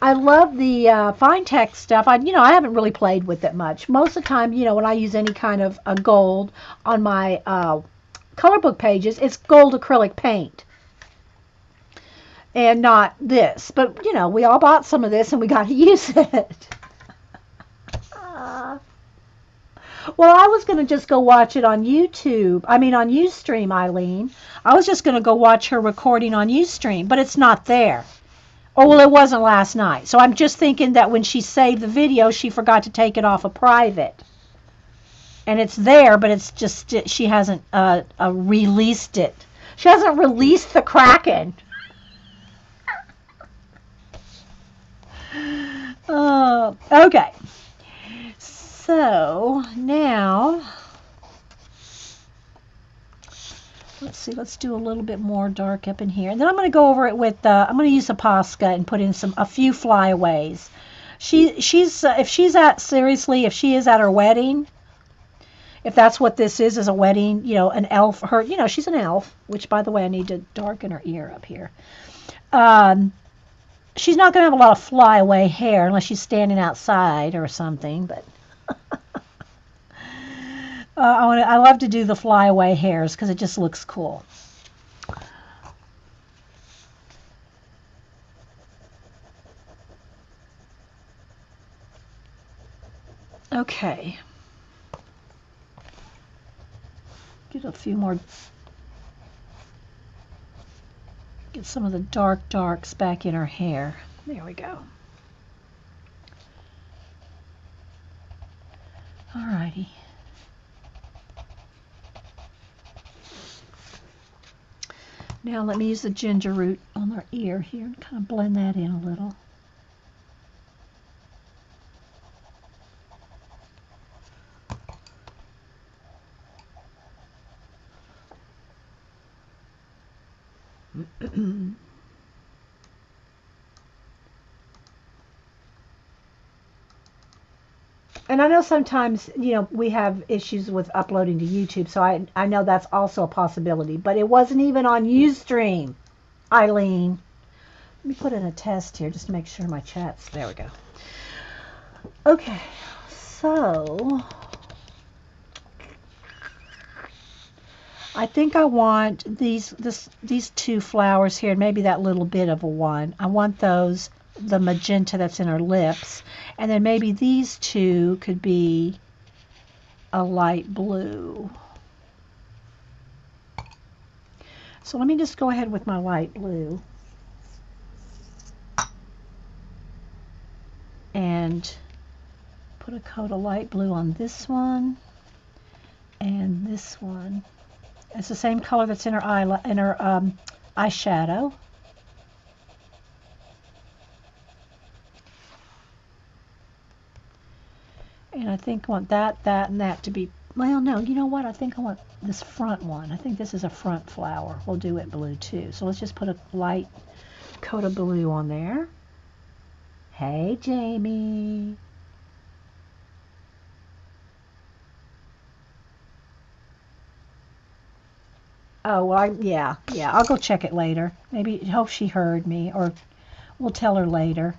I love the fine tech stuff. I haven't really played with it much. Most of the time, when I use any kind of gold on my color book pages, it's gold acrylic paint and not this. But, we all bought some of this and we got to use it. Well, I was going to just go watch it on YouTube. I mean, on Ustream, Eileen. I was just going to go watch her recording on Ustream, but it's not there. Oh, well, it wasn't last night. So I'm just thinking that when she saved the video, she forgot to take it off of private. And it's there, but it's just, she hasn't released it. She hasn't released the Kraken. Okay. So now, let's see, let's do a little bit more dark up in here. And then I'm going to go over it with, I'm going to use a Posca and put in a few flyaways. If she is at her wedding, if that's what this is a wedding, an elf, she's an elf, which by the way, I need to darken her ear up here. She's not going to have a lot of flyaway hair unless she's standing outside or something, but I love to do the flyaway hairs because it just looks cool. Okay. Get a few more. Get some of the darks back in her hair. There we go. Alrighty. Now let me use the ginger root on her ear here and kind of blend that in a little. And I know sometimes, we have issues with uploading to YouTube, so I know that's also a possibility. But it wasn't even on Ustream, Eileen. Let me put in a test here just to make sure my chat's... There we go. Okay, so... I think I want these two flowers here, and maybe that little bit of a one. I want those... the magenta that's in her lips, and then maybe these two could be a light blue. So let me just go ahead with my light blue and put a coat of light blue on this one and this one. It's the same color that's in her eyeshadow. And I think I want that, and that to be, well, no, you know what? I think I want this front one. I think this is a front flower. We'll do it blue too. So let's just put a light coat of blue on there. Hey, Jamie. Oh, well, yeah, I'll go check it later. Maybe, hope she heard me, or we'll tell her later.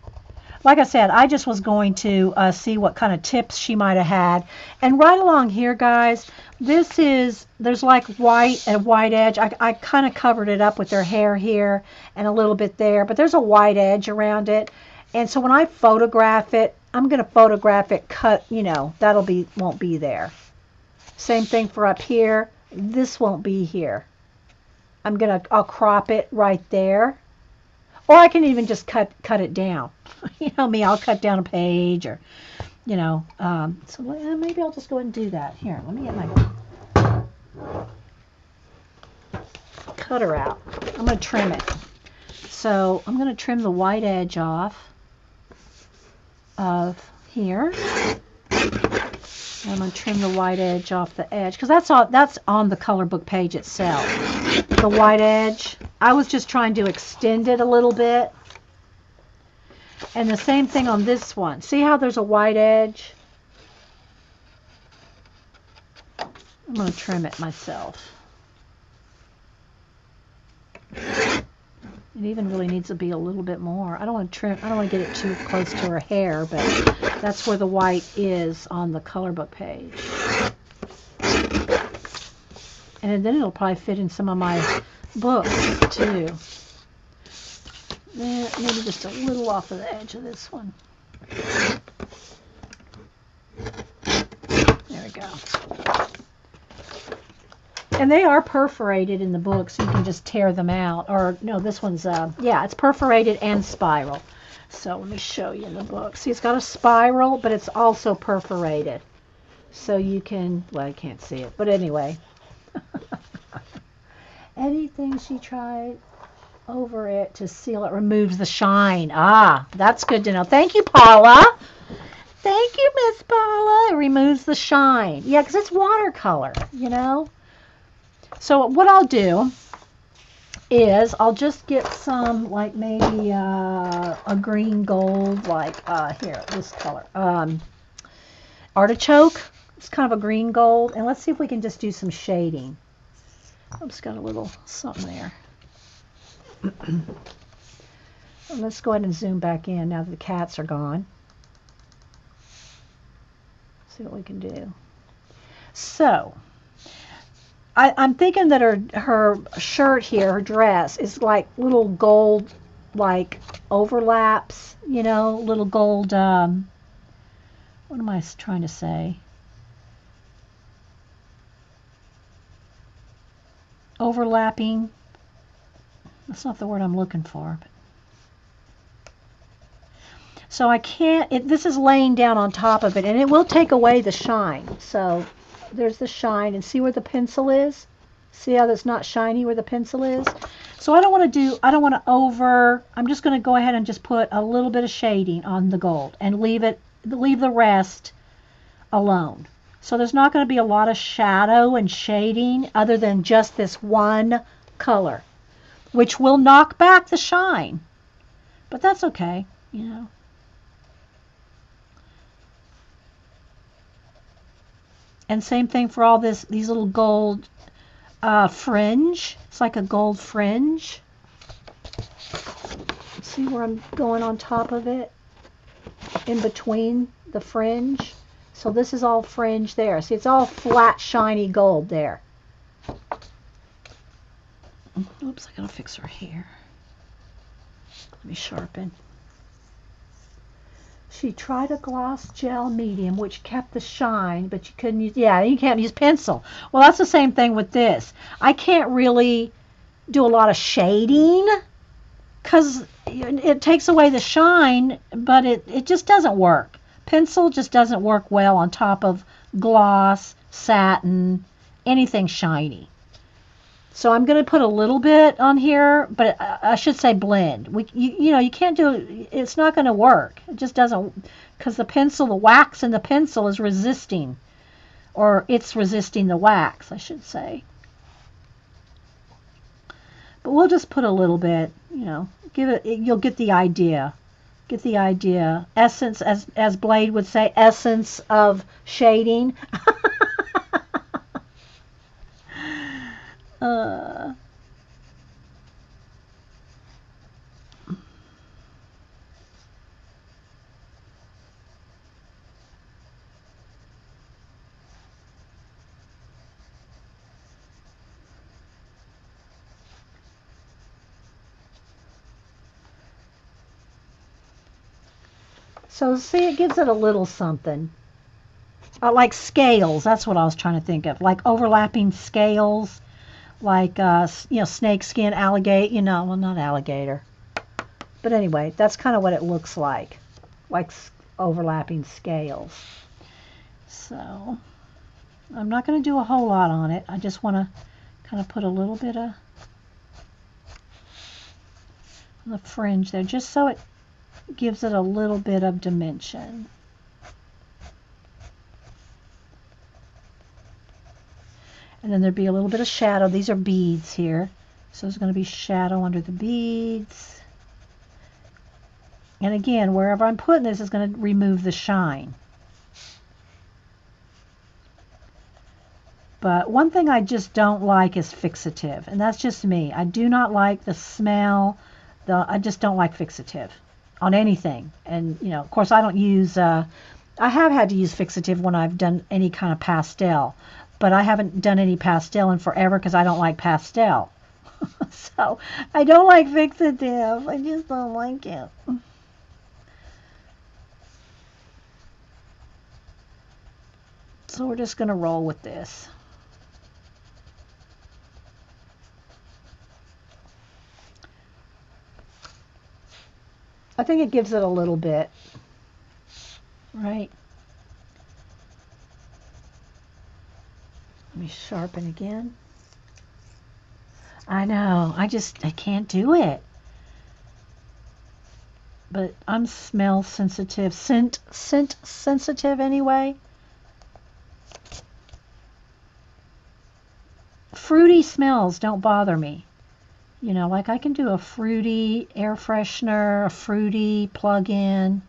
Like I said, I just was going to see what kind of tips she might have had. And right along here, guys, there's like a white edge. I kind of covered it up with her hair here and a little bit there, but there's a white edge around it. And so when I photograph it, I'm going to photograph it cut, won't be there. Same thing for up here. This won't be here. I'll crop it right there. Or I can even just cut it down. You know me, I'll cut down a page, or, so maybe I'll just go ahead and do that. Here, let me get my cutter out. I'm going to trim it. So I'm going to trim the white edge off of here. I'm going to trim the white edge off the edge because that's on the color book page itself. The white edge. I was just trying to extend it a little bit. And the same thing on this one. See how there's a white edge? I'm going to trim it myself. It even really needs to be a little bit more. I don't want to trim, I don't want to get it too close to her hair, but that's where the white is on the color book page. And then it'll probably fit in some of my books too. Maybe just a little off of the edge of this one. There we go. And they are perforated in the book, so you can just tear them out. Or, no, this one's, yeah, it's perforated and spiral. So let me show you in the book. See, it's got a spiral, but it's also perforated. So you can, well, I can't see it, but anyway. Anything she tried over it to seal it removes the shine. Ah, that's good to know. Thank you, Paula. Thank you, Miss Paula. It removes the shine. Yeah, because it's watercolor, you know. So what I'll do is I'll just get some, like maybe a green gold, like here, this color. Artichoke. It's kind of a green gold. And let's see if we can just do some shading. Oops, got a little something there. Let's go ahead and zoom back in now that the cats are gone. See what we can do. So I'm thinking that her shirt here, her dress, is like little gold, like overlaps, you know, little gold, what am I trying to say? Overlapping. That's not the word I'm looking for. So I can't, this is laying down on top of it, and it will take away the shine. So there's the shine, and see where the pencil is? See how that's not shiny where the pencil is? So I don't want to I'm just going to go ahead and just put a little bit of shading on the gold and leave the rest alone. So there's not going to be a lot of shadow and shading other than just this one color, which will knock back the shine. But that's okay, you know. And same thing for all these little gold fringe. It's like a gold fringe. See where I'm going on top of it? In between the fringe. So this is all fringe there. See, it's all flat, shiny gold there. Oops, I gotta fix her hair. Let me sharpen. She tried a gloss gel medium, which kept the shine, but you couldn't use, yeah, you can't use pencil. Well, that's the same thing with this. I can't really do a lot of shading because it takes away the shine, but it just doesn't work. Pencil just doesn't work well on top of gloss, satin, anything shiny. So I'm going to put a little bit on here, but I should say blend. You know, you can't do, it's not going to work. It just doesn't, because the pencil, the wax in the pencil is resisting, or it's resisting the wax, I should say. But we'll just put a little bit, you know, you'll get the idea. Get the idea. Essence, as Blade would say, essence of shading. So see, it gives it a little something. Like scales, that's what I was trying to think of. Like overlapping scales, like, you know, snake skin, alligator, you know, well, not alligator. But anyway, that's kind of what it looks like overlapping scales. So I'm not going to do a whole lot on it. I just want to kind of put a little bit of the fringe there, just so it gives it a little bit of dimension. And then there'd be a little bit of shadow. These are beads here. So there's going to be shadow under the beads. And again, wherever I'm putting this is going to remove the shine. But one thing I just don't like is fixative. And that's just me. I do not like the smell. I just don't like fixative on anything. And, you know, of course, I don't use... I have had to use fixative when I've done any kind of pastel. But I haven't done any pastel in forever because I don't like pastel. So, I don't like fixative. I just don't like it. So we're just going to roll with this. I think it gives it a little bit, right? Let me sharpen again. I know, I can't do it. But I'm smell sensitive, scent sensitive anyway. Fruity smells don't bother me. You know, like I can do a fruity air freshener, a fruity plug-in,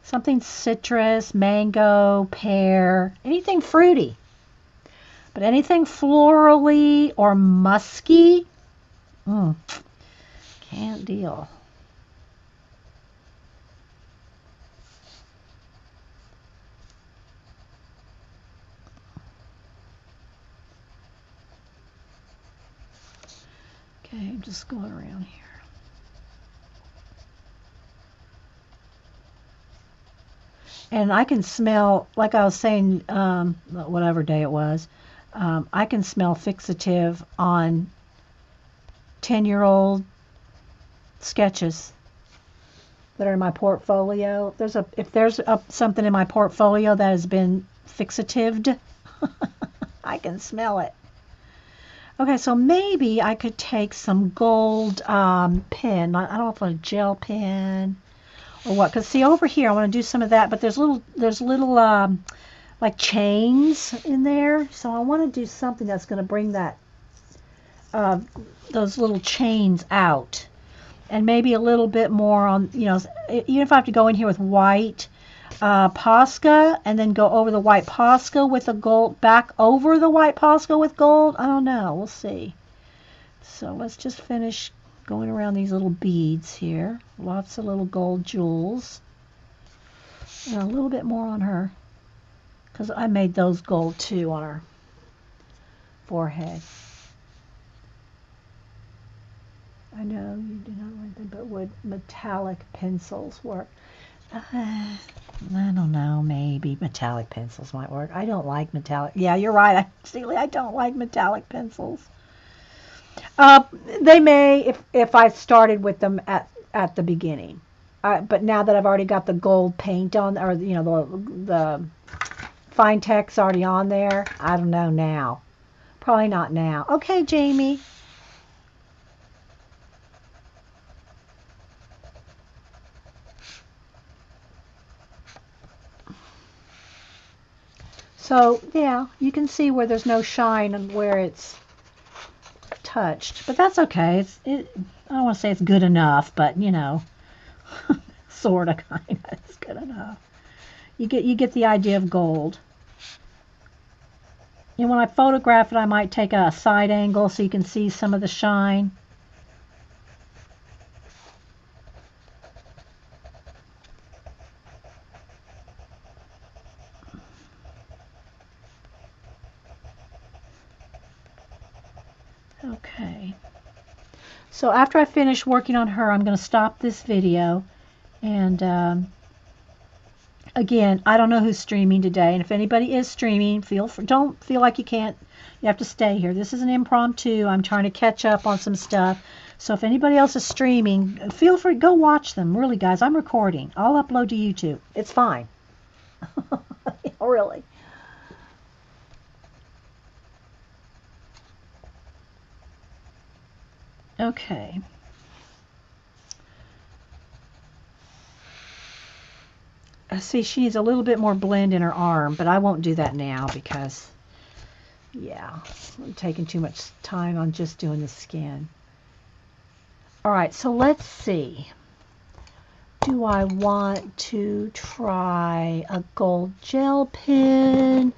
something citrus, mango, pear, anything fruity. But anything florally or musky, can't deal. Okay, I'm just going around here. And I can smell, like I was saying, whatever day it was, I can smell fixative on 10-year-old sketches that are in my portfolio. If there's something in my portfolio that has been fixatived, I can smell it. Okay, so maybe I could take some gold pen. I don't know if it's a gel pen or what. Because see, over here, I want to do some of that, but there's little like chains in there. So I want to do something that's going to bring that those little chains out. And maybe a little bit more on, you know, even if I have to go in here with white Posca and then go over the white Posca with the gold, back over the white Posca with gold. I don't know. We'll see. So let's just finish going around these little beads here. Lots of little gold jewels. And a little bit more on her, because I made those gold too on her forehead. I know you do not like them, but would metallic pencils work? I don't know, maybe metallic pencils might work. I don't like metallic. Yeah, you're right. I don't like metallic pencils. They may if I started with them at the beginning. But now that I've already got the gold paint on, or you know the fine text already on there, I don't know now. Probably not now. Okay, Jamie. So, yeah, you can see where there's no shine and where it's touched. But that's okay. I don't want to say it's good enough, but, you know, sort of, kind of. It's good enough. You get the idea of gold. And when I photograph it, I might take a side angle so you can see some of the shine. Okay. So after I finish working on her, I'm going to stop this video. And again, I don't know who's streaming today. And if anybody is streaming, don't feel like you can't. You have to stay here. This is an impromptu. I'm trying to catch up on some stuff. So if anybody else is streaming, feel free. Go watch them. Really, guys, I'm recording. I'll upload to YouTube. It's fine. Really. Okay. See, she needs a little bit more blend in her arm, but I won't do that now because Yeah, I'm taking too much time on just doing the skin. All right, so let's see. Do I want to try a gold gel pen?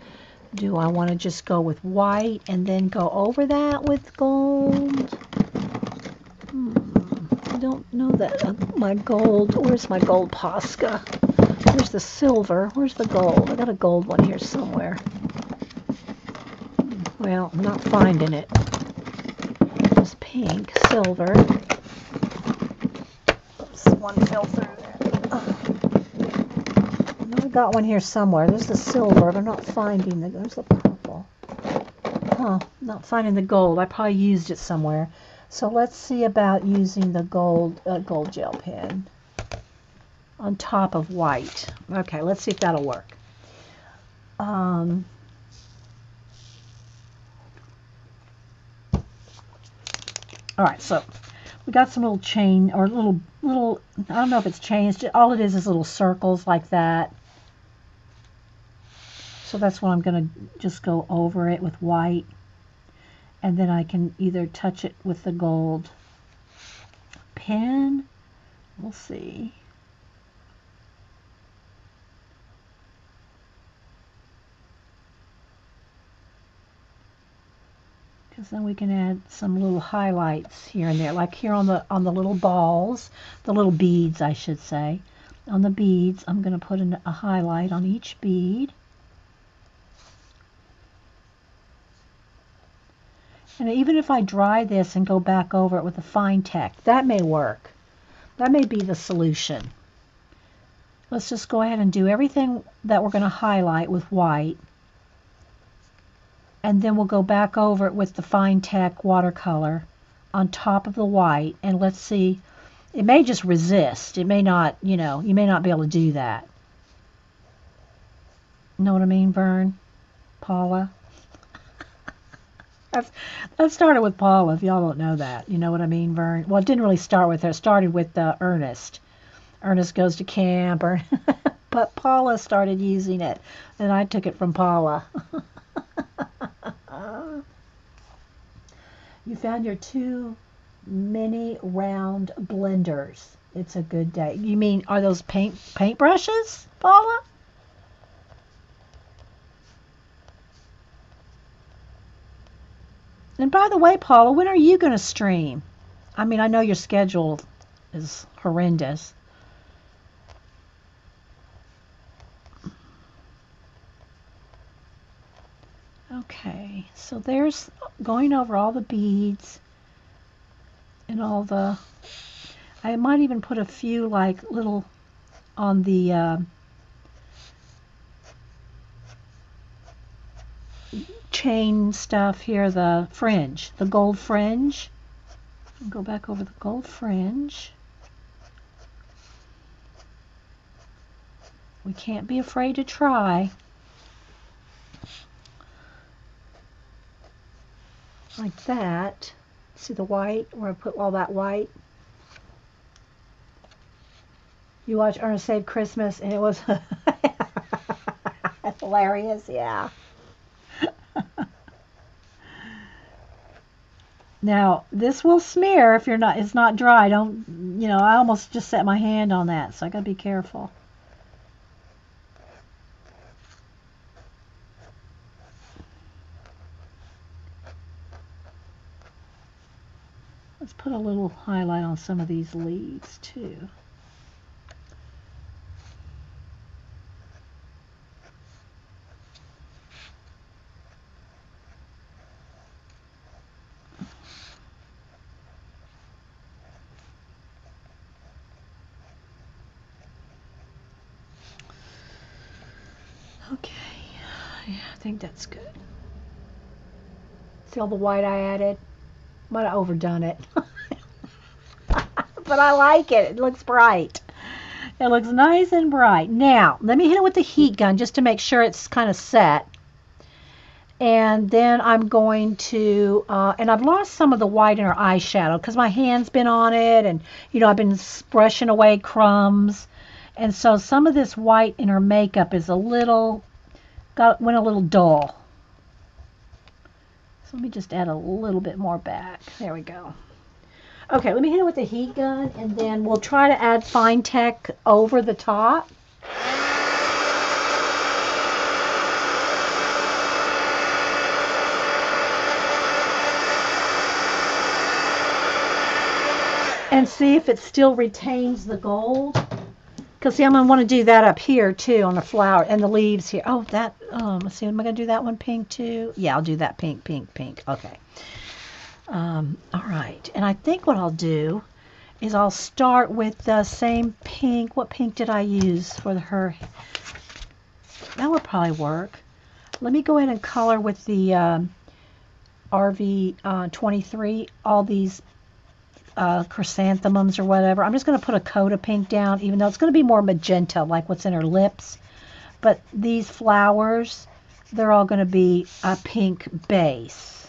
Do I want to just go with white and then go over that with gold? I don't know that. My gold, where's my gold Posca? Where's the silver? Where's the gold? I got a gold one here somewhere. Well, I'm not finding it. It's pink, silver. Oops, one fell through there. I know I got one here somewhere. There's the silver, but I'm not finding the. There's the purple. Huh, not finding the gold. I probably used it somewhere. So let's see about using the gold gel pen on top of white. Okay, let's see if that'll work. All right, so we got some little chain or little, I don't know if it's chains. All it is little circles like that. So that's what I'm going to just go over it with white. And then I can either touch it with the gold pen. We'll see. Because then we can add some little highlights here and there, like here on the little balls, the little beads, I should say. On the beads, I'm going to put a highlight on each bead. And even if I dry this and go back over it with a fine tech, that may work. That may be the solution. Let's just go ahead and do everything that we're going to highlight with white. And then we'll go back over it with the fine tech watercolor on top of the white. And let's see, it may just resist. It may not, you may not be able to do that. Know what I mean, Vern? Paula? That started with Paula, if y'all don't know that. You know what I mean, Vern? Well, it didn't really start with her. It started with Ernest. Ernest goes to camp, but Paula started using it, and I took it from Paula. You found your 2 mini round blenders. It's a good day. You mean, are those paint brushes, Paula? And by the way, Paula, when are you going to stream? I mean, I know your schedule is horrendous. Okay, so there's going over all the beads and all the... I might even put a few like little on the chain stuff here, the fringe, the gold fringe. I'll go back over the gold fringe. We can't be afraid to try. Like that. See the white, where I put all that white? You watch Ernest Save Christmas, and it was hilarious, yeah. Now, this will smear if it's not dry. Don't, I almost just set my hand on that, so I gotta be careful. Let's put a little highlight on some of these leaves too. Okay, yeah, I think that's good. See all the white I added? Might have overdone it. But I like it. It looks bright. It looks nice and bright. Now, let me hit it with the heat gun just to make sure it's kind of set. And then I'm going to, and I've lost some of the white in her eyeshadow because my hand's been on it, and, I've been brushing away crumbs. And so some of this white in her makeup is went a little dull. So let me just add a little bit more back. There we go. Okay, let me hit it with the heat gun, and then we'll try to add Fine Tech over the top. And see if it still retains the gold. Because see, I'm going to want to do that up here too on the flower and the leaves here. Oh, that, let's see, am I going to do that one pink too? Yeah, I'll do that pink, pink, pink. Okay. All right. And I think what I'll do is I'll start with the same pink. What pink did I use for her? That would probably work. Let me go ahead and color with the RV23 all these chrysanthemums or whatever. I'm just going to put a coat of pink down, even though it's going to be more magenta, like what's in her lips. But these flowers, they're all going to be a pink base.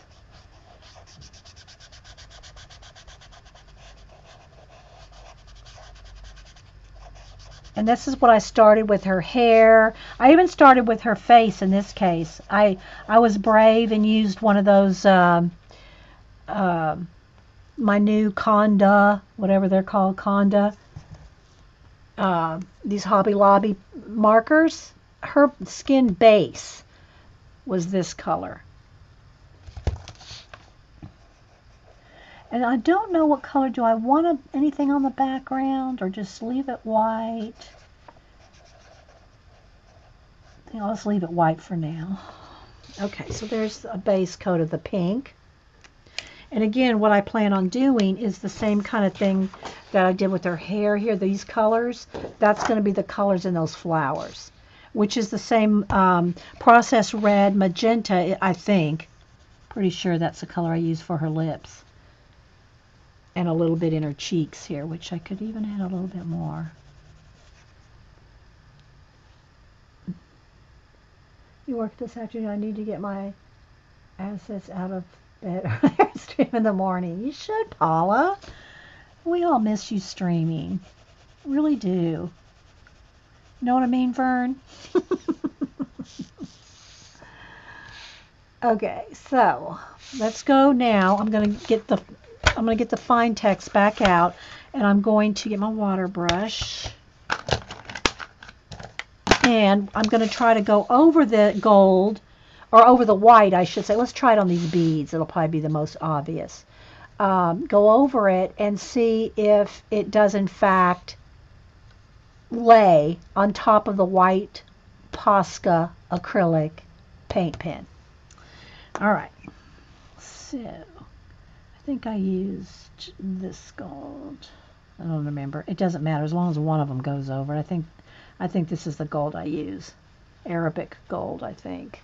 And this is what I started with her hair. I even started with her face in this case. I was brave and used one of those my new Conda, whatever they're called, Conda, these Hobby Lobby markers. Her skin base was this color. And I don't know what color. Do I want anything on the background or just leave it white? I think I'll just leave it white for now. Okay, so there's a base coat of the pink. And again, what I plan on doing is the same kind of thing that I did with her hair here, these colors. That's going to be the colors in those flowers, which is the same processed red, magenta, I think. Pretty sure that's the color I used for her lips. And a little bit in her cheeks here, which I could even add a little bit more. You work this afternoon. I need to get my assets out of bed stream in the morning. You should, Paula. We all miss you streaming. Really do. You know what I mean, Vern? Okay, so let's go now. I'm gonna get the fine text back out, and I'm going to get my water brush. And I'm going to try to go over the gold, or over the white, I should say. Let's try it on these beads. It'll probably be the most obvious. Go over it and see if it does, in fact, lay on top of the white Posca acrylic paint pen. All right. So, I think I used this gold. I don't remember. It doesn't matter as long as one of them goes over. I think this is the gold I use. Arabic gold, I think.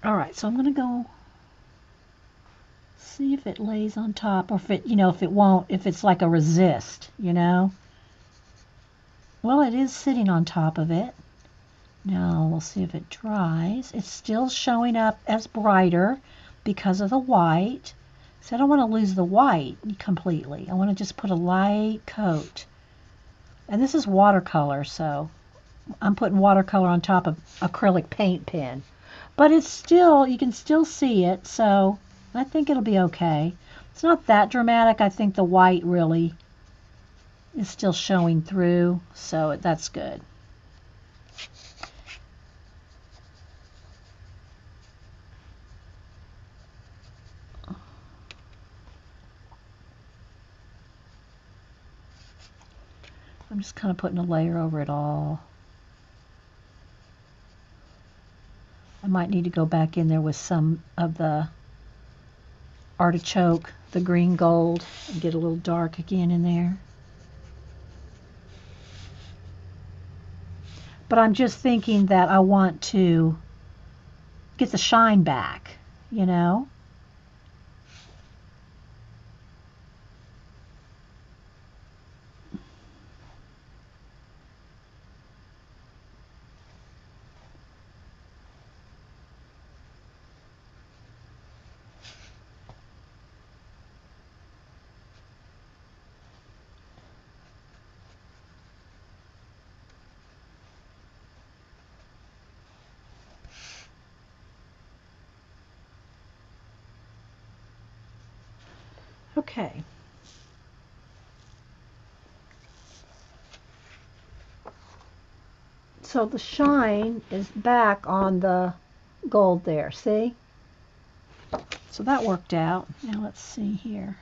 All right, so I'm going to go see if it lays on top, or if it, if it won't, if it's like a resist, Well, it is sitting on top of it. Now we'll see if it dries. It's still showing up as brighter because of the white. So I don't want to lose the white completely. I want to just put a light coat. And this is watercolor, so I'm putting watercolor on top of acrylic paint pen. But it's still, you can still see it, so I think it'll be okay. It's not that dramatic. I think the white really is still showing through, so that's good. I'm just kind of putting a layer over it all. I might need to go back in there with some of the artichoke, the green gold, and get a little dark again in there. But I'm just thinking that I want to get the shine back, Okay. So the shine is back on the gold there, see? So that worked out. Now let's see here.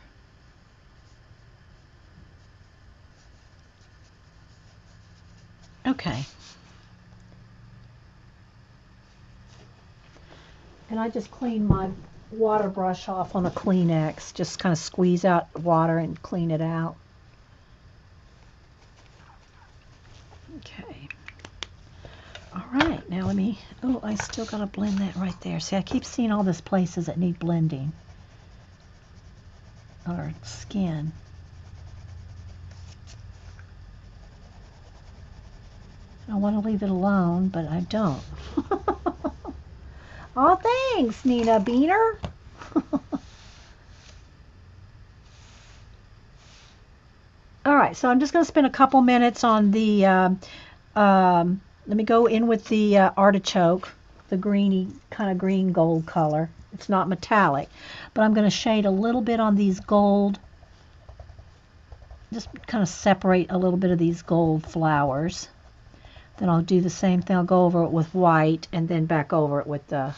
Okay. And I just clean my water brush off on a Kleenex. Just kind of squeeze out water and clean it out. Okay. All right, now let me, oh, I still got to blend that right there. See, I keep seeing all these places that need blending. Or skin. I want to leave it alone, but I don't. Oh, thanks, Nina Beaner. All right, so I'm just going to spend a couple minutes on the, let me go in with the artichoke, the greeny, kind of green gold color. It's not metallic, but I'm going to shade a little bit on these gold, just kind of separate a little bit of these gold flowers. Then I'll do the same thing. I'll go over it with white and then back over it with the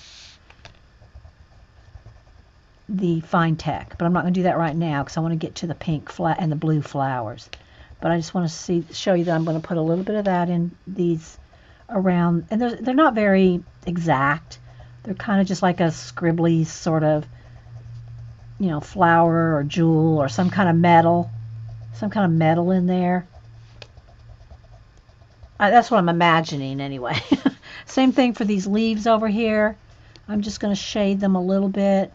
fine tech. But I'm not going to do that right now because I want to get to the pink and the blue flowers. But I just want to show you that I'm going to put a little bit of that in these around. And they're not very exact. They're kind of just like a scribbly sort of, you know, flower or jewel or some kind of metal. Some kind of metal in there. That's what I'm imagining anyway. Same thing for these leaves over here. I'm just going to shade them a little bit.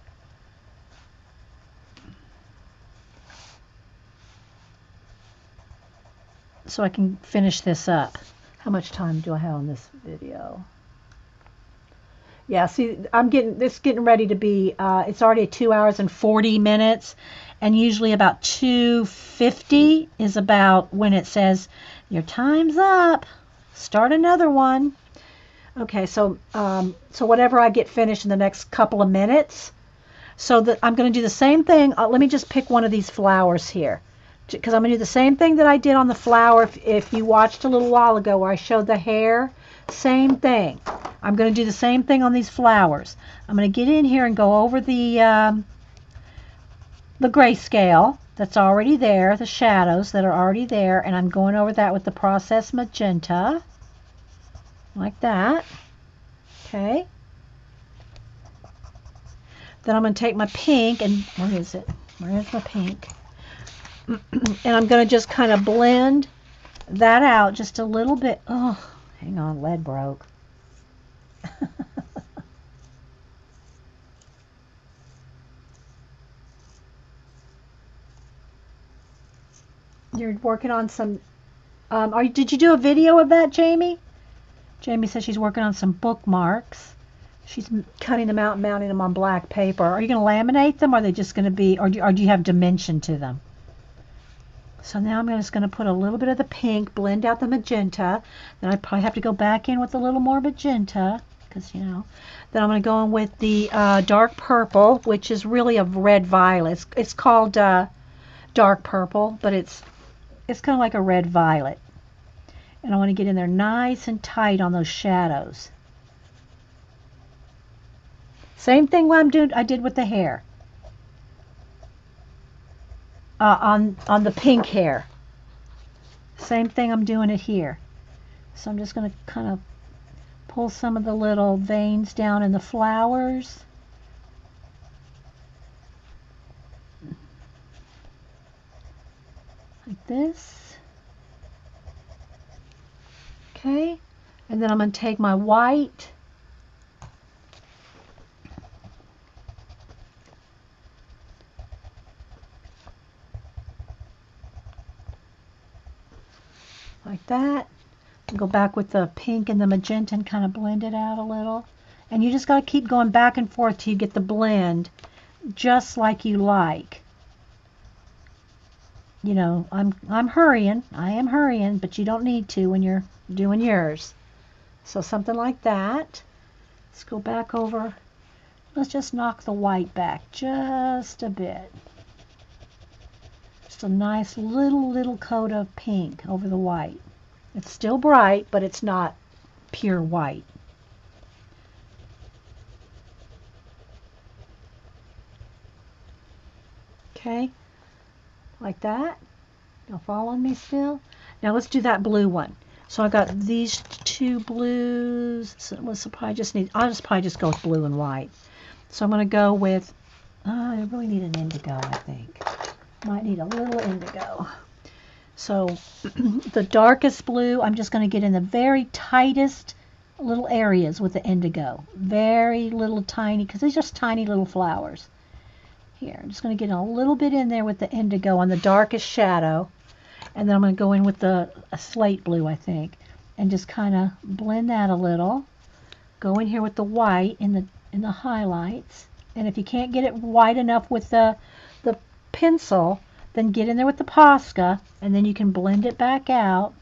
So I can finish this up. How much time do I have on this video? Yeah, see, I'm getting ready to be, it's already 2 hours and 40 minutes. And usually about 2:50 is about when it says, your time's up. Start another one. Okay, so whatever I get finished in the next couple of minutes. So that I'm going to do the same thing. Let me just pick one of these flowers here. Because I'm going to do the same thing that I did on the flower. If you watched a little while ago where I showed the hair, same thing. I'm going to do the same thing on these flowers. I'm going to get in here and go over the grayscale that's already there, the shadows that are already there, and I'm going over that with the processed magenta, like that. Okay. Then I'm going to take my pink, and where is it? Where's my pink? And I'm going to just kind of blend that out just a little bit. Oh, hang on, lead broke. You're working on some, did you do a video of that, Jamie? Jamie says she's working on some bookmarks. She's cutting them out and mounting them on black paper. Are you going to laminate them, or are they just going to be, or do you have dimension to them? So now I'm just going to put a little bit of the pink, blend out the magenta. Then I probably have to go back in with a little more magenta, because, you know. Then I'm going to go in with the dark purple, which is really a red violet. It's called dark purple, but it's kind of like a red violet. And I want to get in there nice and tight on those shadows. Same thing I did with the hair. On the pink hair. Same thing I'm doing it here. So I'm just going to kind of pull some of the little veins down in the flowers. Like this. Okay. And then I'm going to take my white. Like that. And go back with the pink and the magenta and kind of blend it out a little. And you just got to keep going back and forth till you get the blend just like you like. You know, I'm hurrying. I am hurrying, but you don't need to when you're doing yours. So something like that. Let's go back over. Let's just knock the white back just a bit. Just a nice little coat of pink over the white. It's still bright, but it's not pure white. Okay, like that. Y'all following me still? Now let's do that blue one. So I got these two blues. So I'll probably just go with blue and white. So I'm going to go with, I really need an indigo, I think. Might need a little indigo. So the darkest blue, I'm just going to get in the very tightest little areas with the indigo. Very little tiny, because these are just tiny little flowers. Here, I'm just going to get a little bit in there with the indigo on the darkest shadow. And then I'm going to go in with a slate blue, I think, and just kind of blend that a little. Go in here with the white in the highlights. And if you can't get it white enough with the pencil, then get in there with the Posca, and then you can blend it back out,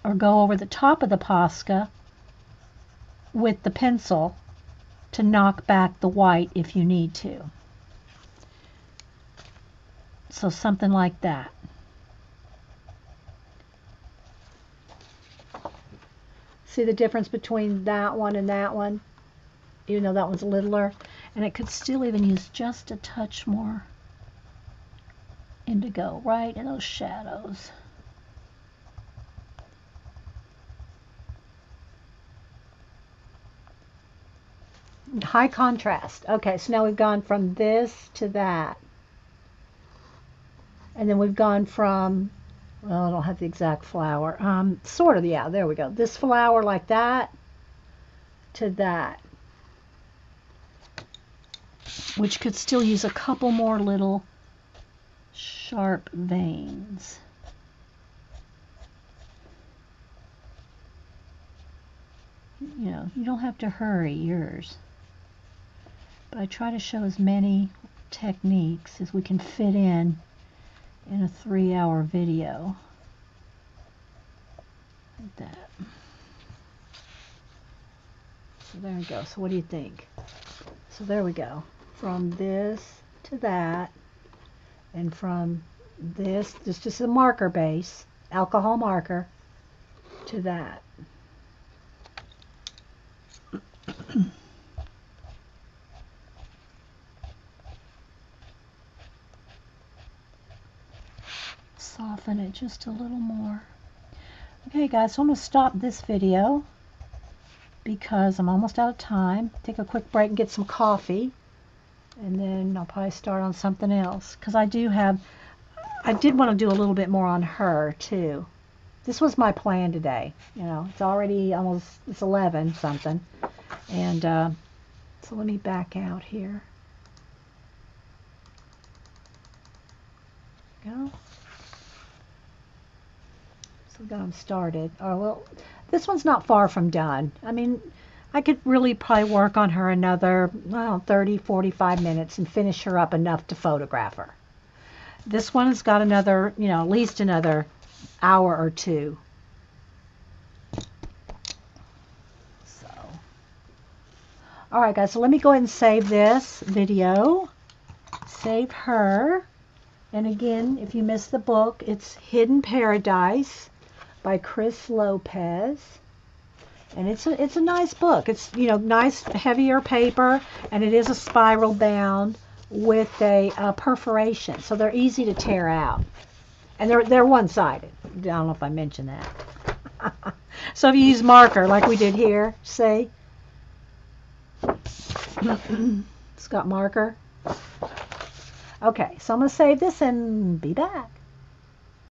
or go over the top of the Posca with the pencil to knock back the white if you need to. So something like that. See the difference between that one and that one? Even though that one's littler. And it could still even use just a touch more indigo right in those shadows. High contrast. Okay, so now we've gone from this to that. And then we've gone from, well, I don't have the exact flower. Sort of, yeah, there we go. This flower like that to that. Which could still use a couple more little sharp veins. You know, you don't have to hurry yours. But I try to show as many techniques as we can fit in a 3-hour video. Like that. So there we go. So what do you think? So there we go. From this to that, and from this, just a marker base, alcohol marker, to that. Soften it just a little more. Okay guys, so I'm going to stop this video because I'm almost out of time. Take a quick break and get some coffee, and then I'll probably start on something else, because I did want to do a little bit more on her too. This was my plan today. You know, it's already it's 11 something, and so let me back out here. Go. So got them started. Oh well, this one's not far from done. I mean, I could really probably work on her another, well, 30-45 minutes and finish her up enough to photograph her. This one has got another, you know, at least another hour or two. So, all right, guys. So let me go ahead and save this video. Save her. And again, if you missed the book, it's Hidden Paradise by Cris Lopez. And it's a nice book. It's, you know, nice heavier paper, and it is a spiral bound with a perforation, so they're easy to tear out. And they're one-sided. I don't know if I mentioned that. So if you use marker like we did here, see? It's got marker. Okay, so I'm going to save this and be back.